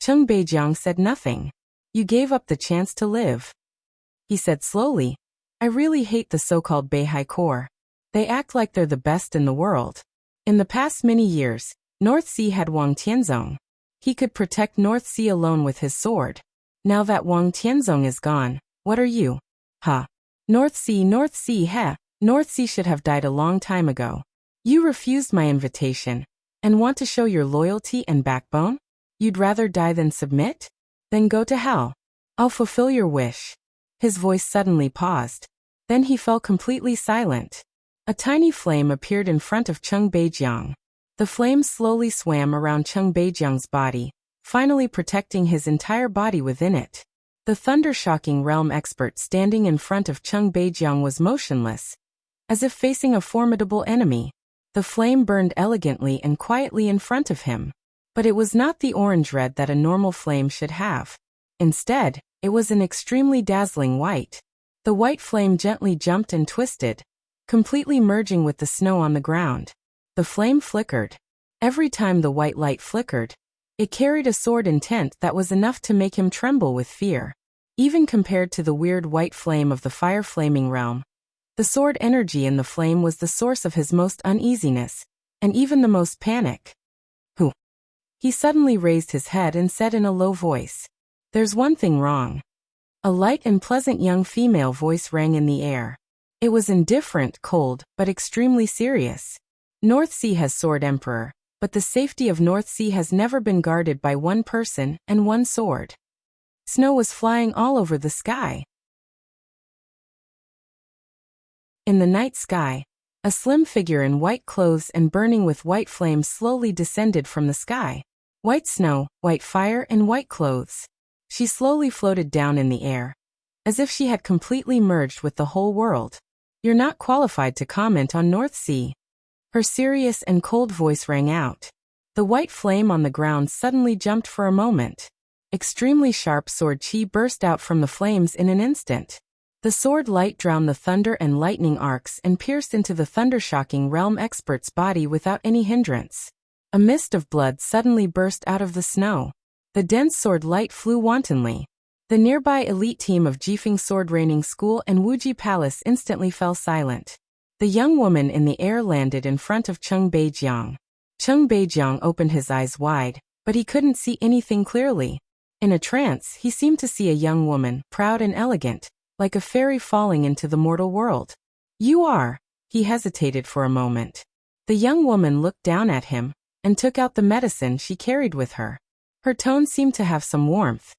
Cheng Beijiang said nothing. "You gave up the chance to live." He said slowly, "I really hate the so-called Beihai Corps. They act like they're the best in the world. In the past many years, North Sea had Wang Tianzong. He could protect North Sea alone with his sword. Now that Wang Tianzong is gone, what are you? Ha! North Sea, heh! North Sea should have died a long time ago. You refused my invitation, and want to show your loyalty and backbone? You'd rather die than submit? Then go to hell. I'll fulfill your wish." His voice suddenly paused. Then he fell completely silent. A tiny flame appeared in front of Cheng Beijiang. The flame slowly swam around Cheng Beijiang's body, finally protecting his entire body within it. The thunder-shocking realm expert standing in front of Cheng Beijiang was motionless, as if facing a formidable enemy. The flame burned elegantly and quietly in front of him. But it was not the orange-red that a normal flame should have. Instead, it was an extremely dazzling white. The white flame gently jumped and twisted, completely merging with the snow on the ground. The flame flickered. Every time the white light flickered, it carried a sword intent that was enough to make him tremble with fear. Even compared to the weird white flame of the fire-flaming realm, the sword energy in the flame was the source of his most uneasiness, and even the most panic. "Who?" He suddenly raised his head and said in a low voice, "There's one thing wrong." A light and pleasant young female voice rang in the air. It was indifferent, cold, but extremely serious. "North Sea has Sword Emperor, but the safety of North Sea has never been guarded by one person and one sword." Snow was flying all over the sky. In the night sky, a slim figure in white clothes and burning with white flames slowly descended from the sky. White snow, white fire, and white clothes. She slowly floated down in the air, as if she had completely merged with the whole world. "You're not qualified to comment on North Sea." Her serious and cold voice rang out. The white flame on the ground suddenly jumped for a moment. Extremely sharp sword chi burst out from the flames in an instant. The sword light drowned the thunder and lightning arcs and pierced into the thunder-shocking realm expert's body without any hindrance. A mist of blood suddenly burst out of the snow. The dense sword light flew wantonly. The nearby elite team of Jifeng Sword Raining School and Wuji Palace instantly fell silent. The young woman in the air landed in front of Cheng Beijiang. Cheng Beijiang opened his eyes wide, but he couldn't see anything clearly. In a trance, he seemed to see a young woman, proud and elegant, like a fairy falling into the mortal world. "You are..." He hesitated for a moment. The young woman looked down at him and took out the medicine she carried with her. Her tone seemed to have some warmth.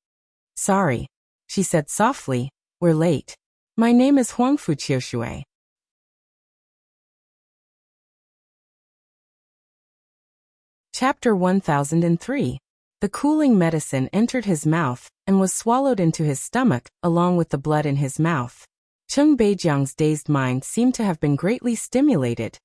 "Sorry," she said softly, "we're late. My name is Huangfu Qiushui." Chapter 1003. The cooling medicine entered his mouth and was swallowed into his stomach, along with the blood in his mouth. Cheng Beijiang's dazed mind seemed to have been greatly stimulated,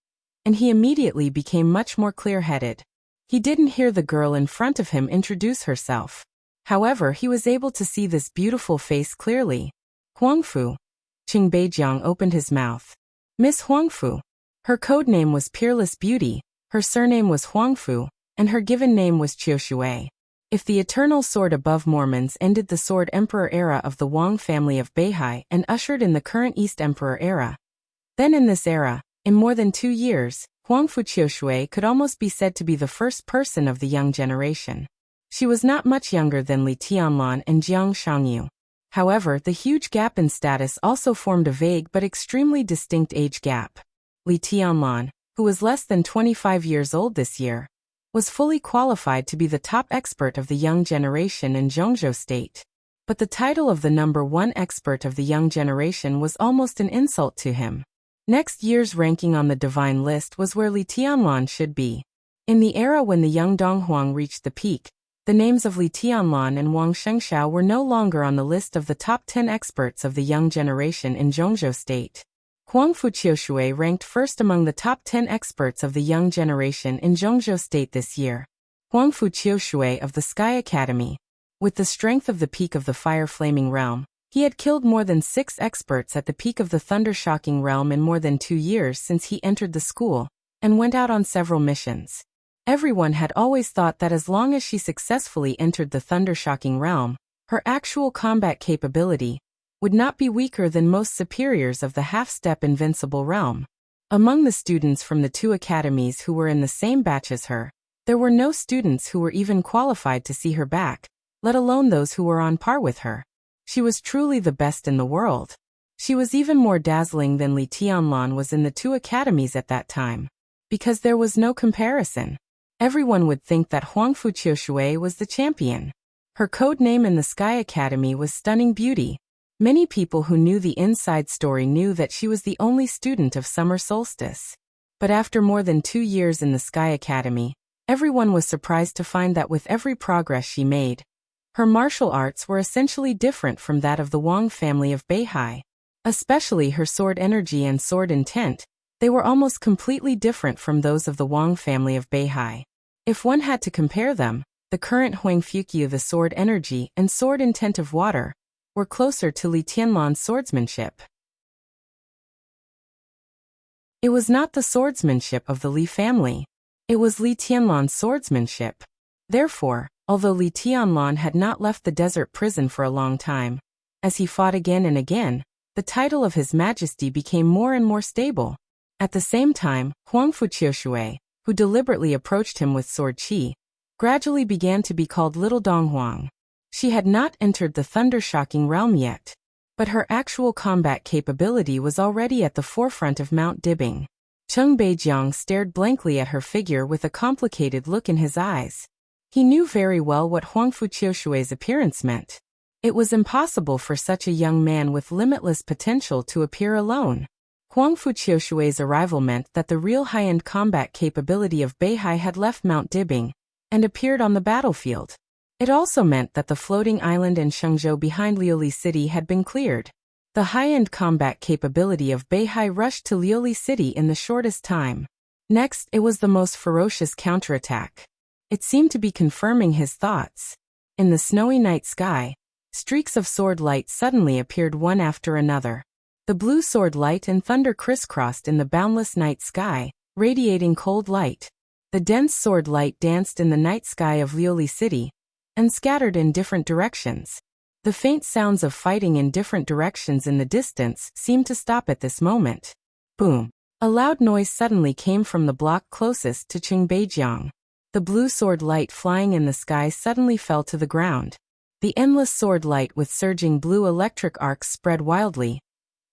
and he immediately became much more clear-headed. He didn't hear the girl in front of him introduce herself. However, he was able to see this beautiful face clearly. "Huangfu." Cheng Beijiang opened his mouth. "Miss Huangfu." Her code name was Peerless Beauty, her surname was Huangfu, and her given name was Qiushui. If the eternal sword above Mormons ended the Sword Emperor era of the Wang family of Beihai and ushered in the current East Emperor era, then in this era, in more than 2 years, Huangfu Qiushui could almost be said to be the first person of the young generation. She was not much younger than Li Tianlan and Jiang Shangyu. However, the huge gap in status also formed a vague but extremely distinct age gap. Li Tianlan, who was less than 25 years old this year, was fully qualified to be the top expert of the young generation in Zhongzhou State. But the title of the #1 expert of the young generation was almost an insult to him. Next year's ranking on the divine list was where Li Tianlan should be. In the era when the young Donghuang reached the peak, the names of Li Tianlan and Wang Shengshao were no longer on the list of the top 10 experts of the young generation in Zhongzhou State. Huangfu Qiushui ranked first among the top 10 experts of the young generation in Zhongzhou State this year. Huangfu Qiushui of the Sky Academy. With the strength of the peak of the fire-flaming realm, he had killed more than 6 experts at the peak of the thunder-shocking realm in more than 2 years since he entered the school, and went out on several missions. Everyone had always thought that as long as she successfully entered the thunder-shocking realm, her actual combat capability would not be weaker than most superiors of the half-step invincible realm. Among the students from the 2 academies who were in the same batch as her, there were no students who were even qualified to see her back, let alone those who were on par with her. She was truly the best in the world. She was even more dazzling than Li Tianlan was in the 2 academies at that time. Because there was no comparison. Everyone would think that Huangfu Qiushui was the champion. Her code name in the Sky Academy was Stunning Beauty. Many people who knew the inside story knew that she was the only student of summer solstice. But after more than 2 years in the Sky Academy, everyone was surprised to find that with every progress she made, her martial arts were essentially different from that of the Wang family of Beihai. Especially her sword energy and sword intent, they were almost completely different from those of the Wang family of Beihai. If one had to compare them, the current Huangfu, the sword energy and sword intent of water, were closer to Li Tianlan's swordsmanship. It was not the swordsmanship of the Li family. It was Li Tianlan's swordsmanship. Therefore, although Li Tianlan had not left the desert prison for a long time, as he fought again and again, the title of His Majesty became more and more stable. At the same time, Huangfu Qiushui, who deliberately approached him with sword qi, gradually began to be called Little Donghuang. She had not entered the thunder-shocking realm yet, but her actual combat capability was already at the forefront of Mount Dibing. Cheng Beijiang stared blankly at her figure with a complicated look in his eyes. He knew very well what Huangfu Qiushui's appearance meant. It was impossible for such a young man with limitless potential to appear alone. Huangfu Qiushui's arrival meant that the real high-end combat capability of Beihai had left Mount Dibing and appeared on the battlefield. It also meant that the floating island and Shengzhou behind Liuli City had been cleared. The high-end combat capability of Beihai rushed to Liuli City in the shortest time. Next, it was the most ferocious counterattack. It seemed to be confirming his thoughts. In the snowy night sky, streaks of sword light suddenly appeared one after another. The blue sword light and thunder crisscrossed in the boundless night sky, radiating cold light. The dense sword light danced in the night sky of Liuli City and scattered in different directions. The faint sounds of fighting in different directions in the distance seemed to stop at this moment. Boom! A loud noise suddenly came from the block closest to Cheng Beijiang. The blue sword light flying in the sky suddenly fell to the ground. The endless sword light with surging blue electric arcs spread wildly,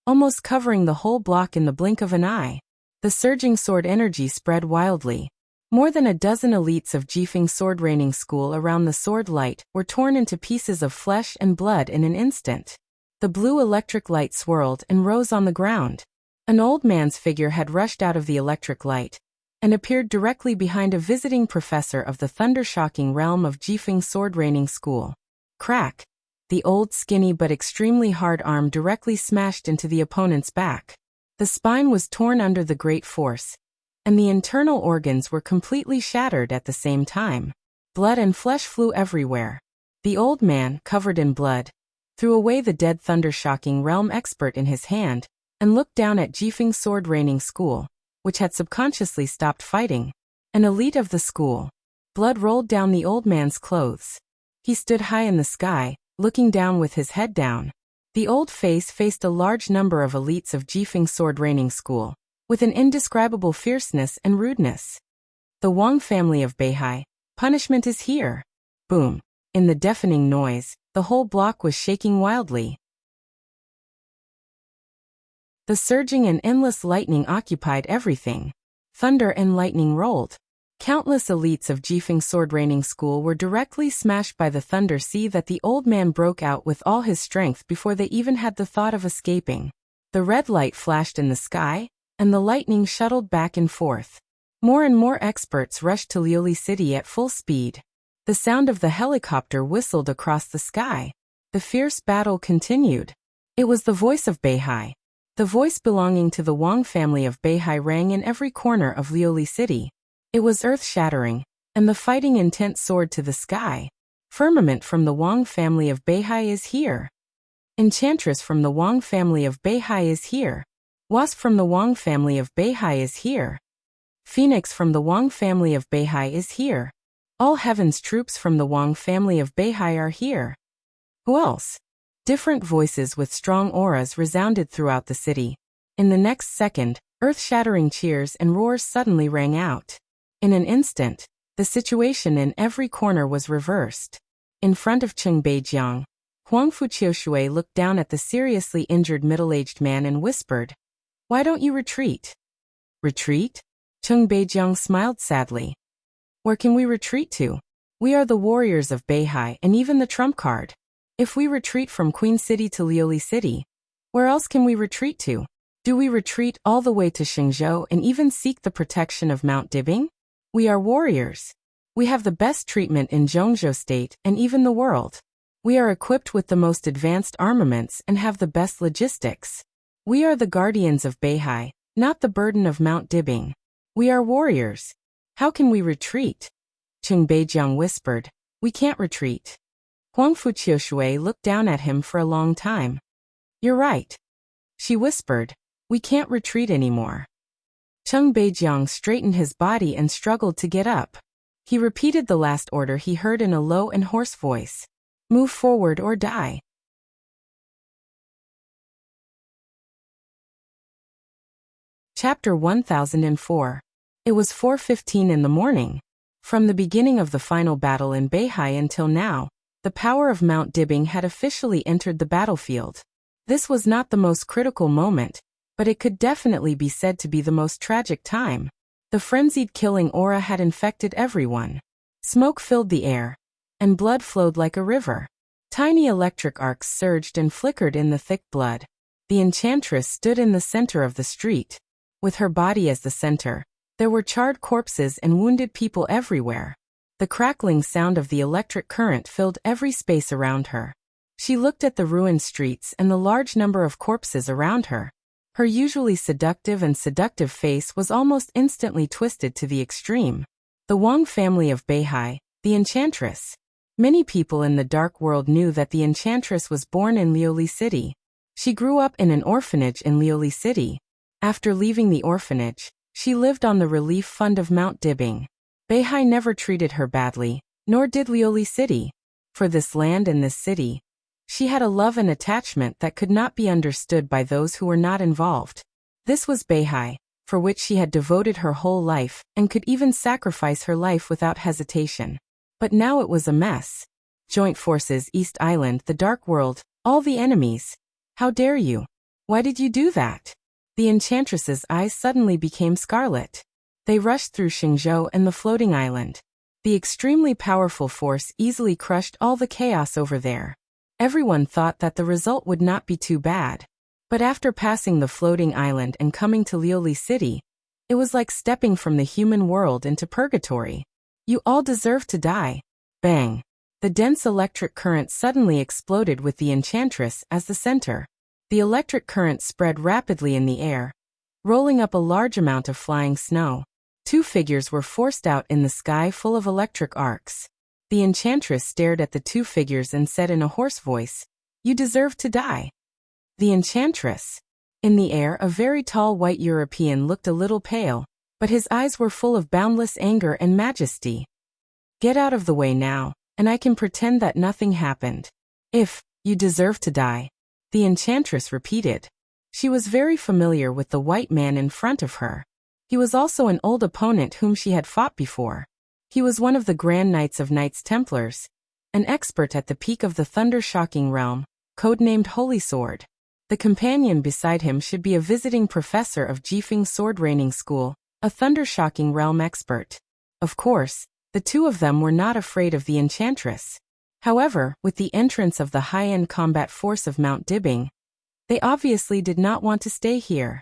almost covering the whole block in the blink of an eye. The surging sword energy spread wildly. More than a dozen elites of Jifeng sword training school around the sword light were torn into pieces of flesh and blood in an instant. The blue electric light swirled and rose on the ground. An old man's figure had rushed out of the electric light and appeared directly behind a visiting professor of the thunder-shocking realm of Jifeng sword training school. Crack! The old skinny but extremely hard arm directly smashed into the opponent's back. The spine was torn under the great force, and the internal organs were completely shattered at the same time. Blood and flesh flew everywhere. The old man, covered in blood, threw away the dead thunder-shocking realm expert in his hand and looked down at Jifeng sword training school, which had subconsciously stopped fighting. An elite of the school. Blood rolled down the old man's clothes. He stood high in the sky, looking down with his head down. The old face faced a large number of elites of Jifeng sword training school, with an indescribable fierceness and rudeness. The Wang family of Beihai, punishment is here. Boom! In the deafening noise, the whole block was shaking wildly. The surging and endless lightning occupied everything. Thunder and lightning rolled. Countless elites of Jifeng sword training school were directly smashed by the thunder sea that the old man broke out with all his strength before they even had the thought of escaping. The red light flashed in the sky, and the lightning shuttled back and forth. More and more experts rushed to Liuli City at full speed. The sound of the helicopter whistled across the sky. The fierce battle continued. It was the voice of Beihai. The voice belonging to the Wang family of Beihai rang in every corner of Liuli City. It was earth-shattering, and the fighting intent soared to the sky. Firmament from the Wang family of Beihai is here. Enchantress from the Wang family of Beihai is here. Wasp from the Wang family of Beihai is here. Phoenix from the Wang family of Beihai is here. All heaven's troops from the Wang family of Beihai are here. Who else? Different voices with strong auras resounded throughout the city. In the next second, earth-shattering cheers and roars suddenly rang out. In an instant, the situation in every corner was reversed. In front of Cheng Beijiang, Huangfu Qiushui looked down at the seriously injured middle-aged man and whispered, "Why don't you retreat?" "Retreat?" Cheng Beijiang smiled sadly. "Where can we retreat to? We are the warriors of Beihai and even the trump card. If we retreat from Queen City to Liuli City, where else can we retreat to? Do we retreat all the way to Xingzhou and even seek the protection of Mount Dibing? We are warriors. We have the best treatment in Zhongzhou State and even the world. We are equipped with the most advanced armaments and have the best logistics. We are the guardians of Beihai, not the burden of Mount Dibing. We are warriors. How can we retreat?" Cheng Beijiang whispered, "We can't retreat." Huangfu Qiushui looked down at him for a long time. "You're right," she whispered. "We can't retreat anymore." Cheng Beijiang straightened his body and struggled to get up. He repeated the last order he heard in a low and hoarse voice. "Move forward or die." Chapter 1004. It was 4:15 in the morning. From the beginning of the final battle in Beihai until now, the power of Mount Dibing had officially entered the battlefield. This was not the most critical moment, but it could definitely be said to be the most tragic time. The frenzied killing aura had infected everyone. Smoke filled the air, and blood flowed like a river. Tiny electric arcs surged and flickered in the thick blood. The enchantress stood in the center of the street. With her body as the center, there were charred corpses and wounded people everywhere. The crackling sound of the electric current filled every space around her. She looked at the ruined streets and the large number of corpses around her. Her usually seductive face was almost instantly twisted to the extreme. The Wang family of Beihai, the enchantress. Many people in the dark world knew that the enchantress was born in Liuli City. She grew up in an orphanage in Liuli City. After leaving the orphanage, she lived on the relief fund of Mount Dibing. Beihai never treated her badly, nor did Liuli City. For this land and this city, she had a love and attachment that could not be understood by those who were not involved. This was Beihai, for which she had devoted her whole life and could even sacrifice her life without hesitation. But now it was a mess. Joint Forces East Island, the Dark World, all the enemies. How dare you? Why did you do that? The enchantress's eyes suddenly became scarlet. They rushed through Xingzhou and the floating island. The extremely powerful force easily crushed all the chaos over there. Everyone thought that the result would not be too bad. But after passing the floating island and coming to Liuli City, it was like stepping from the human world into purgatory. You all deserve to die. Bang! The dense electric current suddenly exploded with the enchantress as the center. The electric current spread rapidly in the air, rolling up a large amount of flying snow. Two figures were forced out in the sky full of electric arcs. The enchantress stared at the two figures and said in a hoarse voice, "You deserve to die." The enchantress. In the air, a very tall white European looked a little pale, but his eyes were full of boundless anger and majesty. "Get out of the way now, and I can pretend that nothing happened. If you deserve to die," the enchantress repeated. She was very familiar with the white man in front of her. He was also an old opponent whom she had fought before. He was one of the Grand Knights of Knights Templars, an expert at the peak of the thunder-shocking realm, codenamed Holy Sword. The companion beside him should be a visiting professor of Jifeng Sword Raining School, a thunder-shocking realm expert. Of course, the two of them were not afraid of the enchantress. However, with the entrance of the high-end combat force of Mount Dibing, they obviously did not want to stay here.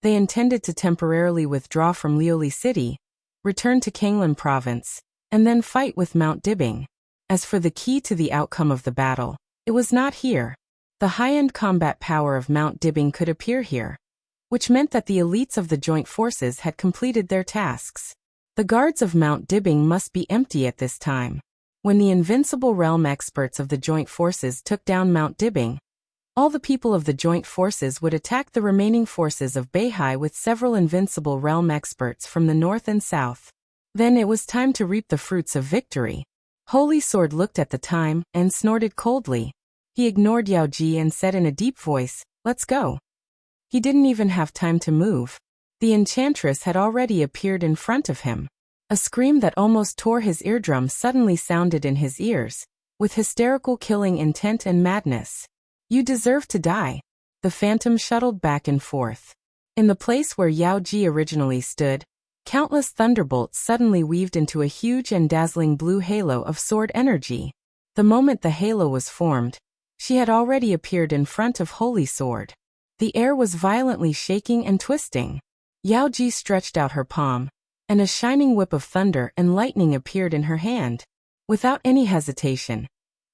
They intended to temporarily withdraw from Liuli City, return to Kanglan Province, and then fight with Mount Dibing. As for the key to the outcome of the battle, it was not here. The high-end combat power of Mount Dibing could appear here. which meant that the elites of the joint forces had completed their tasks. The guards of Mount Dibbing must be empty at this time. When the invincible realm experts of the joint forces took down Mount Dibbing, all the people of the joint forces would attack the remaining forces of Beihai with several invincible realm experts from the north and south. Then it was time to reap the fruits of victory. Holy Sword looked at the time and snorted coldly. He ignored Yao Ji and said in a deep voice, "Let's go." He didn't even have time to move. The enchantress had already appeared in front of him. A scream that almost tore his eardrums suddenly sounded in his ears, with hysterical killing intent and madness. "You deserve to die." The phantom shuttled back and forth. In the place where Yao Ji originally stood, countless thunderbolts suddenly weaved into a huge and dazzling blue halo of sword energy. The moment the halo was formed, she had already appeared in front of Holy Sword. The air was violently shaking and twisting. Yao Ji stretched out her palm, and a shining whip of thunder and lightning appeared in her hand. Without any hesitation,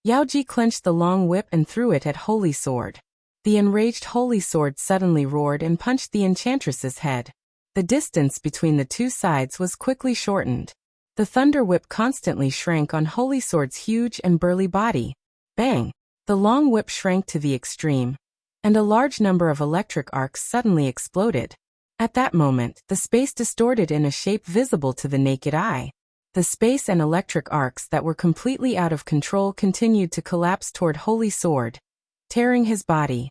Yao Ji clenched the long whip and threw it at Holy Sword. The enraged Holy Sword suddenly roared and punched the enchantress's head. The distance between the two sides was quickly shortened. The thunder whip constantly shrank on Holy Sword's huge and burly body. Bang! The long whip shrank to the extreme, and a large number of electric arcs suddenly exploded. At that moment, the space distorted in a shape visible to the naked eye. The space and electric arcs that were completely out of control continued to collapse toward Holy Sword, tearing his body.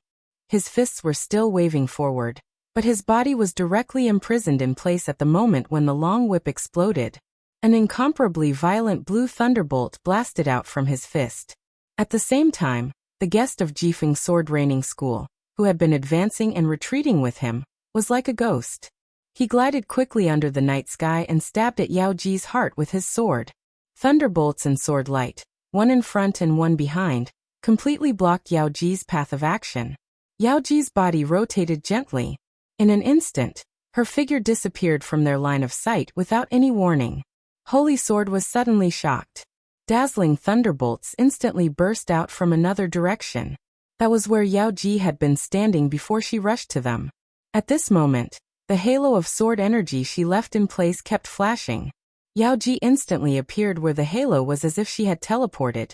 His fists were still waving forward, but his body was directly imprisoned in place at the moment when the long whip exploded. An incomparably violent blue thunderbolt blasted out from his fist. At the same time, the guest of Jifeng Sword Raining School, who had been advancing and retreating with him, was like a ghost. He glided quickly under the night sky and stabbed at Yao Ji's heart with his sword. Thunderbolts and sword light, one in front and one behind, completely blocked Yao Ji's path of action. Yao Ji's body rotated gently. In an instant, her figure disappeared from their line of sight without any warning. Holy Sword was suddenly shocked. Dazzling thunderbolts instantly burst out from another direction. That was where Yao Ji had been standing before she rushed to them. At this moment, the halo of sword energy she left in place kept flashing. Yao Ji instantly appeared where the halo was as if she had teleported,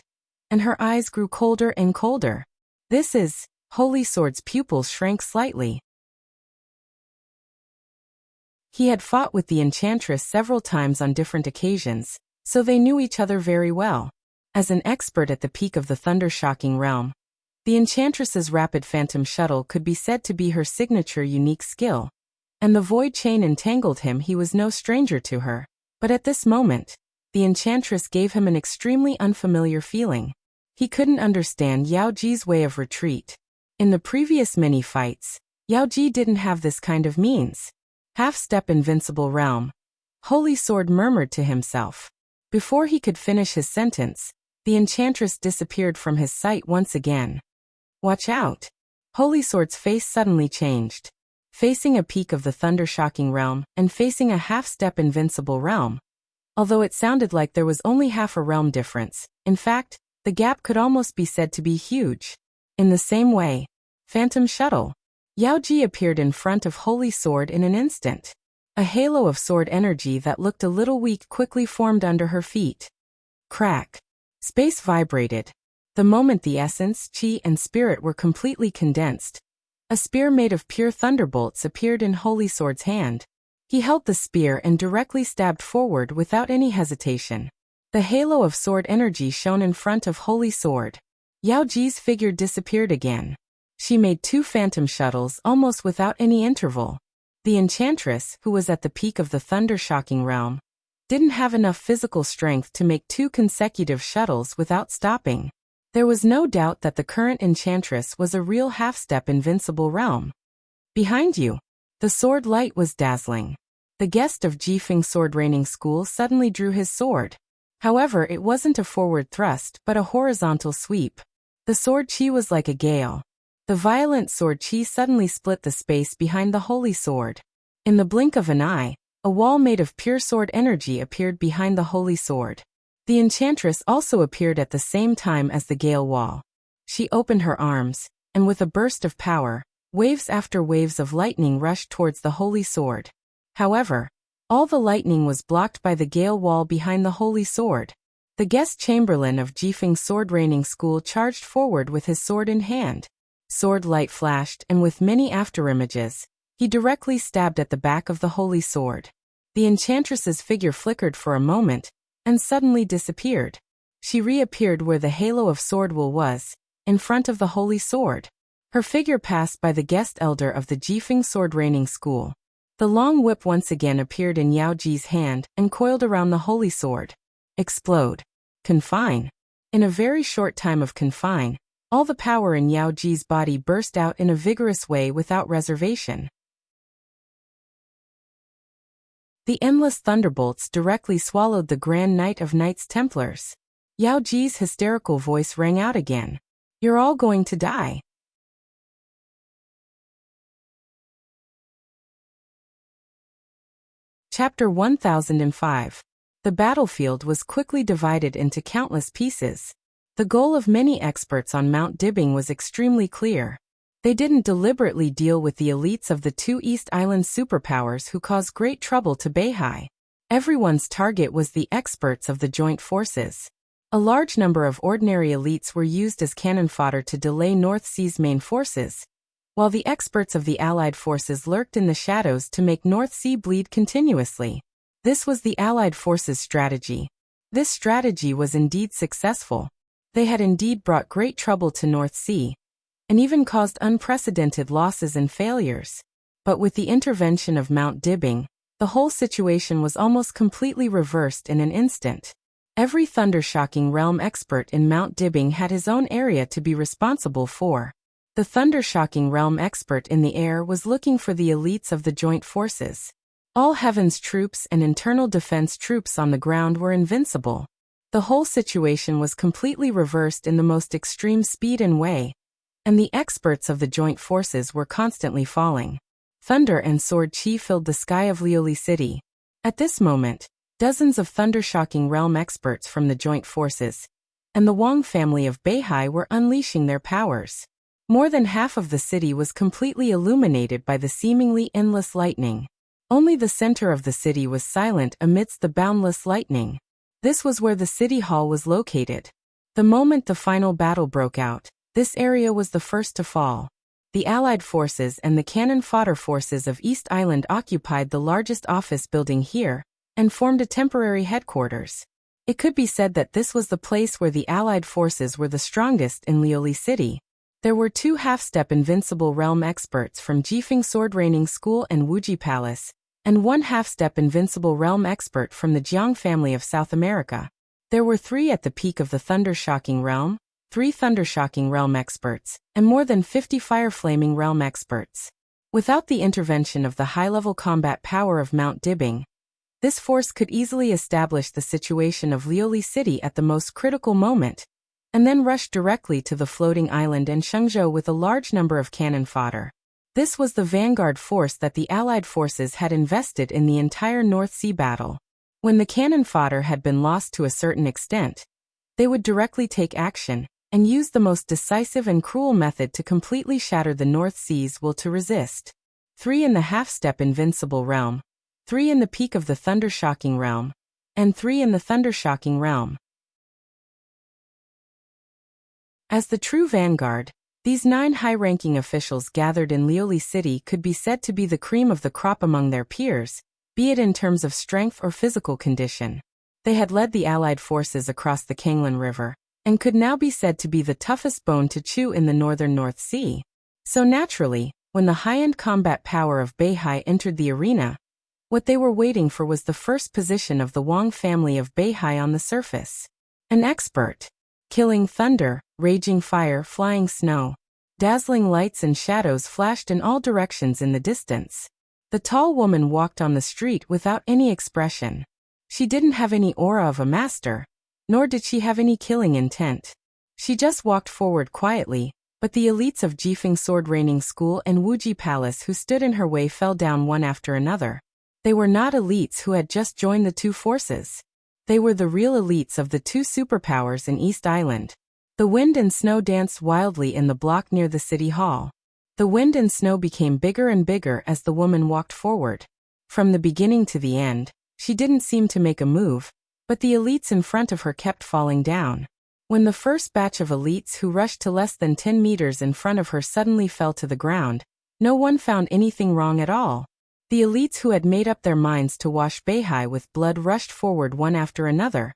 and her eyes grew colder and colder. "This is..." Holy Sword's pupils shrank slightly. He had fought with the enchantress several times on different occasions, so they knew each other very well. As an expert at the peak of the thunder-shocking realm, the enchantress's rapid phantom shuttle could be said to be her signature unique skill, and the void chain entangled him. He was no stranger to her. But at this moment, the enchantress gave him an extremely unfamiliar feeling. He couldn't understand Yao Ji's way of retreat. In the previous many fights, Yao Ji didn't have this kind of means. Half-step invincible realm. Holy Sword murmured to himself. Before he could finish his sentence, the enchantress disappeared from his sight once again. "Watch out!" Holy Sword's face suddenly changed. Facing a peak of the thunder-shocking realm and facing a half-step invincible realm. Although it sounded like there was only half a realm difference, in fact, the gap could almost be said to be huge. In the same way, Phantom Shuttle. Yao Ji appeared in front of Holy Sword in an instant. A halo of sword energy that looked a little weak quickly formed under her feet. Crack. Space vibrated. The moment the essence, chi, and spirit were completely condensed, a spear made of pure thunderbolts appeared in Holy Sword's hand. He held the spear and directly stabbed forward without any hesitation. The halo of sword energy shone in front of Holy Sword. Yao Ji's figure disappeared again. She made 2 phantom shuttles almost without any interval. The enchantress, who was at the peak of the thunder-shocking realm, didn't have enough physical strength to make 2 consecutive shuttles without stopping. There was no doubt that the current enchantress was a real half-step invincible realm. Behind you. The sword light was dazzling. The guest of Jifeng Sword Raining School suddenly drew his sword. However, it wasn't a forward thrust but a horizontal sweep. The sword chi was like a gale. The violent sword chi suddenly split the space behind the Holy Sword. In the blink of an eye, a wall made of pure sword energy appeared behind the Holy Sword. The enchantress also appeared at the same time as the gale wall. She opened her arms, and with a burst of power, Waves after waves of lightning rushed towards the holy sword. However, all the lightning was blocked by the gale wall behind the holy sword. The guest chamberlain of Jifeng's sword reigning school charged forward with his sword in hand. Sword light flashed, and with many afterimages, he directly stabbed at the back of the holy sword. The enchantress's figure flickered for a moment, and suddenly disappeared. She reappeared where the halo of swordwool was, in front of the holy sword. Her figure passed by the guest elder of the Jifeng sword reigning school. The long whip once again appeared in Yao Ji's hand and coiled around the holy sword. Explode. Confine. In a very short time of confine, all the power in Yao Ji's body burst out in a vigorous way without reservation. The endless thunderbolts directly swallowed the Grand Knight of Knights Templars. Yao Ji's hysterical voice rang out again. "You're all going to die." Chapter 1005. The battlefield was quickly divided into countless pieces. The goal of many experts on Mount Dibbing was extremely clear. They didn't deliberately deal with the elites of the two East Island superpowers who caused great trouble to Beihai. Everyone's target was the experts of the joint forces. A large number of ordinary elites were used as cannon fodder to delay North Sea's main forces, while the experts of the Allied forces lurked in the shadows to make North Sea bleed continuously. This was the Allied forces' strategy. This strategy was indeed successful. They had indeed brought great trouble to North Sea, and even caused unprecedented losses and failures. But with the intervention of Mount Dibbing, the whole situation was almost completely reversed in an instant. Every thundershocking realm expert in Mount Dibbing had his own area to be responsible for. The thundershocking realm expert in the air was looking for the elites of the joint forces. All heavens troops and internal defense troops on the ground were invincible. The whole situation was completely reversed in the most extreme speed and way, and the experts of the joint forces were constantly falling. Thunder and sword chi filled the sky of Lioli City. At this moment, dozens of thundershocking realm experts from the joint forces and the Wang family of Beihai were unleashing their powers. More than half of the city was completely illuminated by the seemingly endless lightning. Only the center of the city was silent amidst the boundless lightning. This was where the city hall was located. The moment the final battle broke out, this area was the first to fall. The Allied forces and the cannon fodder forces of East Island occupied the largest office building here and formed a temporary headquarters. It could be said that this was the place where the Allied forces were the strongest in Lioli City. There were two half-step invincible realm experts from Jifeng Sword Reigning School and Wuji Palace, and one half-step invincible realm expert from the Jiang family of South America. There were three at the peak of the Thundershocking realm, 3 Thundershocking realm experts, and more than 50 Fire-Flaming realm experts. Without the intervention of the high-level combat power of Mount Dibbing, this force could easily establish the situation of Lioli City at the most critical moment, and then rush directly to the floating island and Shenzhou with a large number of cannon fodder. This was the vanguard force that the Allied forces had invested in the entire North Sea battle. When the cannon fodder had been lost to a certain extent, they would directly take action and use the most decisive and cruel method to completely shatter the North Sea's will to resist. 3 in the half-step invincible realm, 3 in the peak of the Thundershocking realm, and 3 in the Thundershocking realm. As the true vanguard, these 9 high-ranking officials gathered in Lioli City could be said to be the cream of the crop among their peers, be it in terms of strength or physical condition. They had led the Allied forces across the Kanglan River, and could now be said to be the toughest bone to chew in the northern North Sea. So naturally, when the high-end combat power of Beihai entered the arena, what they were waiting for was the first position of the Wang family of Beihai on the surface. An expert. Killing thunder, raging fire, flying snow. Dazzling lights and shadows flashed in all directions in the distance. The tall woman walked on the street without any expression. She didn't have any aura of a master, nor did she have any killing intent. She just walked forward quietly, but the elites of Jifeng Sword Reigning School and Wuji Palace who stood in her way fell down one after another. They were not elites who had just joined the two forces. They were the real elites of the two superpowers in East Island. The wind and snow danced wildly in the block near the city hall. The wind and snow became bigger and bigger as the woman walked forward. From the beginning to the end, she didn't seem to make a move, but the elites in front of her kept falling down. When the first batch of elites who rushed to less than 10 meters in front of her suddenly fell to the ground, no one found anything wrong at all. The elites who had made up their minds to wash Beihai with blood rushed forward one after another,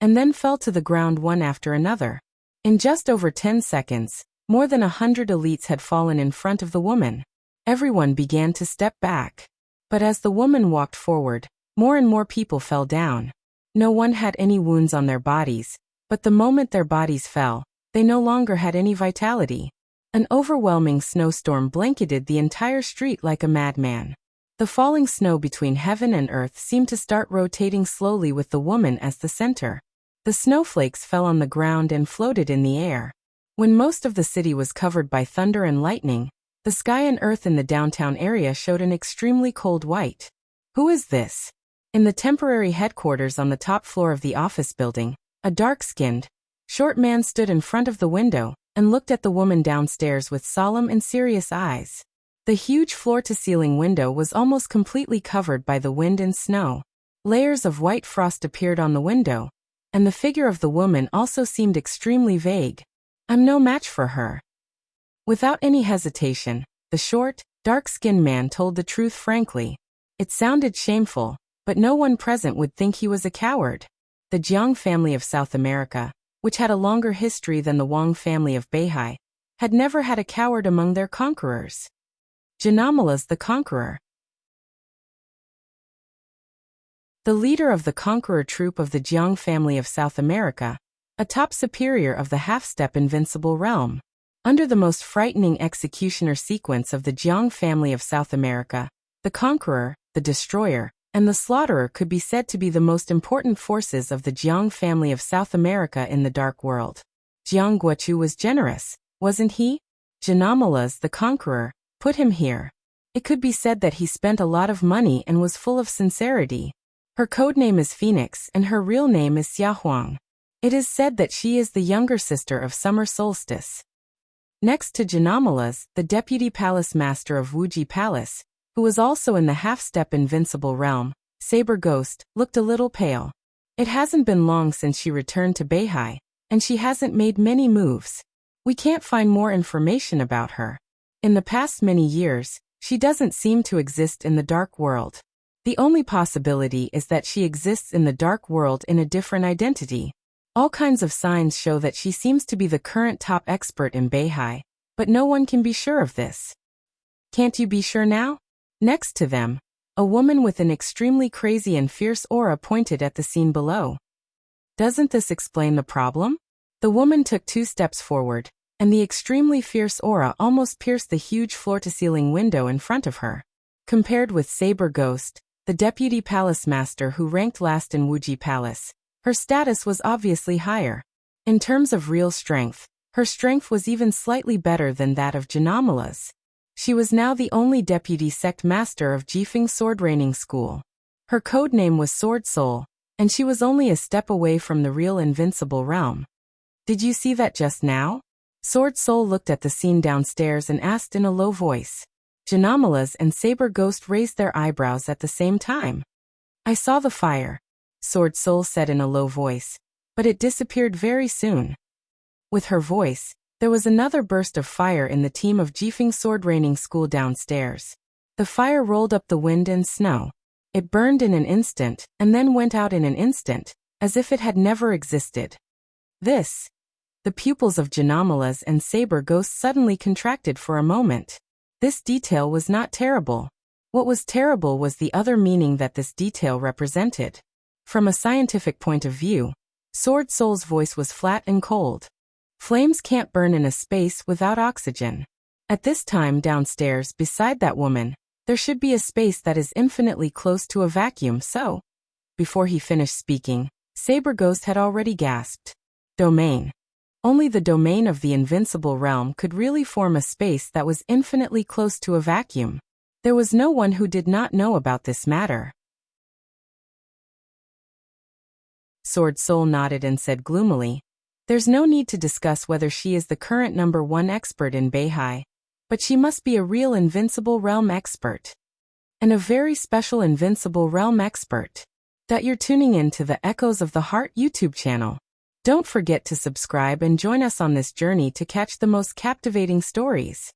and then fell to the ground one after another. In just over 10 seconds, more than 100 elites had fallen in front of the woman. Everyone began to step back. But as the woman walked forward, more and more people fell down. No one had any wounds on their bodies, but the moment their bodies fell, they no longer had any vitality. An overwhelming snowstorm blanketed the entire street like a madman. The falling snow between heaven and earth seemed to start rotating slowly with the woman as the center. The snowflakes fell on the ground and floated in the air. When most of the city was covered by thunder and lightning, the sky and earth in the downtown area showed an extremely cold white. Who is this? In the temporary headquarters on the top floor of the office building, a dark-skinned, short man stood in front of the window and looked at the woman downstairs with solemn and serious eyes. The huge floor-to-ceiling window was almost completely covered by the wind and snow. Layers of white frost appeared on the window, and the figure of the woman also seemed extremely vague. I'm no match for her. Without any hesitation, the short, dark-skinned man told the truth frankly. It sounded shameful, but no one present would think he was a coward. The Jiang family of South America, which had a longer history than the Wang family of Beihai, had never had a coward among their conquerors. Janamalas the Conqueror. The leader of the conqueror troop of the Jiang family of South America, a top superior of the half-step invincible realm. Under the most frightening executioner sequence of the Jiang family of South America, the Conqueror, the Destroyer, and the Slaughterer could be said to be the most important forces of the Jiang family of South America in the Dark World. Jiang Guochu was generous, wasn't he? Janamalas, the Conqueror, put him here. It could be said that he spent a lot of money and was full of sincerity. Her codename is Phoenix and her real name is Xiaohuang. It is said that she is the younger sister of Summer Solstice. Next to Janamalas, the deputy palace master of Wuji Palace, who was also in the half-step invincible realm, Saber Ghost, looked a little pale. It hasn't been long since she returned to Beihai, and she hasn't made many moves. We can't find more information about her. In the past many years, she doesn't seem to exist in the Dark World. The only possibility is that she exists in the Dark World in a different identity. All kinds of signs show that she seems to be the current top expert in Beihai, but no one can be sure of this. Can't you be sure now? Next to them, a woman with an extremely crazy and fierce aura pointed at the scene below. Doesn't this explain the problem? The woman took 2 steps forward, and the extremely fierce aura almost pierced the huge floor-to-ceiling window in front of her. Compared with Saber Ghost, the deputy palace master who ranked last in Wuji Palace, her status was obviously higher. In terms of real strength, her strength was even slightly better than that of Janamala's. She was now the only deputy sect master of Jifeng Sword Raining School. Her codename was Sword Soul, and she was only a step away from the real invincible realm. Did you see that just now? Sword Soul looked at the scene downstairs and asked in a low voice. Janamalas and Saber Ghost raised their eyebrows at the same time. I saw the fire, Sword Soul said in a low voice, but it disappeared very soon. With her voice, there was another burst of fire in the team of Jifeng Sword Raining School downstairs. The fire rolled up the wind and snow. It burned in an instant and then went out in an instant, as if it had never existed. The pupils of Janamalas and Saber Ghost suddenly contracted for a moment. This detail was not terrible. What was terrible was the other meaning that this detail represented. From a scientific point of view, Sword Soul's voice was flat and cold. Flames can't burn in a space without oxygen. At this time downstairs beside that woman, there should be a space that is infinitely close to a vacuum, so... Before he finished speaking, Saber Ghost had already gasped. Domain. Only the domain of the invincible realm could really form a space that was infinitely close to a vacuum. There was no one who did not know about this matter. Sword Soul nodded and said gloomily, "There's no need to discuss whether she is the current #1 expert in Beihai. But she must be a real Invincible Realm expert. And a very special Invincible Realm expert. That you're tuning in to the Echoes of the Heart YouTube channel. Don't forget to subscribe and join us on this journey to catch the most captivating stories.